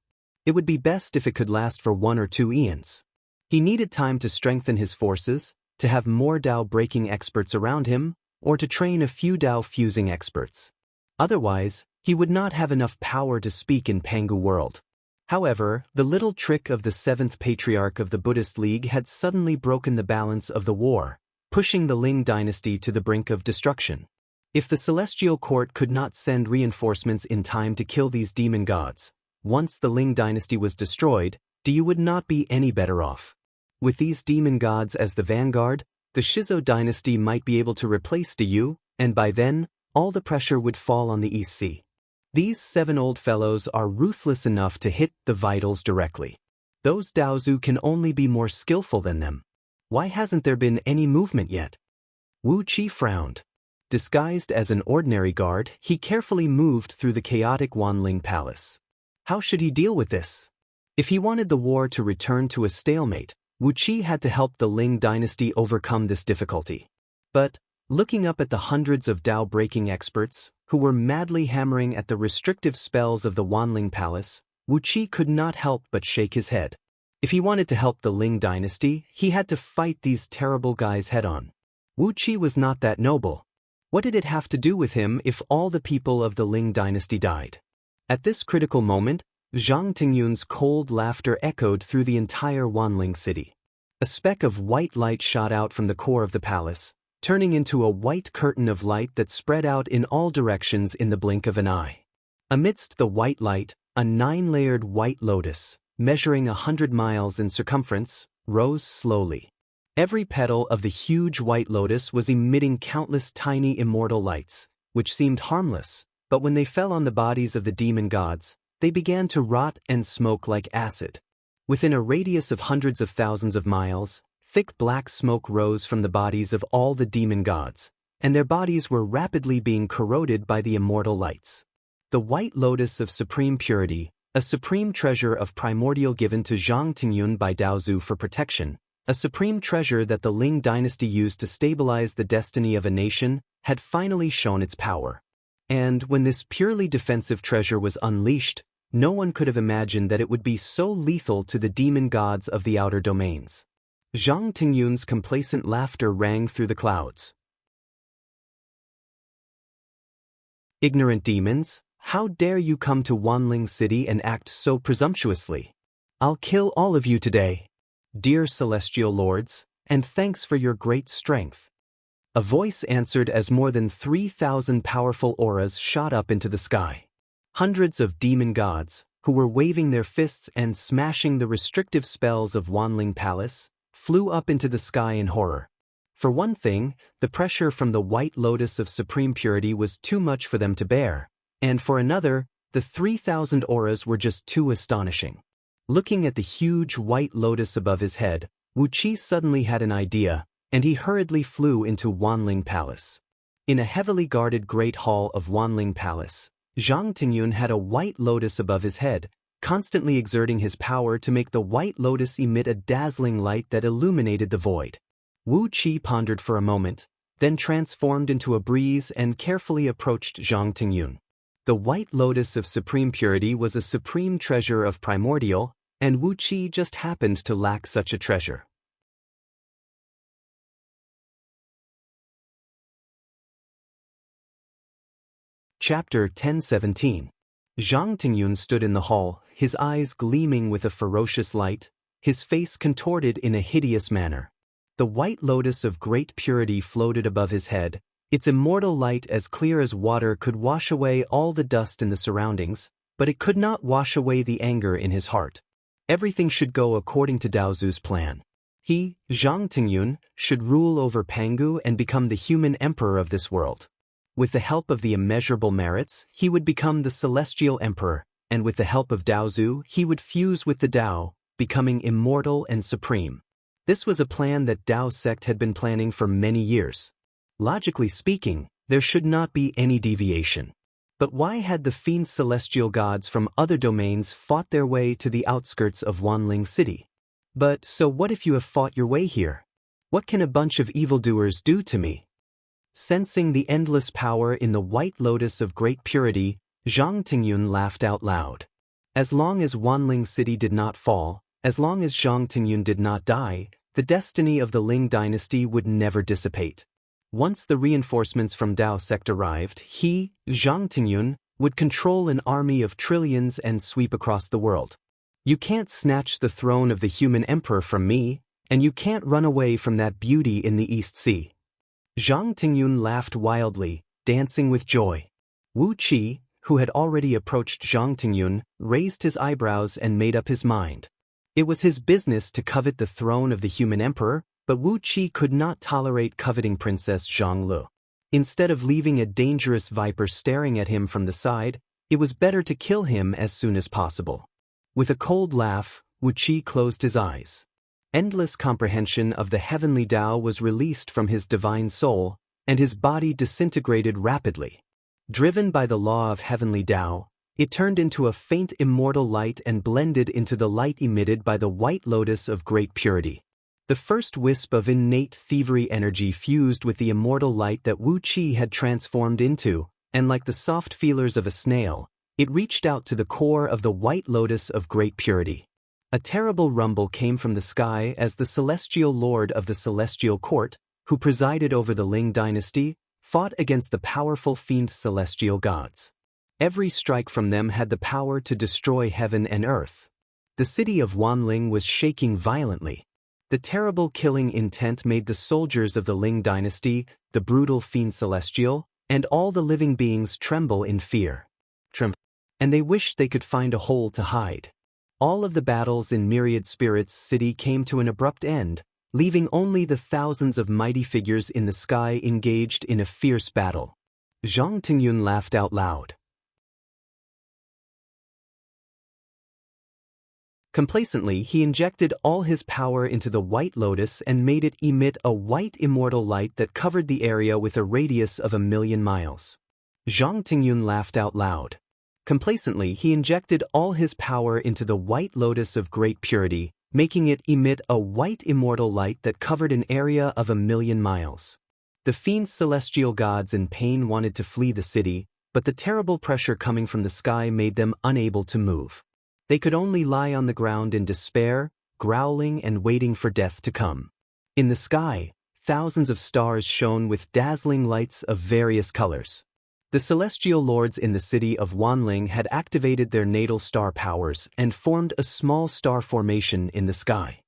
Speaker 1: It would be best if it could last for 1 or 2 eons. He needed time to strengthen his forces, to have more Dao-breaking experts around him, or to train a few Dao-fusing experts. Otherwise, he would not have enough power to speak in Pangu world. However, the little trick of the 7th patriarch of the Buddhist League had suddenly broken the balance of the war, pushing the Ling dynasty to the brink of destruction. If the celestial court could not send reinforcements in time to kill these demon gods, once the Ling dynasty was destroyed, Yu would not be any better off. With these demon gods as the vanguard, the Shizo dynasty might be able to replace Yu, and by then, all the pressure would fall on the East Sea. These 7 old fellows are ruthless enough to hit the vitals directly. Those Daozu can only be more skillful than them. Why hasn't there been any movement yet? Wu Qi frowned. Disguised as an ordinary guard, he carefully moved through the chaotic Wanling Palace. How should he deal with this? If he wanted the war to return to a stalemate, Wu Qi had to help the Ling dynasty overcome this difficulty. But, looking up at the hundreds of Dao-breaking experts, who were madly hammering at the restrictive spells of the Wanling Palace, Wu Qi could not help but shake his head. If he wanted to help the Ling dynasty, he had to fight these terrible guys head-on. Wu Qi was not that noble. What did it have to do with him if all the people of the Ling dynasty died? At this critical moment, Zhang Tingyun's cold laughter echoed through the entire Wanling city. A speck of white light shot out from the core of the palace, turning into a white curtain of light that spread out in all directions in the blink of an eye. Amidst the white light, a 9-layered white lotus, measuring 100 miles in circumference, rose slowly. Every petal of the huge white lotus was emitting countless tiny immortal lights, which seemed harmless, but when they fell on the bodies of the demon gods, they began to rot and smoke like acid. Within a radius of hundreds of thousands of miles, thick black smoke rose from the bodies of all the demon gods, and their bodies were rapidly being corroded by the immortal lights. The white lotus of supreme purity, a supreme treasure of primordial given to Zhang Tingyun by Daozu for protection, a supreme treasure that the Ling dynasty used to stabilize the destiny of a nation, had finally shown its power. And when this purely defensive treasure was unleashed, no one could have imagined that it would be so lethal to the demon gods of the outer domains. Zhang Tingyun's complacent laughter rang through the clouds. Ignorant demons, how dare you come to Wanling City and act so presumptuously? I'll kill all of you today. Dear celestial lords, and thanks for your great strength. A voice answered as more than 3,000 powerful auras shot up into the sky. Hundreds of demon gods, who were waving their fists and smashing the restrictive spells of Wanling Palace, flew up into the sky in horror. For one thing, the pressure from the white lotus of supreme purity was too much for them to bear, and for another, the 3,000 auras were just too astonishing. Looking at the huge white lotus above his head, Wu Qi suddenly had an idea, and he hurriedly flew into Wanling Palace. In a heavily guarded great hall of Wanling Palace, Zhang Tingyun had a white lotus above his head, constantly exerting his power to make the white lotus emit a dazzling light that illuminated the void. Wu Qi pondered for a moment, then transformed into a breeze and carefully approached Zhang Tingyun. The white lotus of supreme purity was a supreme treasure of primordial, and Wu Qi just happened to lack such a treasure. Chapter 1017. Zhang Tingyun stood in the hall, his eyes gleaming with a ferocious light, his face contorted in a hideous manner. The white lotus of great purity floated above his head, its immortal light as clear as water could wash away all the dust in the surroundings, but it could not wash away the anger in his heart. Everything should go according to Daozu's plan. He, Zhang Tingyun, should rule over Pangu and become the human emperor of this world. With the help of the immeasurable merits, he would become the celestial emperor, and with the help of Daozu, he would fuse with the Dao, becoming immortal and supreme. This was a plan that Dao sect had been planning for many years. Logically speaking, there should not be any deviation. But why had the fiend celestial gods from other domains fought their way to the outskirts of Wanling City? But so what if you have fought your way here? What can a bunch of evildoers do to me? Sensing the endless power in the white lotus of great purity, Zhang Tingyun laughed out loud. As long as Wanling City did not fall, as long as Zhang Tingyun did not die, the destiny of the Ling dynasty would never dissipate. Once the reinforcements from Dao sect arrived, he, Zhang Tingyun, would control an army of trillions and sweep across the world. You can't snatch the throne of the human emperor from me, and you can't run away from that beauty in the East Sea. Zhang Tingyun laughed wildly, dancing with joy. Wu Qi, who had already approached Zhang Tingyun, raised his eyebrows and made up his mind. It was his business to covet the throne of the human emperor, but Wu Qi could not tolerate coveting Princess Zhang Lu. Instead of leaving a dangerous viper staring at him from the side, it was better to kill him as soon as possible. With a cold laugh, Wu Qi closed his eyes. Endless comprehension of the heavenly Tao was released from his divine soul, and his body disintegrated rapidly. Driven by the law of heavenly Tao, it turned into a faint immortal light and blended into the light emitted by the white lotus of great purity. The first wisp of innate thievery energy fused with the immortal light that Wu Qi had transformed into, and like the soft feelers of a snail, it reached out to the core of the white lotus of great purity. A terrible rumble came from the sky as the celestial lord of the celestial court, who presided over the Ling dynasty, fought against the powerful fiend celestial gods. Every strike from them had the power to destroy heaven and earth. The city of Wanling was shaking violently. The terrible killing intent made the soldiers of the Ling dynasty, the brutal fiend celestial, and all the living beings tremble in fear. And they wished they could find a hole to hide. All of the battles in Myriad Spirits City came to an abrupt end, leaving only the thousands of mighty figures in the sky engaged in a fierce battle. Zhang Tingyun laughed out loud. Complacently, he injected all his power into the white lotus and made it emit a white immortal light that covered the area with a radius of 1,000,000 miles. Zhang Tingyun laughed out loud. Complacently, he injected all his power into the white lotus of great purity, making it emit a white immortal light that covered an area of 1,000,000 miles. The fiend celestial gods in pain wanted to flee the city, but the terrible pressure coming from the sky made them unable to move. They could only lie on the ground in despair, growling and waiting for death to come. In the sky, thousands of stars shone with dazzling lights of various colors. The celestial lords in the city of Wanling had activated their natal star powers and formed a small star formation in the sky.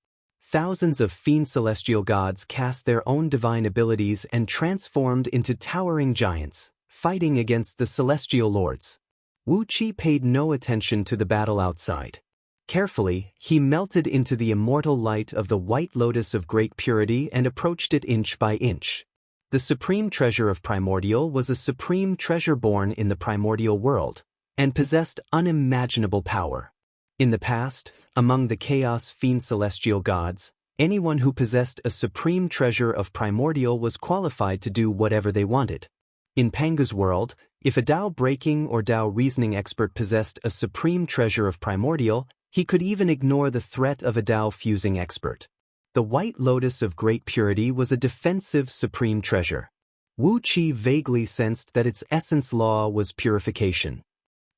Speaker 1: Thousands of fiend celestial gods cast their own divine abilities and transformed into towering giants, fighting against the celestial lords. Wu Qi paid no attention to the battle outside. Carefully, he melted into the immortal light of the white lotus of great purity and approached it inch by inch. The supreme treasure of primordial was a supreme treasure born in the primordial world, and possessed unimaginable power. In the past, among the chaos fiend celestial gods, anyone who possessed a supreme treasure of primordial was qualified to do whatever they wanted. In Panga's world, if a Tao-breaking or Tao-reasoning expert possessed a supreme treasure of primordial, he could even ignore the threat of a Tao-fusing expert. The white lotus of great purity was a defensive supreme treasure. Wu Qi vaguely sensed that its essence law was purification.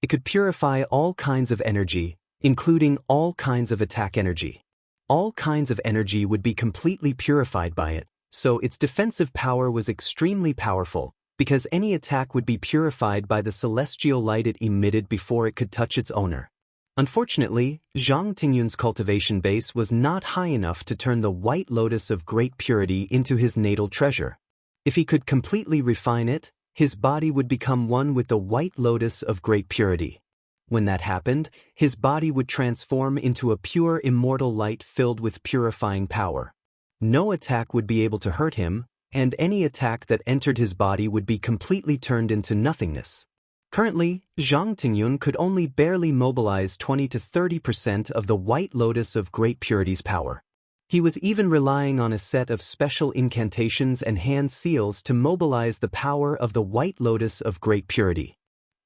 Speaker 1: It could purify all kinds of energy, including all kinds of attack energy. All kinds of energy would be completely purified by it, so its defensive power was extremely powerful, because any attack would be purified by the celestial light it emitted before it could touch its owner. Unfortunately, Zhang Tingyun's cultivation base was not high enough to turn the white lotus of great purity into his natal treasure. If he could completely refine it, his body would become one with the white lotus of great purity. When that happened, his body would transform into a pure immortal light filled with purifying power. No attack would be able to hurt him, and any attack that entered his body would be completely turned into nothingness. Currently, Zhang Tingyun could only barely mobilize 20 to 30% of the white lotus of great purity's power. He was even relying on a set of special incantations and hand seals to mobilize the power of the white lotus of great purity.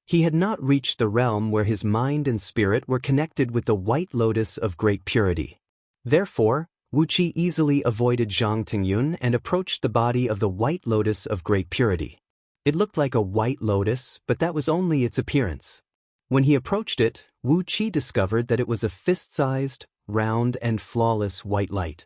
Speaker 1: He had not reached the realm where his mind and spirit were connected with the white lotus of great purity. Therefore, Wu Qi easily avoided Zhang Tingyun and approached the body of the white lotus of great purity. It looked like a white lotus, but that was only its appearance. When he approached it, Wu Qi discovered that it was a fist-sized, round and flawless white light.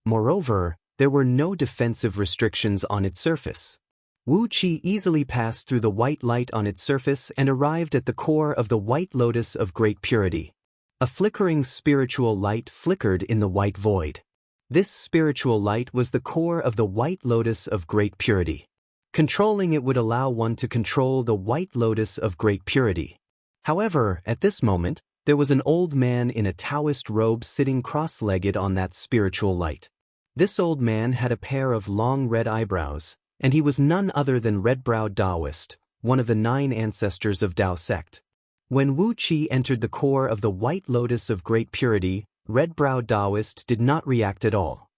Speaker 1: Moreover, there were no defensive restrictions on its surface. Wu Qi easily passed through the white light on its surface and arrived at the core of the white lotus of great purity. A flickering spiritual light flickered in the white void. This spiritual light was the core of the white lotus of great purity. Controlling it would allow one to control the white lotus of great purity. However, at this moment, there was an old man in a Taoist robe sitting cross-legged on that spiritual light. This old man had a pair of long red eyebrows, and he was none other than Red-Browed Taoist, one of the 9 ancestors of Tao sect. When Wu Qi entered the core of the white lotus of great purity, Red-Browed Taoist did not react at all.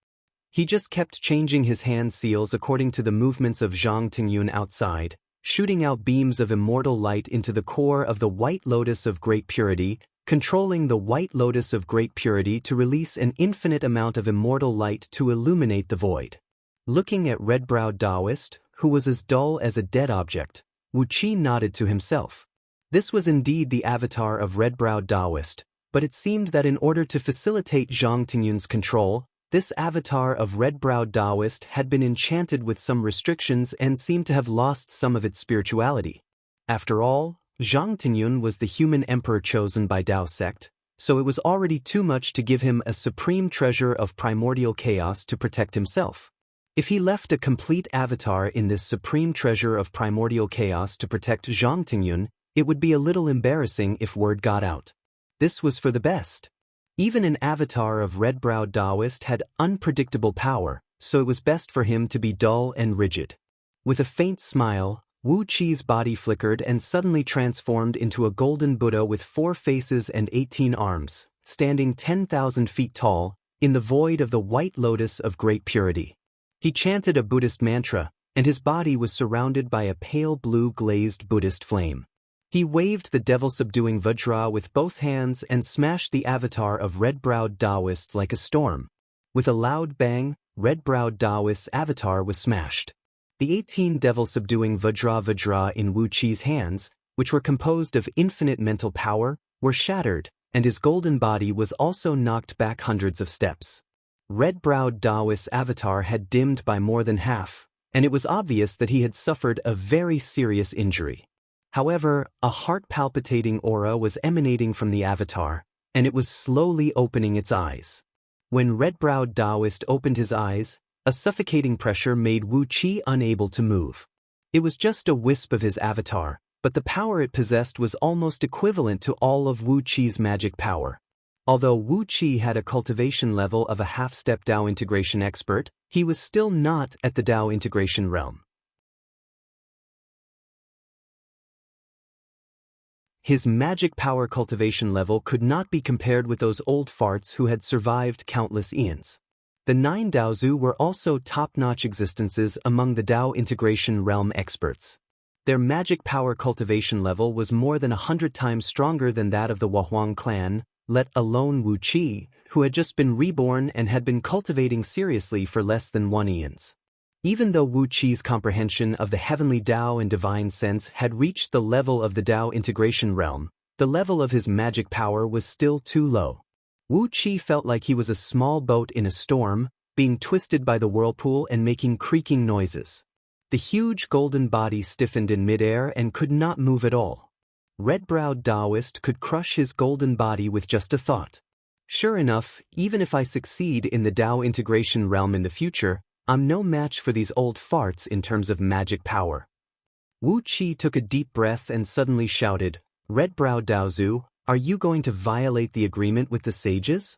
Speaker 1: He just kept changing his hand seals according to the movements of Zhang Tingyun outside, shooting out beams of immortal light into the core of the White Lotus of Great Purity, controlling the White Lotus of Great Purity to release an infinite amount of immortal light to illuminate the void. Looking at red-browed Taoist, who was as dull as a dead object, Wu Qi nodded to himself. This was indeed the avatar of red-browed Taoist, but it seemed that in order to facilitate Zhang Tingyun's control, this avatar of red-browed Taoist had been enchanted with some restrictions and seemed to have lost some of its spirituality. After all, Zhang Tingyun was the human emperor chosen by Tao sect, so it was already too much to give him a supreme treasure of primordial chaos to protect himself. If he left a complete avatar in this supreme treasure of primordial chaos to protect Zhang Tingyun, it would be a little embarrassing if word got out. This was for the best. Even an avatar of red-browed Taoist had unpredictable power, so it was best for him to be dull and rigid. With a faint smile, Wu Qi's body flickered and suddenly transformed into a golden Buddha with 4 faces and 18 arms, standing 10,000 feet tall, in the void of the White Lotus of Great Purity. He chanted a Buddhist mantra, and his body was surrounded by a pale blue glazed Buddhist flame. He waved the devil-subduing Vajra with both hands and smashed the avatar of red-browed Taoist like a storm. With a loud bang, red-browed Taoist's avatar was smashed. The 18 devil-subduing Vajra in Wu Qi's hands, which were composed of infinite mental power, were shattered, and his golden body was also knocked back hundreds of steps. Red-browed Taoist's avatar had dimmed by more than half, and it was obvious that he had suffered a very serious injury. However, a heart-palpitating aura was emanating from the avatar, and it was slowly opening its eyes. When red-browed Taoist opened his eyes, a suffocating pressure made Wu Qi unable to move. It was just a wisp of his avatar, but the power it possessed was almost equivalent to all of Wu Qi's magic power. Although Wu Qi had a cultivation level of a half-step Tao integration expert, he was still not at the Tao integration realm. His magic power cultivation level could not be compared with those old farts who had survived countless eons. The 9 Daozu were also top-notch existences among the Tao integration realm experts. Their magic power cultivation level was more than 100 times stronger than that of the Wahuang clan, let alone Wu Qi, who had just been reborn and had been cultivating seriously for less than 1 eons. Even though Wu Qi's comprehension of the heavenly Tao and divine sense had reached the level of the Tao integration realm, the level of his magic power was still too low. Wu Qi felt like he was a small boat in a storm, being twisted by the whirlpool and making creaking noises. The huge golden body stiffened in midair and could not move at all. Red-browed Taoist could crush his golden body with just a thought. Sure enough, even if I succeed in the Tao integration realm in the future, I'm no match for these old farts in terms of magic power. Wu Qi took a deep breath and suddenly shouted, "Red-browed Daozu, are you going to violate the agreement with the sages?"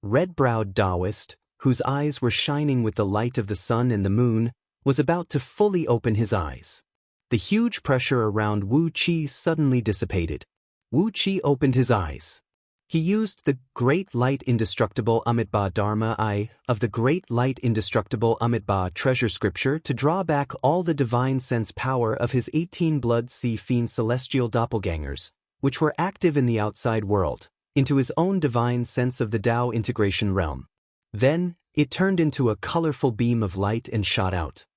Speaker 1: Red-browed Taoist, whose eyes were shining with the light of the sun and the moon, was about to fully open his eyes. The huge pressure around Wu Qi suddenly dissipated. Wu Qi opened his eyes. He used the Great Light Indestructible Amitabha Dharma Eye of the Great Light Indestructible Amitabha Treasure Scripture to draw back all the divine sense power of his 18 Blood Sea Fiend celestial doppelgangers, which were active in the outside world, into his own divine sense of the Tao integration realm. Then, it turned into a colorful beam of light and shot out.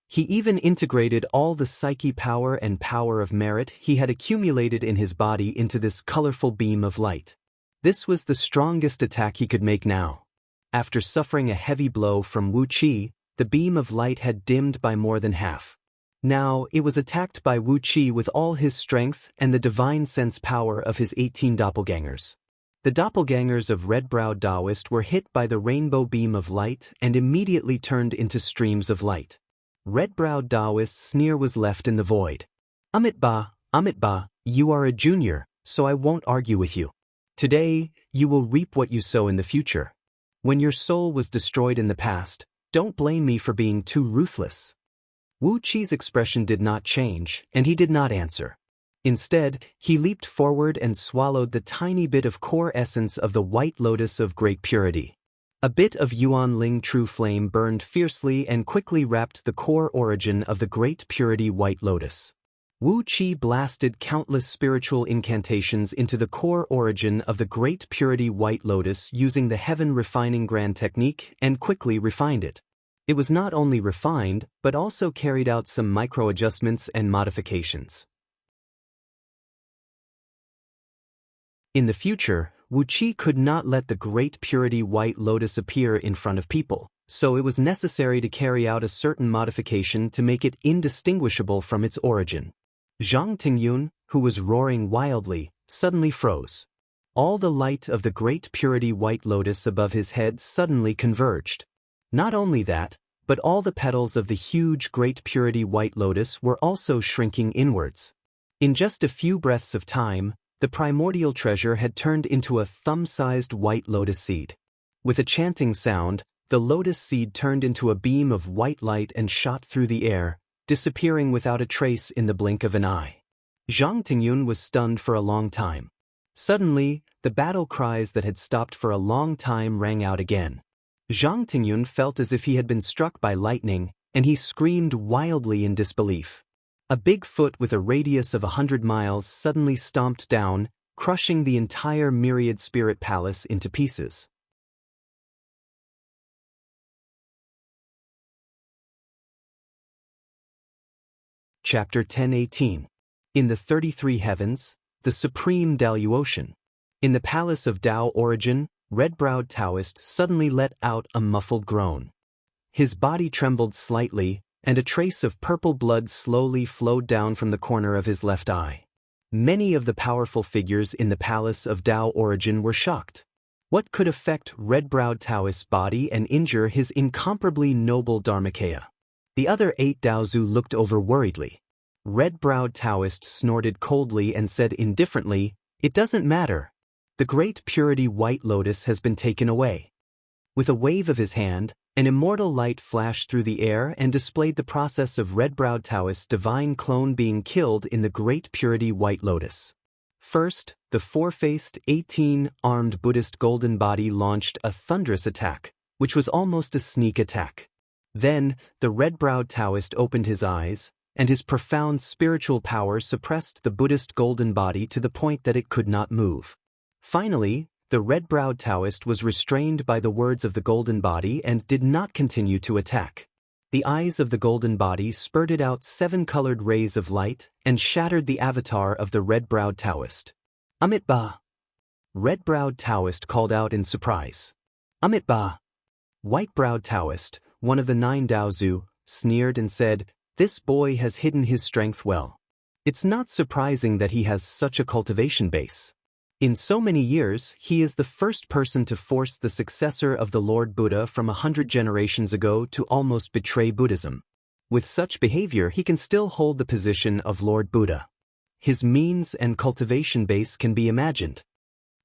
Speaker 1: He even integrated all the psyche power and power of merit he had accumulated in his body into this colorful beam of light. This was the strongest attack he could make now. After suffering a heavy blow from Wu Qi, the beam of light had dimmed by more than half. Now, it was attacked by Wu Qi with all his strength and the divine sense power of his 18 doppelgangers. The doppelgangers of red-browed Taoist were hit by the rainbow beam of light and immediately turned into streams of light. Red-browed Taoist's sneer was left in the void. Amitabha, you are a junior, so I won't argue with you. Today, you will reap what you sow in the future. When your soul was destroyed in the past, don't blame me for being too ruthless. Wu Qi's expression did not change, and he did not answer. Instead, he leaped forward and swallowed the tiny bit of core essence of the White Lotus of Great Purity. A bit of Yuan Ling true flame burned fiercely and quickly wrapped the core origin of the Great Purity White Lotus. Wu Qi blasted countless spiritual incantations into the core origin of the Great Purity White Lotus using the Heaven Refining Grand technique and quickly refined it. It was not only refined, but also carried out some micro-adjustments and modifications. In the future, Wu Qi could not let the Great Purity White Lotus appear in front of people, so it was necessary to carry out a certain modification to make it indistinguishable from its origin. Zhang Tingyun, who was roaring wildly, suddenly froze. All the light of the Great Purity White Lotus above his head suddenly converged. Not only that, but all the petals of the huge Great Purity White Lotus were also shrinking inwards. In just a few breaths of time, the primordial treasure had turned into a thumb-sized white lotus seed. With a chanting sound, the lotus seed turned into a beam of white light and shot through the air, disappearing without a trace in the blink of an eye. Zhang Tingyun was stunned for a long time. Suddenly, the battle cries that had stopped for a long time rang out again. Zhang Tingyun felt as if he had been struck by lightning, and he screamed wildly in disbelief. A big foot with a radius of 100 miles suddenly stomped down, crushing the entire myriad spirit palace into pieces. Chapter 10:18. In the 33 heavens, the supreme Daluocean. In the palace of Tao Origin, red-browed Taoist suddenly let out a muffled groan. His body trembled slightly, and a trace of purple blood slowly flowed down from the corner of his left eye. Many of the powerful figures in the palace of Tao Origin were shocked. What could affect red-browed Taoist's body and injure his incomparably noble Dharmakaya? The other 8 Daozu looked over worriedly. Red-browed Taoist snorted coldly and said indifferently, "It doesn't matter. The Great Purity White Lotus has been taken away." With a wave of his hand, an immortal light flashed through the air and displayed the process of red-browed Taoist's divine clone being killed in the Great Purity White Lotus. First, the four-faced, 18-armed Buddhist golden body launched a thunderous attack, which was almost a sneak attack. Then, the red-browed Taoist opened his eyes, and his profound spiritual power suppressed the Buddhist golden body to the point that it could not move. Finally, the red-browed Taoist was restrained by the words of the golden body and did not continue to attack. The eyes of the golden body spurted out 7-colored rays of light and shattered the avatar of the red-browed Taoist. "Amitabha!" Red-browed Taoist called out in surprise. "Amitabha!" White-browed Taoist, one of the 9 Daozu, sneered and said, "This boy has hidden his strength well. It's not surprising that he has such a cultivation base. In so many years, he is the first person to force the successor of the Lord Buddha from 100 generations ago to almost betray Buddhism. With such behavior, he can still hold the position of Lord Buddha. His means and cultivation base can be imagined."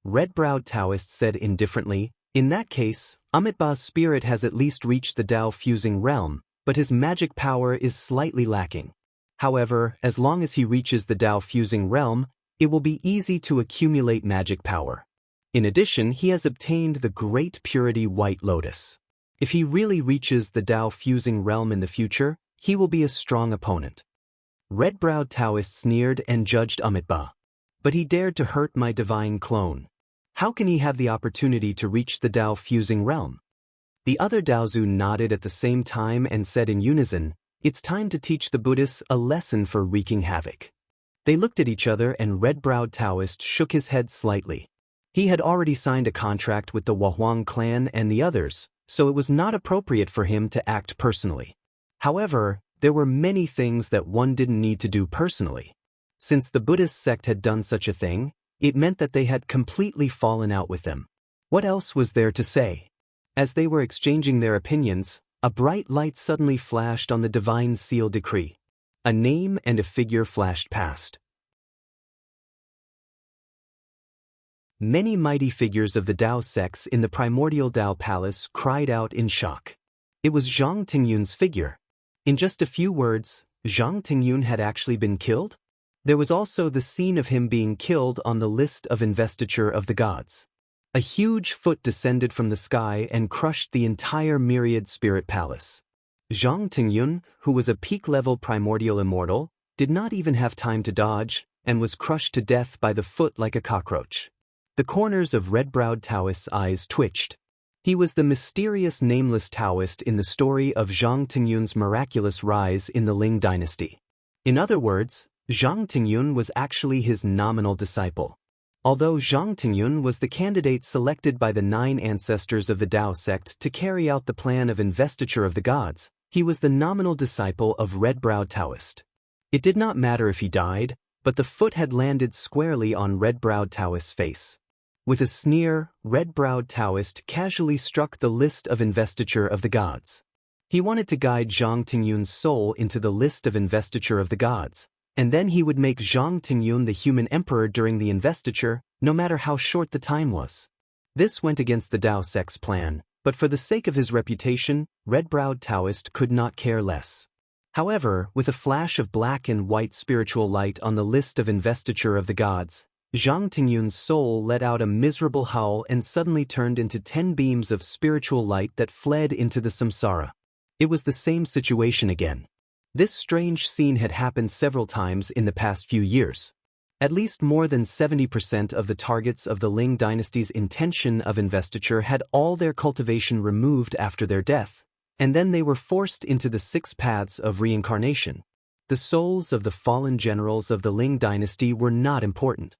Speaker 1: Red-browed Taoist said indifferently, "In that case, Amitabha's spirit has at least reached the Tao-fusing realm, but his magic power is slightly lacking. However, as long as he reaches the Tao-fusing realm, it will be easy to accumulate magic power. In addition, he has obtained the Great Purity White Lotus. If he really reaches the Tao-fusing realm in the future, he will be a strong opponent." Red-browed Taoist sneered and judged Amitabha. "But he dared to hurt my divine clone. How can he have the opportunity to reach the Tao-fusing realm?" The other Daozu nodded at the same time and said in unison, "It's time to teach the Buddhists a lesson for wreaking havoc." They looked at each other and red-browed Taoist shook his head slightly. He had already signed a contract with the Wahuang clan and the others, so it was not appropriate for him to act personally. However, there were many things that one didn't need to do personally. Since the Buddhist sect had done such a thing, it meant that they had completely fallen out with them. What else was there to say? As they were exchanging their opinions, a bright light suddenly flashed on the divine seal decree. A name and a figure flashed past. Many mighty figures of the Tao sects in the primordial Tao palace cried out in shock. It was Zhang Tingyun's figure. In just a few words, Zhang Tingyun had actually been killed? There was also the scene of him being killed on the list of investiture of the gods. A huge foot descended from the sky and crushed the entire myriad spirit palace. Zhang Tingyun, who was a peak-level primordial immortal, did not even have time to dodge, and was crushed to death by the foot like a cockroach. The corners of red-browed Taoist's eyes twitched. He was the mysterious nameless Taoist in the story of Zhang Tingyun's miraculous rise in the Ling dynasty. In other words, Zhang Tingyun was actually his nominal disciple. Although Zhang Tingyun was the candidate selected by the 9 ancestors of the Dao sect to carry out the plan of investiture of the gods, he was the nominal disciple of red-browed Taoist. It did not matter if he died, but the foot had landed squarely on red-browed Taoist's face. With a sneer, red-browed Taoist casually struck the list of investiture of the gods. He wanted to guide Zhang Tingyun's soul into the list of investiture of the gods, and then he would make Zhang Tingyun the human emperor during the investiture, no matter how short the time was. This went against the Dao sect's plan, but for the sake of his reputation, red-browed Taoist could not care less. However, with a flash of black and white spiritual light on the list of investiture of the gods, Zhang Tingyun's soul let out a miserable howl and suddenly turned into 10 beams of spiritual light that fled into the samsara. It was the same situation again. This strange scene had happened several times in the past few years. At least more than 70% of the targets of the Ling dynasty's intention of investiture had all their cultivation removed after their death, and then they were forced into the 6 paths of reincarnation. The souls of the fallen generals of the Ling dynasty were not important.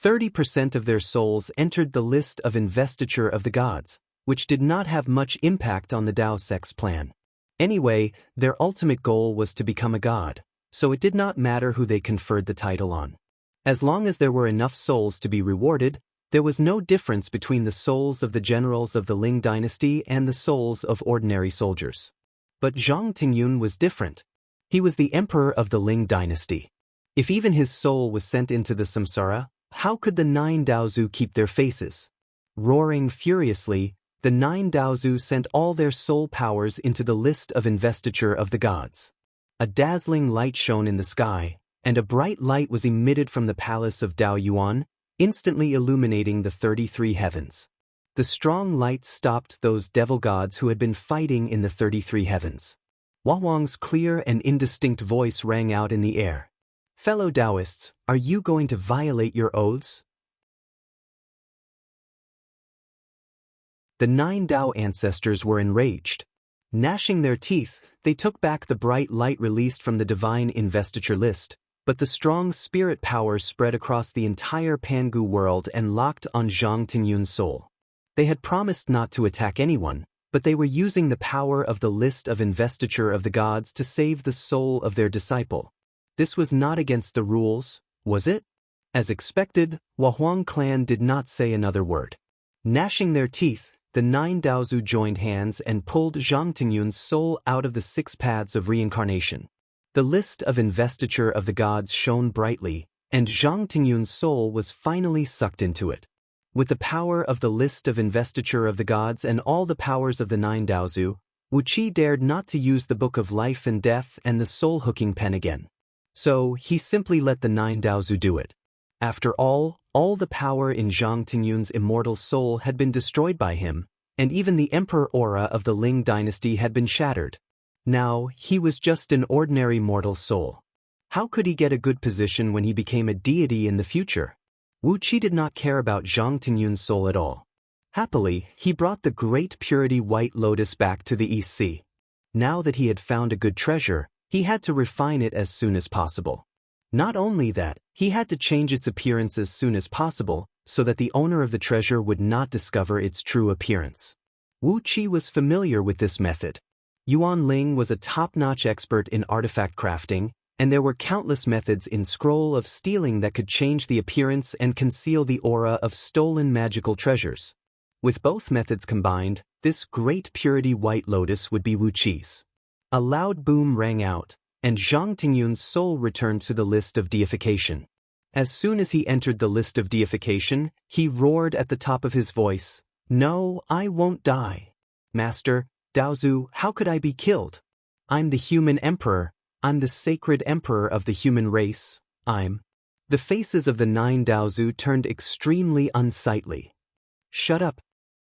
Speaker 1: 30% of their souls entered the list of investiture of the gods, which did not have much impact on the Dao sect's plan. Anyway, their ultimate goal was to become a god, so it did not matter who they conferred the title on. As long as there were enough souls to be rewarded, there was no difference between the souls of the generals of the Ling dynasty and the souls of ordinary soldiers. But Zhang Tingyun was different. He was the emperor of the Ling dynasty. If even his soul was sent into the samsara, how could the 9 Daozu keep their faces? Roaring furiously, the 9 Daozu sent all their soul powers into the list of investiture of the gods. A dazzling light shone in the sky, and a bright light was emitted from the palace of Dao Yuan, instantly illuminating the 33 heavens. The strong light stopped those devil gods who had been fighting in the 33 heavens. Hua Huang's clear and indistinct voice rang out in the air. Fellow Taoists, are you going to violate your oaths? The 9 Dao ancestors were enraged. Gnashing their teeth, they took back the bright light released from the divine investiture list, but the strong spirit power spread across the entire Pangu world and locked on Zhang Tingyun's soul. They had promised not to attack anyone, but they were using the power of the list of investiture of the gods to save the soul of their disciple. This was not against the rules, was it? As expected, Hua Huang clan did not say another word. Gnashing their teeth, the 9 Daozu joined hands and pulled Zhang Tingyun's soul out of the 6 paths of reincarnation. The list of investiture of the gods shone brightly, and Zhang Tingyun's soul was finally sucked into it. With the power of the list of investiture of the gods and all the powers of the 9 Daozu, Wu Qi dared not to use the Book of Life and Death and the soul-hooking pen again. So he simply let the 9 Daozu do it. After all the power in Zhang Tingyun's immortal soul had been destroyed by him, and even the emperor aura of the Ling dynasty had been shattered. Now, he was just an ordinary mortal soul. How could he get a good position when he became a deity in the future? Wu Qi did not care about Zhang Tingyun's soul at all. Happily, he brought the great purity white lotus back to the East Sea. Now that he had found a good treasure, he had to refine it as soon as possible. Not only that, he had to change its appearance as soon as possible, so that the owner of the treasure would not discover its true appearance. Wu Qi was familiar with this method. Yuan Ling was a top-notch expert in artifact crafting, and there were countless methods in Scroll of Stealing that could change the appearance and conceal the aura of stolen magical treasures. With both methods combined, this great purity white lotus would be Wu Qi's. A loud boom rang out, and Zhang Tingyun's soul returned to the list of deification. As soon as he entered the list of deification, he roared at the top of his voice, "No, I won't die. Master, Daozu, how could I be killed? I'm the human emperor. I'm the sacred emperor of the human race. The faces of the 9 Daozu turned extremely unsightly. Shut up!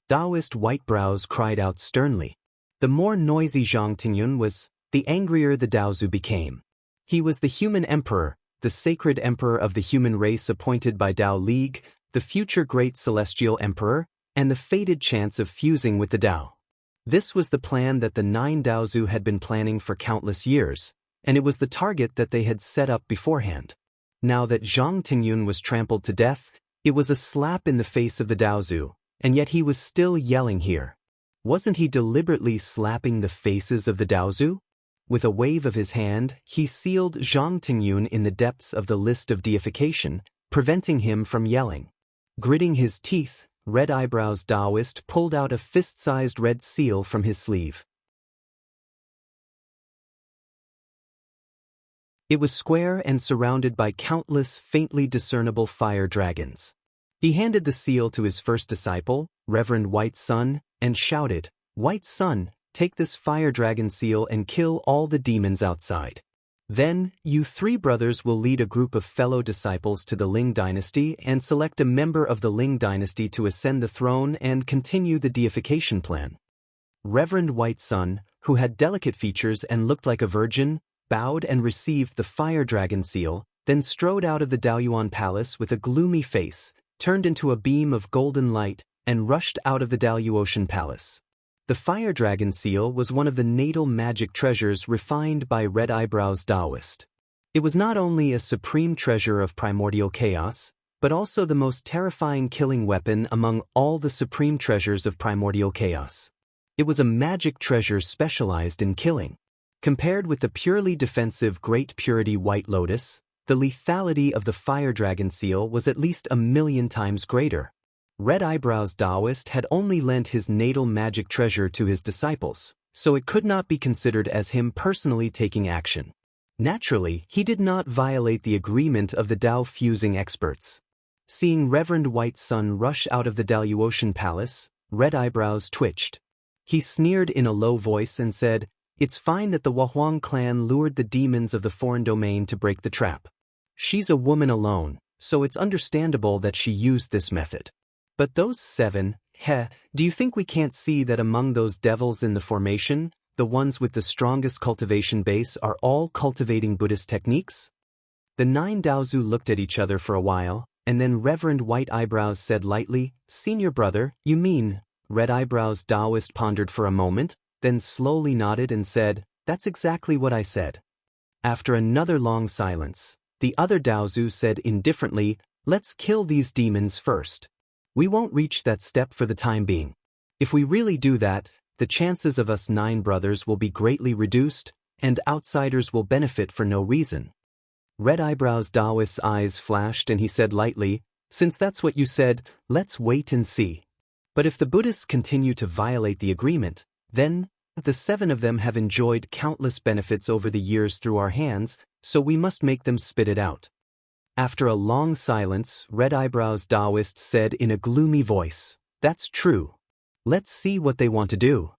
Speaker 1: Taoist Whitebrows cried out sternly. The more noisy Zhang Tingyun was, the angrier the Daozu became. He was the human emperor, the sacred emperor of the human race appointed by Tao League, the future great celestial emperor, and the fated chance of fusing with the Tao. This was the plan that the 9 Daozu had been planning for countless years, and it was the target that they had set up beforehand. Now that Zhang Tingyun was trampled to death, it was a slap in the face of the Daozu, and yet he was still yelling here. Wasn't he deliberately slapping the faces of the Daozu? With a wave of his hand, he sealed Zhang Tingyun in the depths of the list of deification, preventing him from yelling. Gritting his teeth, Red Eyebrows Taoist pulled out a fist-sized red seal from his sleeve. It was square and surrounded by countless faintly discernible fire dragons. He handed the seal to his first disciple, Reverend White Sun, and shouted, "White Sun, take this fire dragon seal and kill all the demons outside. Then, you 3 brothers will lead a group of fellow disciples to the Ling dynasty and select a member of the Ling dynasty to ascend the throne and continue the deification plan." Reverend White Sun, who had delicate features and looked like a virgin, bowed and received the fire dragon seal, then strode out of the Daoyuan palace with a gloomy face, turned into a beam of golden light, and rushed out of the Daoyuotian palace. The fire dragon seal was one of the natal magic treasures refined by Red Eyebrows Taoist. It was not only a supreme treasure of primordial chaos, but also the most terrifying killing weapon among all the supreme treasures of primordial chaos. It was a magic treasure specialized in killing. Compared with the purely defensive Great Purity White Lotus, the lethality of the fire dragon seal was at least 1,000,000 times greater. Red Eyebrows Taoist had only lent his natal magic treasure to his disciples, so it could not be considered as him personally taking action. Naturally, he did not violate the agreement of the Tao fusing experts. Seeing Reverend White Sun rush out of the Daoyuotian palace, Red Eyebrows twitched. He sneered in a low voice and said, "It's fine that the Wahuang clan lured the demons of the foreign domain to break the trap. She's a woman alone, so it's understandable that she used this method. But those 7, do you think we can't see that among those devils in the formation, the ones with the strongest cultivation base are all cultivating Buddhist techniques?" The 9 Daozu looked at each other for a while, and then Reverend White Eyebrows said lightly, "Senior brother, you mean?" Red Eyebrows Taoist pondered for a moment, then slowly nodded and said, "That's exactly what I said." After another long silence, the other Daozu said indifferently, "Let's kill these demons first. We won't reach that step for the time being. If we really do that, the chances of us 9 brothers will be greatly reduced, and outsiders will benefit for no reason." Red Eyebrows Taoist's eyes flashed and he said lightly, "Since that's what you said, let's wait and see. But if the Buddhists continue to violate the agreement, then, the 7 of them have enjoyed countless benefits over the years through our hands, so we must make them spit it out." After a long silence, Red Eyebrows Taoist said in a gloomy voice, "That's true. Let's see what they want to do.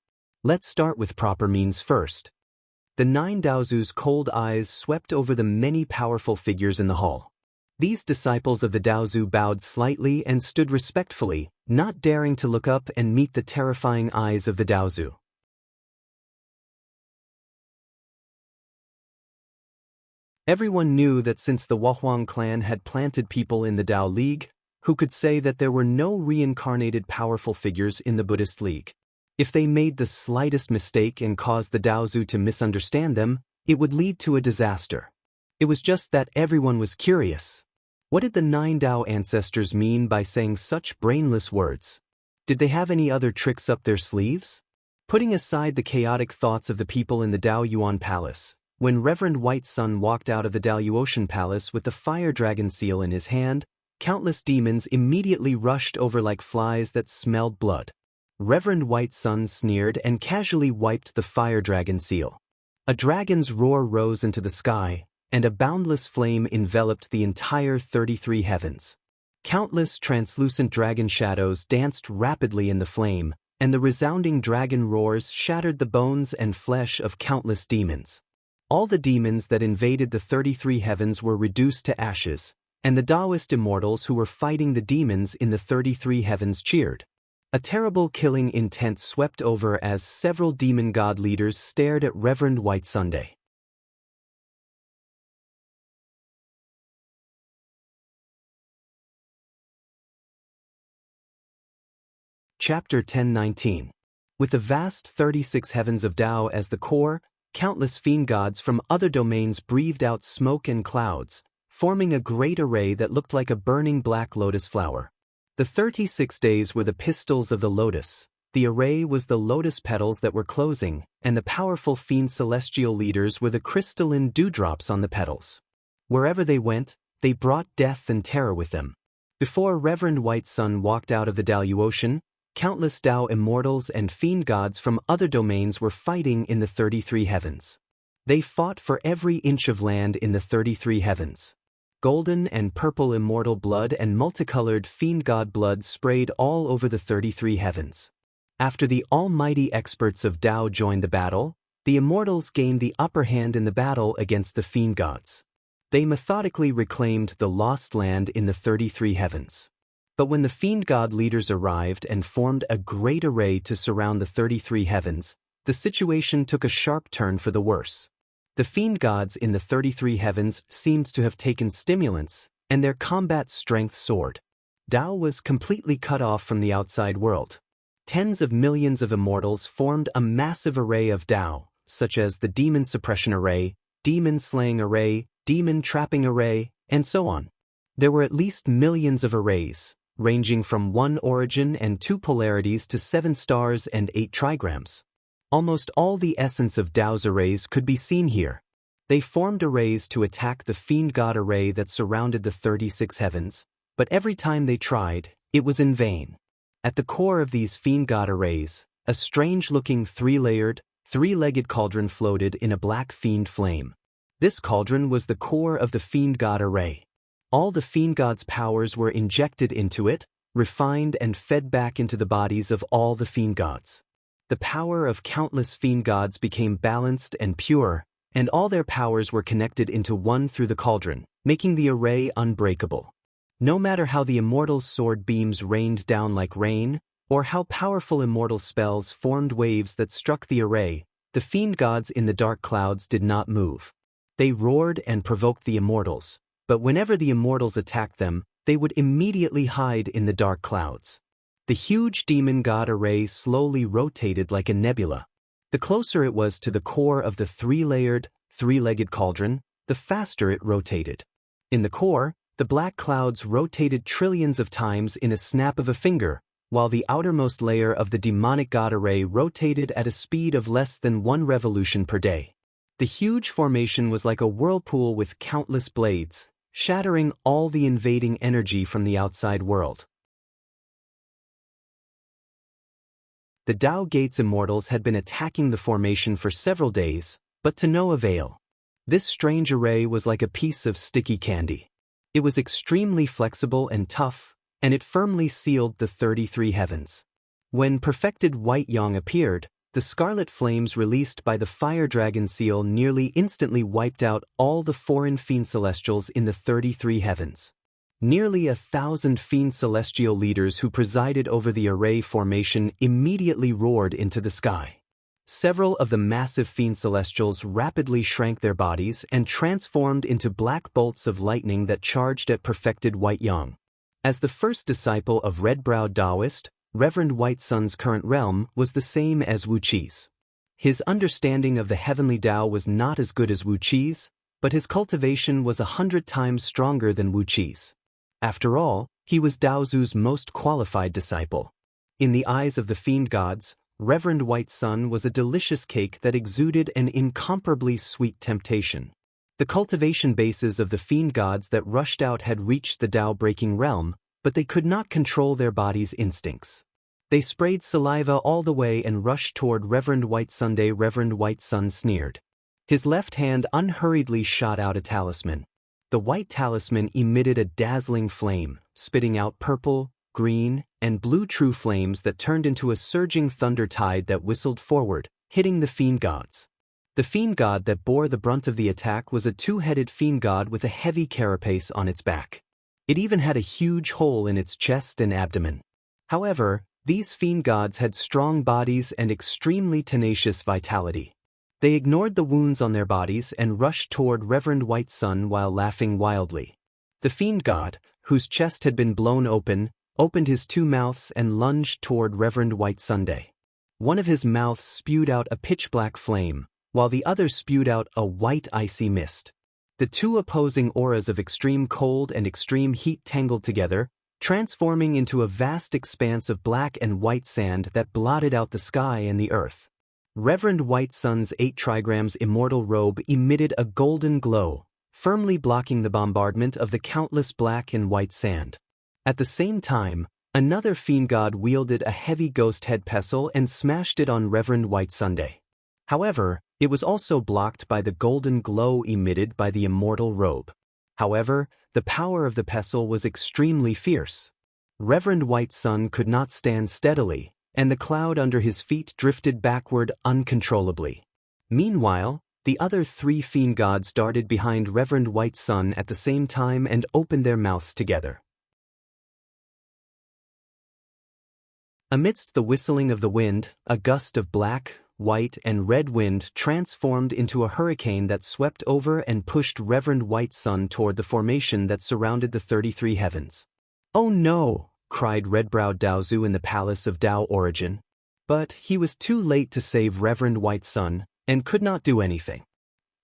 Speaker 1: Let's start with proper means first." The 9 Daozu's cold eyes swept over the many powerful figures in the hall. These disciples of the Daozu bowed slightly and stood respectfully, not daring to look up and meet the terrifying eyes of the Daozu. Everyone knew that since the Wahuang clan had planted people in the Tao League, who could say that there were no reincarnated powerful figures in the Buddhist League. If they made the slightest mistake and caused the Daozu to misunderstand them, it would lead to a disaster. It was just that everyone was curious. What did the 9 Tao ancestors mean by saying such brainless words? Did they have any other tricks up their sleeves? Putting aside the chaotic thoughts of the people in the Daoyuan palace, when Reverend White Sun walked out of the Daoyuotian palace with the fire dragon seal in his hand, countless demons immediately rushed over like flies that smelled blood. Reverend White Sun sneered and casually wiped the fire dragon seal. A dragon's roar rose into the sky, and a boundless flame enveloped the entire 33 heavens. Countless translucent dragon shadows danced rapidly in the flame, and the resounding dragon roars shattered the bones and flesh of countless demons. All the demons that invaded the 33 heavens were reduced to ashes, and the Taoist immortals who were fighting the demons in the 33 heavens cheered. A terrible killing intent swept over as several demon god leaders stared at Reverend White Sunday. Chapter 10:19. With the vast 36 heavens of Tao as the core, countless fiend gods from other domains breathed out smoke and clouds, forming a great array that looked like a burning black lotus flower. The 36 days were the pistils of the lotus, the array was the lotus petals that were closing, and the powerful fiend celestial leaders were the crystalline dewdrops on the petals. Wherever they went, they brought death and terror with them. Before Reverend White Sun walked out of the Daluocean, countless Tao immortals and fiend gods from other domains were fighting in the 33 heavens. They fought for every inch of land in the 33 heavens. Golden and purple immortal blood and multicolored fiend god blood sprayed all over the 33 heavens. After the almighty experts of Tao joined the battle, the immortals gained the upper hand in the battle against the fiend gods. They methodically reclaimed the lost land in the 33 heavens. But when the fiend god leaders arrived and formed a great array to surround the 33 heavens, the situation took a sharp turn for the worse. The fiend gods in the 33 heavens seemed to have taken stimulants, and their combat strength soared. Tao was completely cut off from the outside world. Tens of millions of immortals formed a massive array of Tao, such as the demon suppression array, demon slaying array, demon trapping array, and so on. There were at least millions of arrays, ranging from 1 origin and 2 polarities to 7 stars and 8 trigrams. Almost all the essence of Tao's arrays could be seen here. They formed arrays to attack the fiend god array that surrounded the 36 heavens, but every time they tried, it was in vain. At the core of these fiend god arrays, a strange-looking 3-layered, 3-legged cauldron floated in a black fiend flame. This cauldron was the core of the fiend god array. All the fiend god's powers were injected into it, refined and fed back into the bodies of all the fiend gods. The power of countless fiend gods became balanced and pure, and all their powers were connected into one through the cauldron, making the array unbreakable. No matter how the immortals' sword beams rained down like rain, or how powerful immortal spells formed waves that struck the array, the fiend gods in the dark clouds did not move. They roared and provoked the immortals, but whenever the immortals attacked them, they would immediately hide in the dark clouds. The huge demon god array slowly rotated like a nebula. The closer it was to the core of the 3-layered, 3-legged cauldron, the faster it rotated. In the core, the black clouds rotated trillions of times in a snap of a finger, while the outermost layer of the demonic god array rotated at a speed of less than 1 revolution per day. The huge formation was like a whirlpool with countless blades, shattering all the invading energy from the outside world. The Tao Gates immortals had been attacking the formation for several days, but to no avail. This strange array was like a piece of sticky candy. It was extremely flexible and tough, and it firmly sealed the 33 heavens. When perfected White Yang appeared, the scarlet flames released by the fire dragon seal nearly instantly wiped out all the foreign fiend celestials in the 33 heavens. Nearly 1,000 fiend celestial leaders who presided over the array formation immediately roared into the sky. Several of the massive fiend celestials rapidly shrank their bodies and transformed into black bolts of lightning that charged at perfected White Yang. As the first disciple of red-browed Taoist, Reverend White Sun's current realm was the same as Wu Qi's. His understanding of the heavenly Tao was not as good as Wu Qi's, but his cultivation was 100 times stronger than Wu Qi's. After all, he was Dao Zu's most qualified disciple. In the eyes of the fiend gods, Reverend White Sun was a delicious cake that exuded an incomparably sweet temptation. The cultivation bases of the fiend gods that rushed out had reached the Tao-breaking realm, but they could not control their bodies' instincts. They sprayed saliva all the way and rushed toward Reverend White Sunday. Reverend White Sun sneered. His left hand unhurriedly shot out a talisman. The white talisman emitted a dazzling flame, spitting out purple, green, and blue true flames that turned into a surging thunder tide that whistled forward, hitting the fiend gods. The fiend god that bore the brunt of the attack was a 2-headed fiend god with a heavy carapace on its back. It even had a huge hole in its chest and abdomen. However, these fiend gods had strong bodies and extremely tenacious vitality. They ignored the wounds on their bodies and rushed toward Reverend White Sun while laughing wildly. The fiend god, whose chest had been blown open, opened his two mouths and lunged toward Reverend White Sunday. One of his mouths spewed out a pitch-black flame, while the other spewed out a white icy mist. The two opposing auras of extreme cold and extreme heat tangled together, transforming into a vast expanse of black and white sand that blotted out the sky and the earth. Reverend White Sun's 8 trigrams immortal robe emitted a golden glow, firmly blocking the bombardment of the countless black and white sand. At the same time, another fiend god wielded a heavy ghost head pestle and smashed it on Reverend White Sunday. However, it was also blocked by the golden glow emitted by the immortal robe. However, the power of the pestle was extremely fierce. Reverend White Sun could not stand steadily, and the cloud under his feet drifted backward uncontrollably. Meanwhile, the other 3 fiend gods darted behind Reverend White Sun at the same time and opened their mouths together. Amidst the whistling of the wind, a gust of black, white, and red wind transformed into a hurricane that swept over and pushed Reverend White Sun toward the formation that surrounded the 33 heavens. "Oh no!" cried red-browed Daozu in the palace of Dao Origin. But he was too late to save Reverend White Sun, and could not do anything.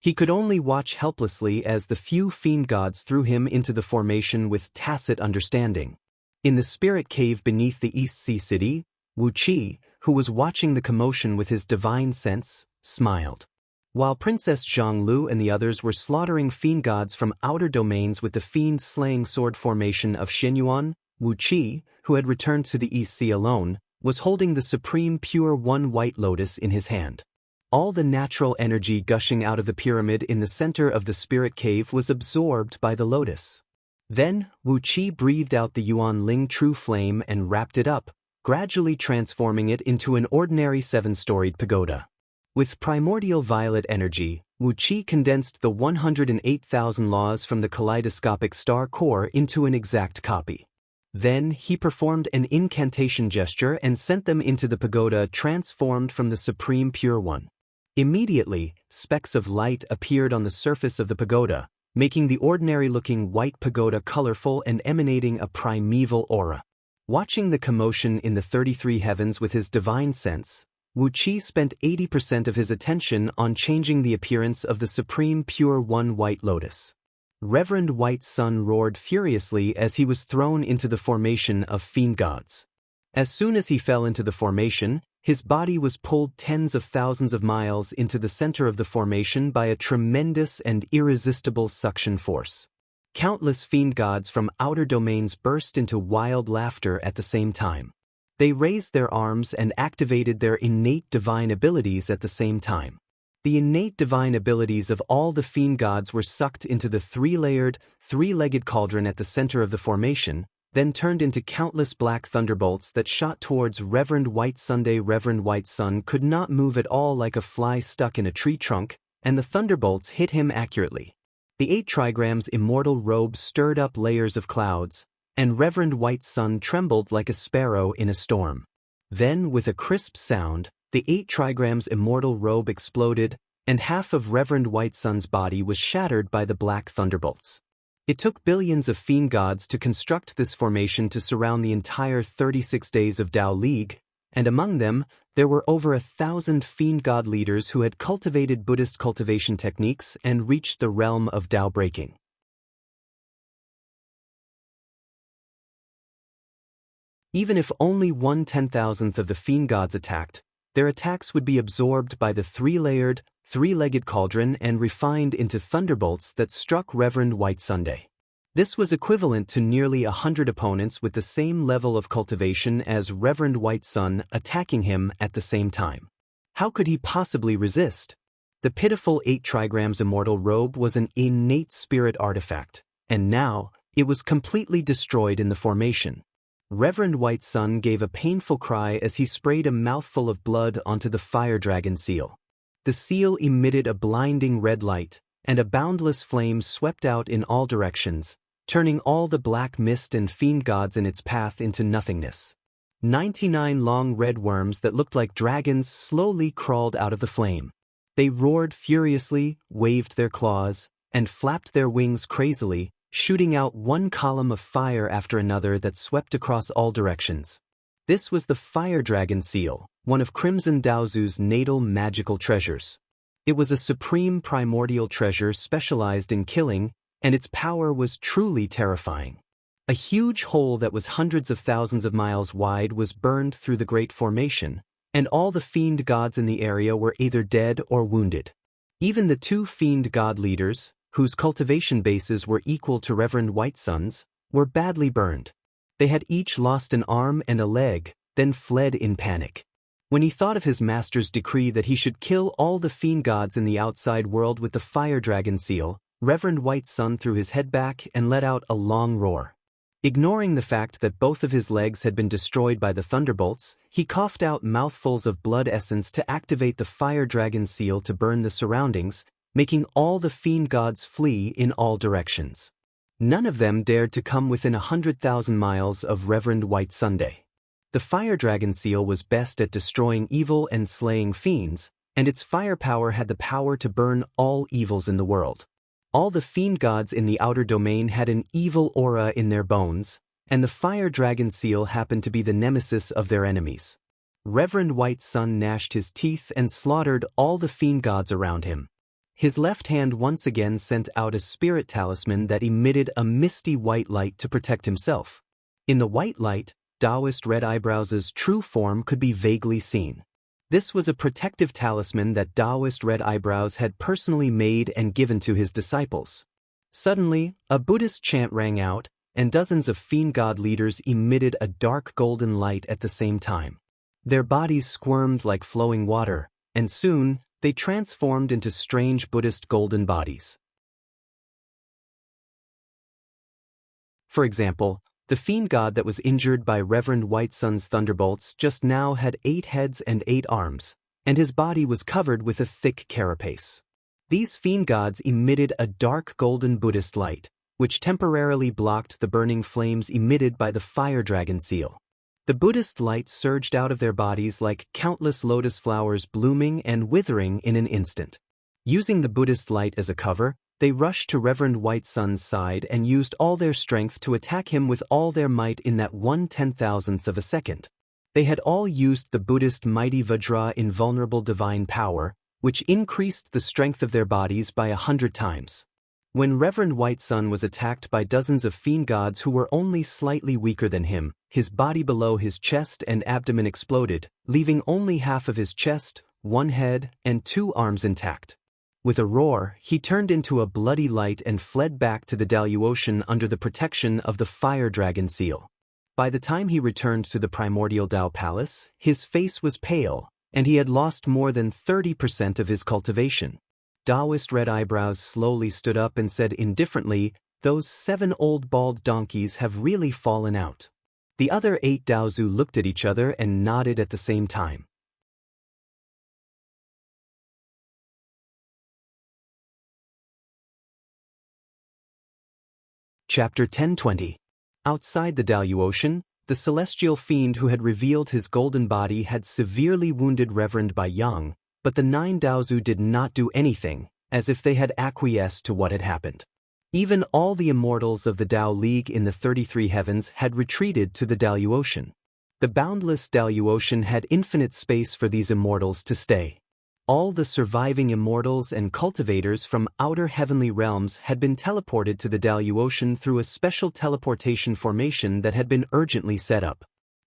Speaker 1: He could only watch helplessly as the few fiend gods threw him into the formation with tacit understanding. In the spirit cave beneath the East Sea City, Wu Qi, who was watching the commotion with his divine sense, smiled. While Princess Zhonglu and the others were slaughtering fiend gods from outer domains with the fiend-slaying sword formation of Xinyuan, Wu Qi, who had returned to the East Sea alone, was holding the supreme pure one white lotus in his hand. All the natural energy gushing out of the pyramid in the center of the spirit cave was absorbed by the lotus. Then, Wu Qi breathed out the Yuan Ling true flame and wrapped it up, gradually transforming it into an ordinary 7-storied pagoda. With primordial violet energy, Wu Qi condensed the 108,000 laws from the kaleidoscopic star core into an exact copy. Then he performed an incantation gesture and sent them into the pagoda transformed from the Supreme Pure One. Immediately, specks of light appeared on the surface of the pagoda, making the ordinary-looking white pagoda colorful and emanating a primeval aura. Watching the commotion in the 33 heavens with his divine sense, Wu Qi spent 80% of his attention on changing the appearance of the Supreme Pure One White Lotus. Reverend White Sun roared furiously as he was thrown into the formation of fiend gods. As soon as he fell into the formation, his body was pulled tens of thousands of miles into the center of the formation by a tremendous and irresistible suction force. Countless fiend gods from outer domains burst into wild laughter at the same time. They raised their arms and activated their innate divine abilities at the same time. The innate divine abilities of all the fiend gods were sucked into the 3-layered, 3-legged cauldron at the center of the formation, then turned into countless black thunderbolts that shot towards Reverend White Sunday. Reverend White Sun could not move at all, like a fly stuck in a tree trunk, and the thunderbolts hit him accurately. The 8 trigrams immortal robe stirred up layers of clouds, and Reverend White Sun trembled like a sparrow in a storm. Then, with a crisp sound, the 8 trigrams immortal robe exploded, and half of Reverend White Sun's body was shattered by the black thunderbolts. It took billions of fiend gods to construct this formation to surround the entire 36 days of Dao League, and among them, there were over 1,000 fiend god leaders who had cultivated Buddhist cultivation techniques and reached the realm of Dao breaking. Even if only 1/10,000th of the fiend gods attacked, their attacks would be absorbed by the 3-layered, 3-legged cauldron and refined into thunderbolts that struck Reverend White Sunday. This was equivalent to nearly 100 opponents with the same level of cultivation as Reverend White Sun attacking him at the same time. How could he possibly resist? The pitiful 8 trigrams immortal robe was an innate spirit artifact, and now it was completely destroyed in the formation. Reverend White Sun gave a painful cry as he sprayed a mouthful of blood onto the fire dragon seal. The seal emitted a blinding red light, and a boundless flame swept out in all directions, turning all the black mist and fiend gods in its path into nothingness. 99 long red worms that looked like dragons slowly crawled out of the flame. They roared furiously, waved their claws, and flapped their wings crazily, shooting out one column of fire after another that swept across all directions. This was the fire dragon seal, one of Crimson Daozu's natal magical treasures. It was a supreme primordial treasure specialized in killing, and its power was truly terrifying. A huge hole that was hundreds of thousands of miles wide was burned through the Great Formation, and all the fiend gods in the area were either dead or wounded. Even the two fiend god leaders, whose cultivation bases were equal to Reverend Whitesun's, were badly burned. They had each lost an arm and a leg, then fled in panic. When he thought of his master's decree that he should kill all the fiend gods in the outside world with the fire dragon seal, Reverend Whitesun threw his head back and let out a long roar. Ignoring the fact that both of his legs had been destroyed by the thunderbolts, he coughed out mouthfuls of blood essence to activate the fire dragon seal to burn the surroundings, making all the fiend gods flee in all directions. None of them dared to come within 100,000 miles of Reverend Whitesunday. The fire dragon seal was best at destroying evil and slaying fiends, and its firepower had the power to burn all evils in the world. All the fiend gods in the outer domain had an evil aura in their bones, and the fire dragon seal happened to be the nemesis of their enemies. Reverend Whitesun gnashed his teeth and slaughtered all the fiend gods around him. His left hand once again sent out a spirit talisman that emitted a misty white light to protect himself. In the white light, Taoist Red Eyebrows' true form could be vaguely seen. This was a protective talisman that Taoist Red Eyebrows had personally made and given to his disciples. Suddenly, a Buddhist chant rang out, and dozens of fiend god leaders emitted a dark golden light at the same time. Their bodies squirmed like flowing water, and soon, they transformed into strange Buddhist golden bodies. For example, the fiend god that was injured by Reverend Whitesun's thunderbolts just now had 8 heads and 8 arms, and his body was covered with a thick carapace. These fiend gods emitted a dark golden Buddhist light, which temporarily blocked the burning flames emitted by the fire dragon seal. The Buddhist light surged out of their bodies like countless lotus flowers blooming and withering in an instant. Using the Buddhist light as a cover, they rushed to Reverend Whitesun's side and used all their strength to attack him with all their might in that 1/10,000th of a second. They had all used the Buddhist mighty Vajra invulnerable divine power, which increased the strength of their bodies by 100 times. When Reverend Whitesun was attacked by dozens of fiend gods who were only slightly weaker than him, his body below his chest and abdomen exploded, leaving only half of his chest, 1 head, and 2 arms intact. With a roar, he turned into a bloody light and fled back to the Daluocean under the protection of the fire dragon seal. By the time he returned to the primordial Dao Palace, his face was pale, and he had lost more than 30% of his cultivation. Taoist Red Eyebrows slowly stood up and said indifferently, "Those 7 old bald donkeys have really fallen out." The other 8 Daozu looked at each other and nodded at the same time. Chapter 1020. Outside the Daluocean, the celestial fiend who had revealed his golden body had severely wounded Reverend Bai Yang, but the 9 Daozu did not do anything, as if they had acquiesced to what had happened. Even all the immortals of the Dao League in the 33 heavens had retreated to the Daluocean. The boundless Daluocean had infinite space for these immortals to stay. All the surviving immortals and cultivators from outer heavenly realms had been teleported to the Daluocean through a special teleportation formation that had been urgently set up.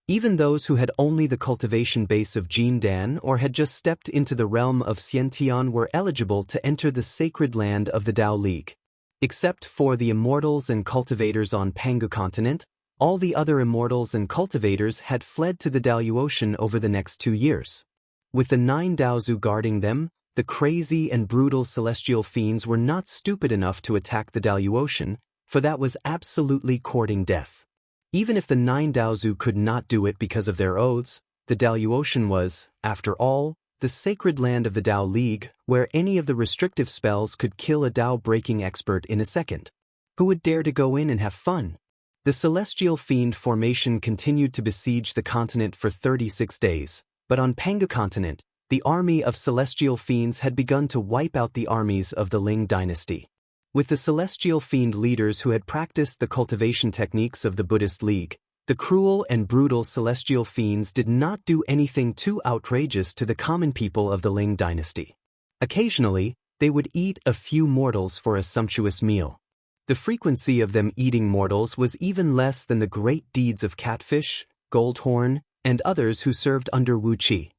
Speaker 1: Even those who had only the cultivation base of Jin Dan or had just stepped into the realm of Xiantian were eligible to enter the sacred land of the Dao League. Except for the immortals and cultivators on Pangu continent, all the other immortals and cultivators had fled to the Daluocean over the next 2 years. With the 9 Daozu guarding them, the crazy and brutal celestial fiends were not stupid enough to attack the Daluocean, for that was absolutely courting death. Even if the 9 Daozu could not do it because of their oaths, the Daluocean was, after all, the sacred land of the Dao League, where any of the restrictive spells could kill a Dao-breaking expert in a second. Who would dare to go in and have fun? The celestial fiend formation continued to besiege the continent for 36 days, but on Pangu continent, the army of celestial fiends had begun to wipe out the armies of the Ling dynasty. With the celestial fiend leaders who had practiced the cultivation techniques of the Buddhist League, the cruel and brutal celestial fiends did not do anything too outrageous to the common people of the Ling dynasty. Occasionally, they would eat a few mortals for a sumptuous meal. The frequency of them eating mortals was even less than the great deeds of Catfish, Goldhorn, and others who served under Wu Qi.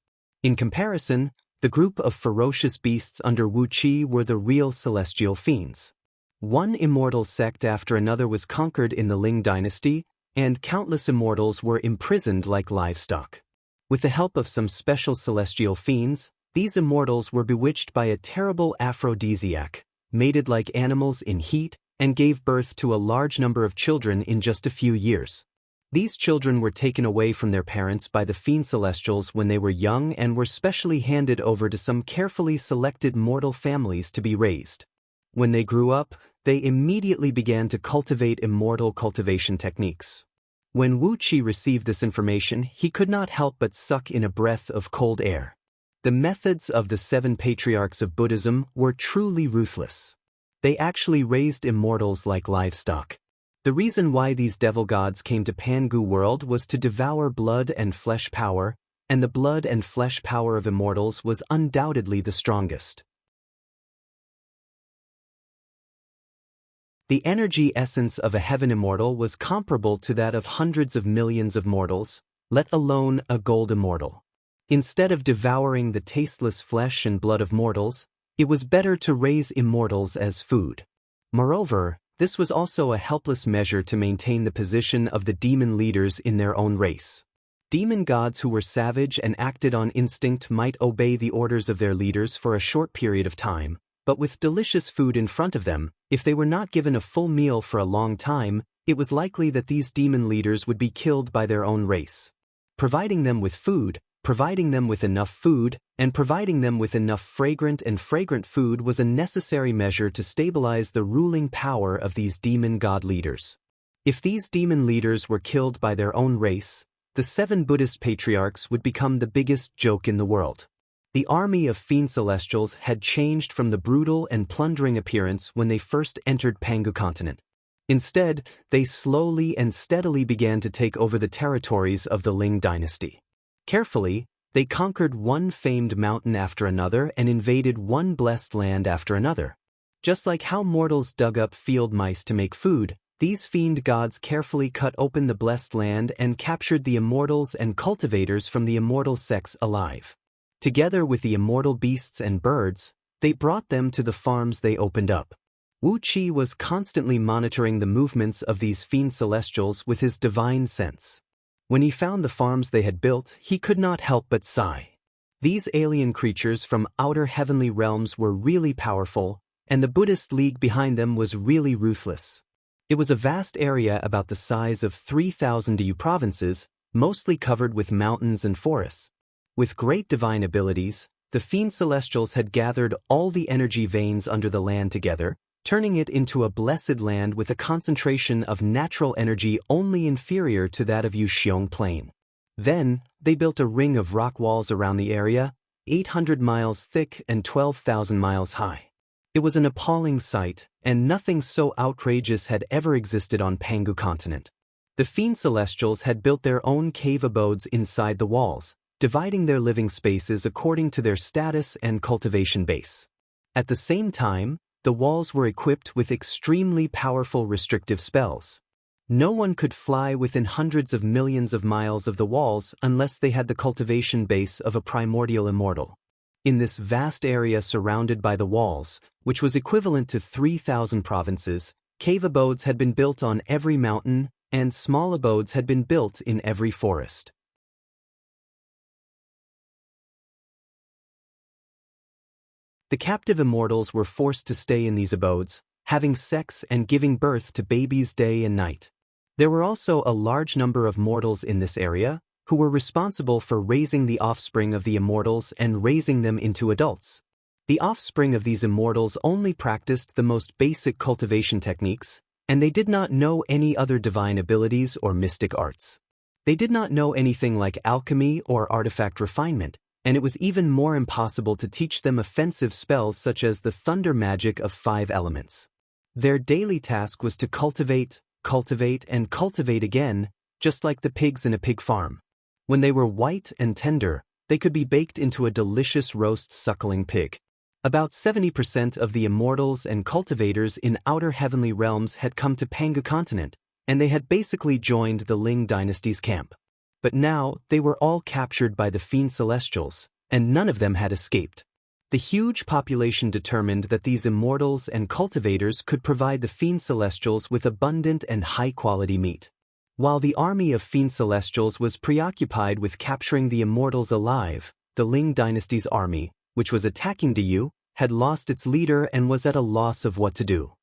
Speaker 1: In comparison, the group of ferocious beasts under Wu Qi were the real celestial fiends. One immortal sect after another was conquered in the Ling dynasty, and countless immortals were imprisoned like livestock. With the help of some special celestial fiends, these immortals were bewitched by a terrible aphrodisiac, mated like animals in heat, and gave birth to a large number of children in just a few years. These children were taken away from their parents by the fiend celestials when they were young and were specially handed over to some carefully selected mortal families to be raised. When they grew up, they immediately began to cultivate immortal cultivation techniques. When Wu Qi received this information, he could not help but suck in a breath of cold air. The methods of the 7 patriarchs of Buddhism were truly ruthless. They actually raised immortals like livestock. The reason why these devil gods came to Pangu world was to devour blood and flesh power, and the blood and flesh power of immortals was undoubtedly the strongest. The energy essence of a heaven immortal was comparable to that of hundreds of millions of mortals, let alone a gold immortal. Instead of devouring the tasteless flesh and blood of mortals, it was better to raise immortals as food. Moreover, this was also a helpless measure to maintain the position of the demon leaders in their own race. Demon gods who were savage and acted on instinct might obey the orders of their leaders for a short period of time, but with delicious food in front of them, if they were not given a full meal for a long time, it was likely that these demon leaders would be killed by their own race. Providing them with food, providing them with enough food, and providing them with enough fragrant food was a necessary measure to stabilize the ruling power of these demon god leaders. If these demon leaders were killed by their own race, the 7 Buddhist patriarchs would become the biggest joke in the world. The army of fiend celestials had changed from the brutal and plundering appearance when they first entered Pangu continent. Instead, they slowly and steadily began to take over the territories of the Ling dynasty. Carefully, they conquered one famed mountain after another and invaded one blessed land after another. Just like how mortals dug up field mice to make food, these fiend gods carefully cut open the blessed land and captured the immortals and cultivators from the immortal sects alive. Together with the immortal beasts and birds, they brought them to the farms they opened up. Wu Qi was constantly monitoring the movements of these fiend celestials with his divine sense. When he found the farms they had built, he could not help but sigh. These alien creatures from outer heavenly realms were really powerful, and the Buddhist League behind them was really ruthless. It was a vast area about the size of 3,000 EU provinces, mostly covered with mountains and forests. With great divine abilities, the fiend celestials had gathered all the energy veins under the land together, turning it into a blessed land with a concentration of natural energy only inferior to that of Yuxiong Plain. Then, they built a ring of rock walls around the area, 800 miles thick and 12,000 miles high. It was an appalling sight, and nothing so outrageous had ever existed on Pangu continent. The fiend celestials had built their own cave abodes inside the walls, dividing their living spaces according to their status and cultivation base. At the same time, the walls were equipped with extremely powerful restrictive spells. No one could fly within hundreds of millions of miles of the walls unless they had the cultivation base of a primordial immortal. In this vast area surrounded by the walls, which was equivalent to 3,000 provinces, cave abodes had been built on every mountain, and small abodes had been built in every forest. The captive immortals were forced to stay in these abodes, having sex and giving birth to babies day and night. There were also a large number of mortals in this area, who were responsible for raising the offspring of the immortals and raising them into adults. The offspring of these immortals only practiced the most basic cultivation techniques, And they did not know any other divine abilities or mystic arts. They did not know anything like alchemy or artifact refinement, and it was even more impossible to teach them offensive spells such as the thunder magic of 5 elements. Their daily task was to cultivate, and cultivate again, just like the pigs in a pig farm. When they were white and tender, they could be baked into a delicious roast suckling pig. About 70% of the immortals and cultivators in outer heavenly realms had come to Panga continent, and they had basically joined the Ling dynasty's camp. But now, they were all captured by the Fiend Celestials, and none of them had escaped. The huge population determined that these immortals and cultivators could provide the Fiend Celestials with abundant and high-quality meat. While the army of Fiend Celestials was preoccupied with capturing the immortals alive, the Ling dynasty's army, which was attacking Diyu, had lost its leader and was at a loss of what to do.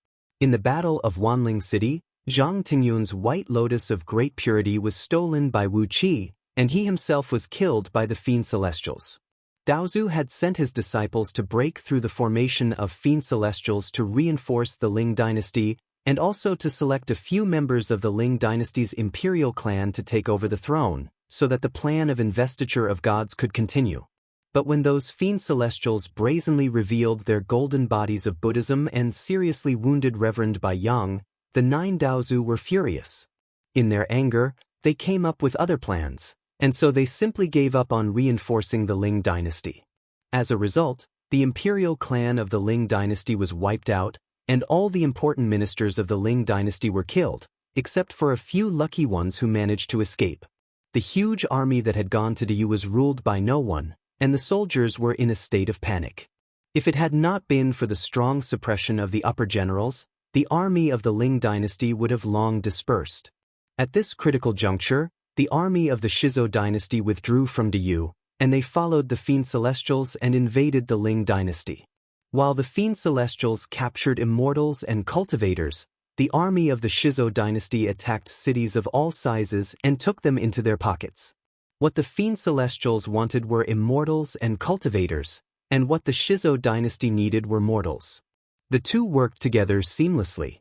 Speaker 1: In the Battle of Wanling City, Zhang Tingyun's White Lotus of Great Purity was stolen by Wu Qi, and he himself was killed by the Fiend Celestials. Daozu had sent his disciples to break through the formation of Fiend Celestials to reinforce the Ling dynasty, and also to select a few members of the Ling dynasty's imperial clan to take over the throne, so that the plan of investiture of gods could continue. But when those Fiend Celestials brazenly revealed their golden bodies of Buddhism and seriously wounded Reverend Bai Yang, the 9 Daozu were furious. In their anger, they came up with other plans, and so they simply gave up on reinforcing the Ling dynasty. As a result, the imperial clan of the Ling dynasty was wiped out, and all the important ministers of the Ling dynasty were killed, except for a few lucky ones who managed to escape. The huge army that had gone to Diyu was ruled by no one, and the soldiers were in a state of panic. If it had not been for the strong suppression of the upper generals, the army of the Ling dynasty would have long dispersed. At this critical juncture, the army of the Shizo dynasty withdrew from Diyu, and they followed the Fiend Celestials and invaded the Ling dynasty. While the Fiend Celestials captured immortals and cultivators, the army of the Shizo dynasty attacked cities of all sizes and took them into their pockets. What the Fiend Celestials wanted were immortals and cultivators, and what the Shizo dynasty needed were mortals. The two worked together seamlessly.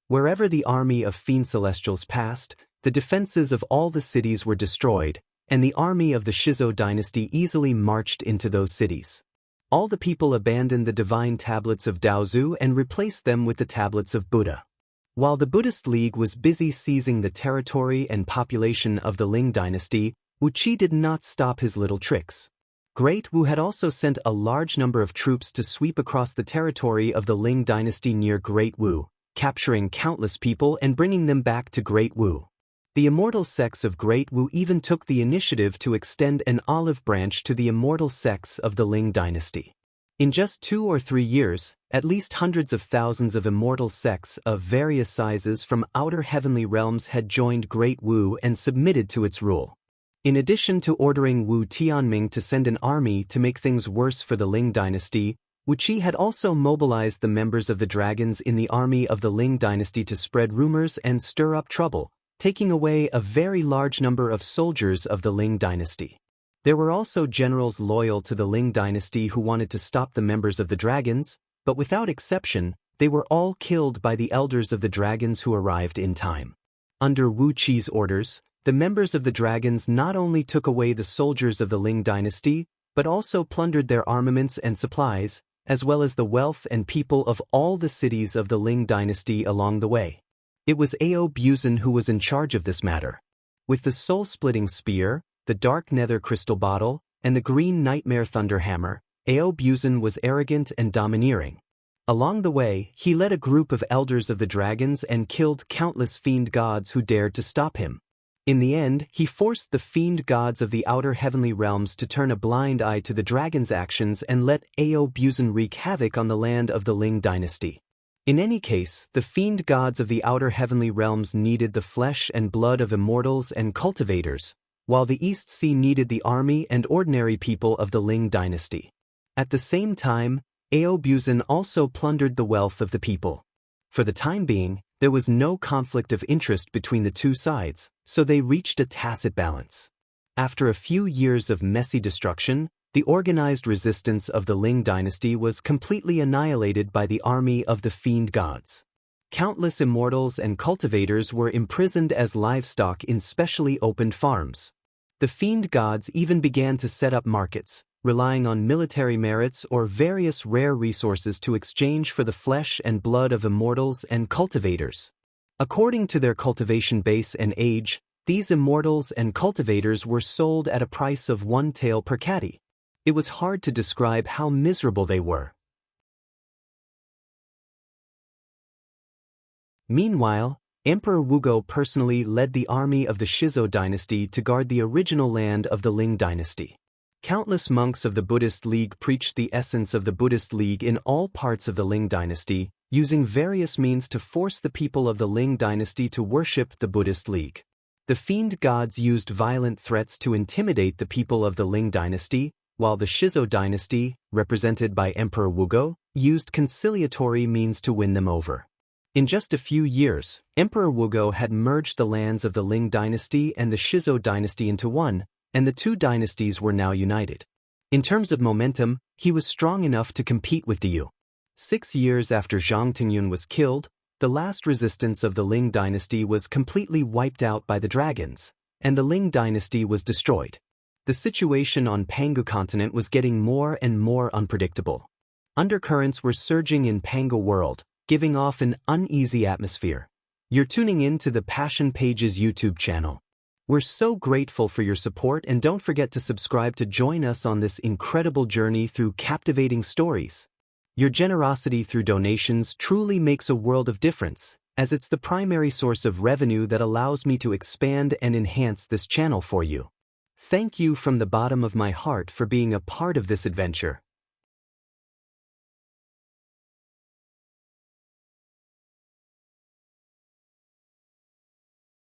Speaker 1: Wherever the army of Fiend Celestials passed, the defenses of all the cities were destroyed, and the army of the Shizo dynasty easily marched into those cities. All the people abandoned the divine tablets of Daozu and replaced them with the tablets of Buddha. While the Buddhist League was busy seizing the territory and population of the Ling dynasty, Wu Qi did not stop his little tricks. Great Wu had also sent a large number of troops to sweep across the territory of the Ling dynasty near Great Wu, capturing countless people and bringing them back to Great Wu. The immortal sects of Great Wu even took the initiative to extend an olive branch to the immortal sects of the Ling dynasty. In just 2 or 3 years, at least hundreds of thousands of immortal sects of various sizes from outer heavenly realms had joined Great Wu and submitted to its rule. In addition to ordering Wu Tianming to send an army to make things worse for the Ling dynasty, Wu Qi had also mobilized the members of the dragons in the army of the Ling dynasty to spread rumors and stir up trouble, taking away a very large number of soldiers of the Ling dynasty. There were also generals loyal to the Ling dynasty who wanted to stop the members of the dragons, but without exception, they were all killed by the elders of the dragons who arrived in time. Under Wu Qi's orders, the members of the dragons not only took away the soldiers of the Ling dynasty, but also plundered their armaments and supplies, as well as the wealth and people of all the cities of the Ling dynasty along the way. It was Ao Buzan who was in charge of this matter. With the soul-splitting spear, the dark nether crystal bottle, and the green nightmare thunder hammer, Ao Buzan was arrogant and domineering. Along the way, he led a group of elders of the dragons and killed countless fiend gods who dared to stop him. In the end, he forced the fiend gods of the outer heavenly realms to turn a blind eye to the dragon's actions and let Ao Buzan wreak havoc on the land of the Ling dynasty. In any case, the fiend gods of the outer heavenly realms needed the flesh and blood of immortals and cultivators, while the East Sea needed the army and ordinary people of the Ling dynasty. At the same time, Ao Buzan also plundered the wealth of the people. For the time being, there was no conflict of interest between the two sides, so they reached a tacit balance. After a few years of messy destruction, The organized resistance of the Ling dynasty was completely annihilated by the army of the fiend gods. Countless immortals and cultivators were imprisoned as livestock in specially opened farms. The fiend gods even began to set up markets, relying on military merits or various rare resources to exchange for the flesh and blood of immortals and cultivators. According to their cultivation base and age, these immortals and cultivators were sold at a price of 1 tael per caddy. It was hard to describe how miserable they were. Meanwhile, Emperor Wugo personally led the army of the Shizo dynasty to guard the original land of the Ling dynasty. Countless monks of the Buddhist League preached the essence of the Buddhist League in all parts of the Ling dynasty, using various means to force the people of the Ling dynasty to worship the Buddhist League. The fiend gods used violent threats to intimidate the people of the Ling dynasty, while the Shizo dynasty, represented by Emperor Wugo, used conciliatory means to win them over. In just a few years, Emperor Wugo had merged the lands of the Ling dynasty and the Shizo dynasty into one, and the two dynasties were now united. In terms of momentum, he was strong enough to compete with Diyu. 6 years after Zhang Tingyun was killed, the last resistance of the Ling dynasty was completely wiped out by the dragons, and the Ling dynasty was destroyed. The situation on Pangu continent was getting more and more unpredictable. Undercurrents were surging in Pangu world, giving off an uneasy atmosphere. You're tuning in to the Passion Pages YouTube channel. We're so grateful for your support, and don't forget to subscribe to join us on this incredible journey through captivating stories. Your generosity through donations truly makes a world of difference, as it's the primary source of revenue that allows me to expand and enhance this channel for you. Thank you from the bottom of my heart for being a part of this adventure.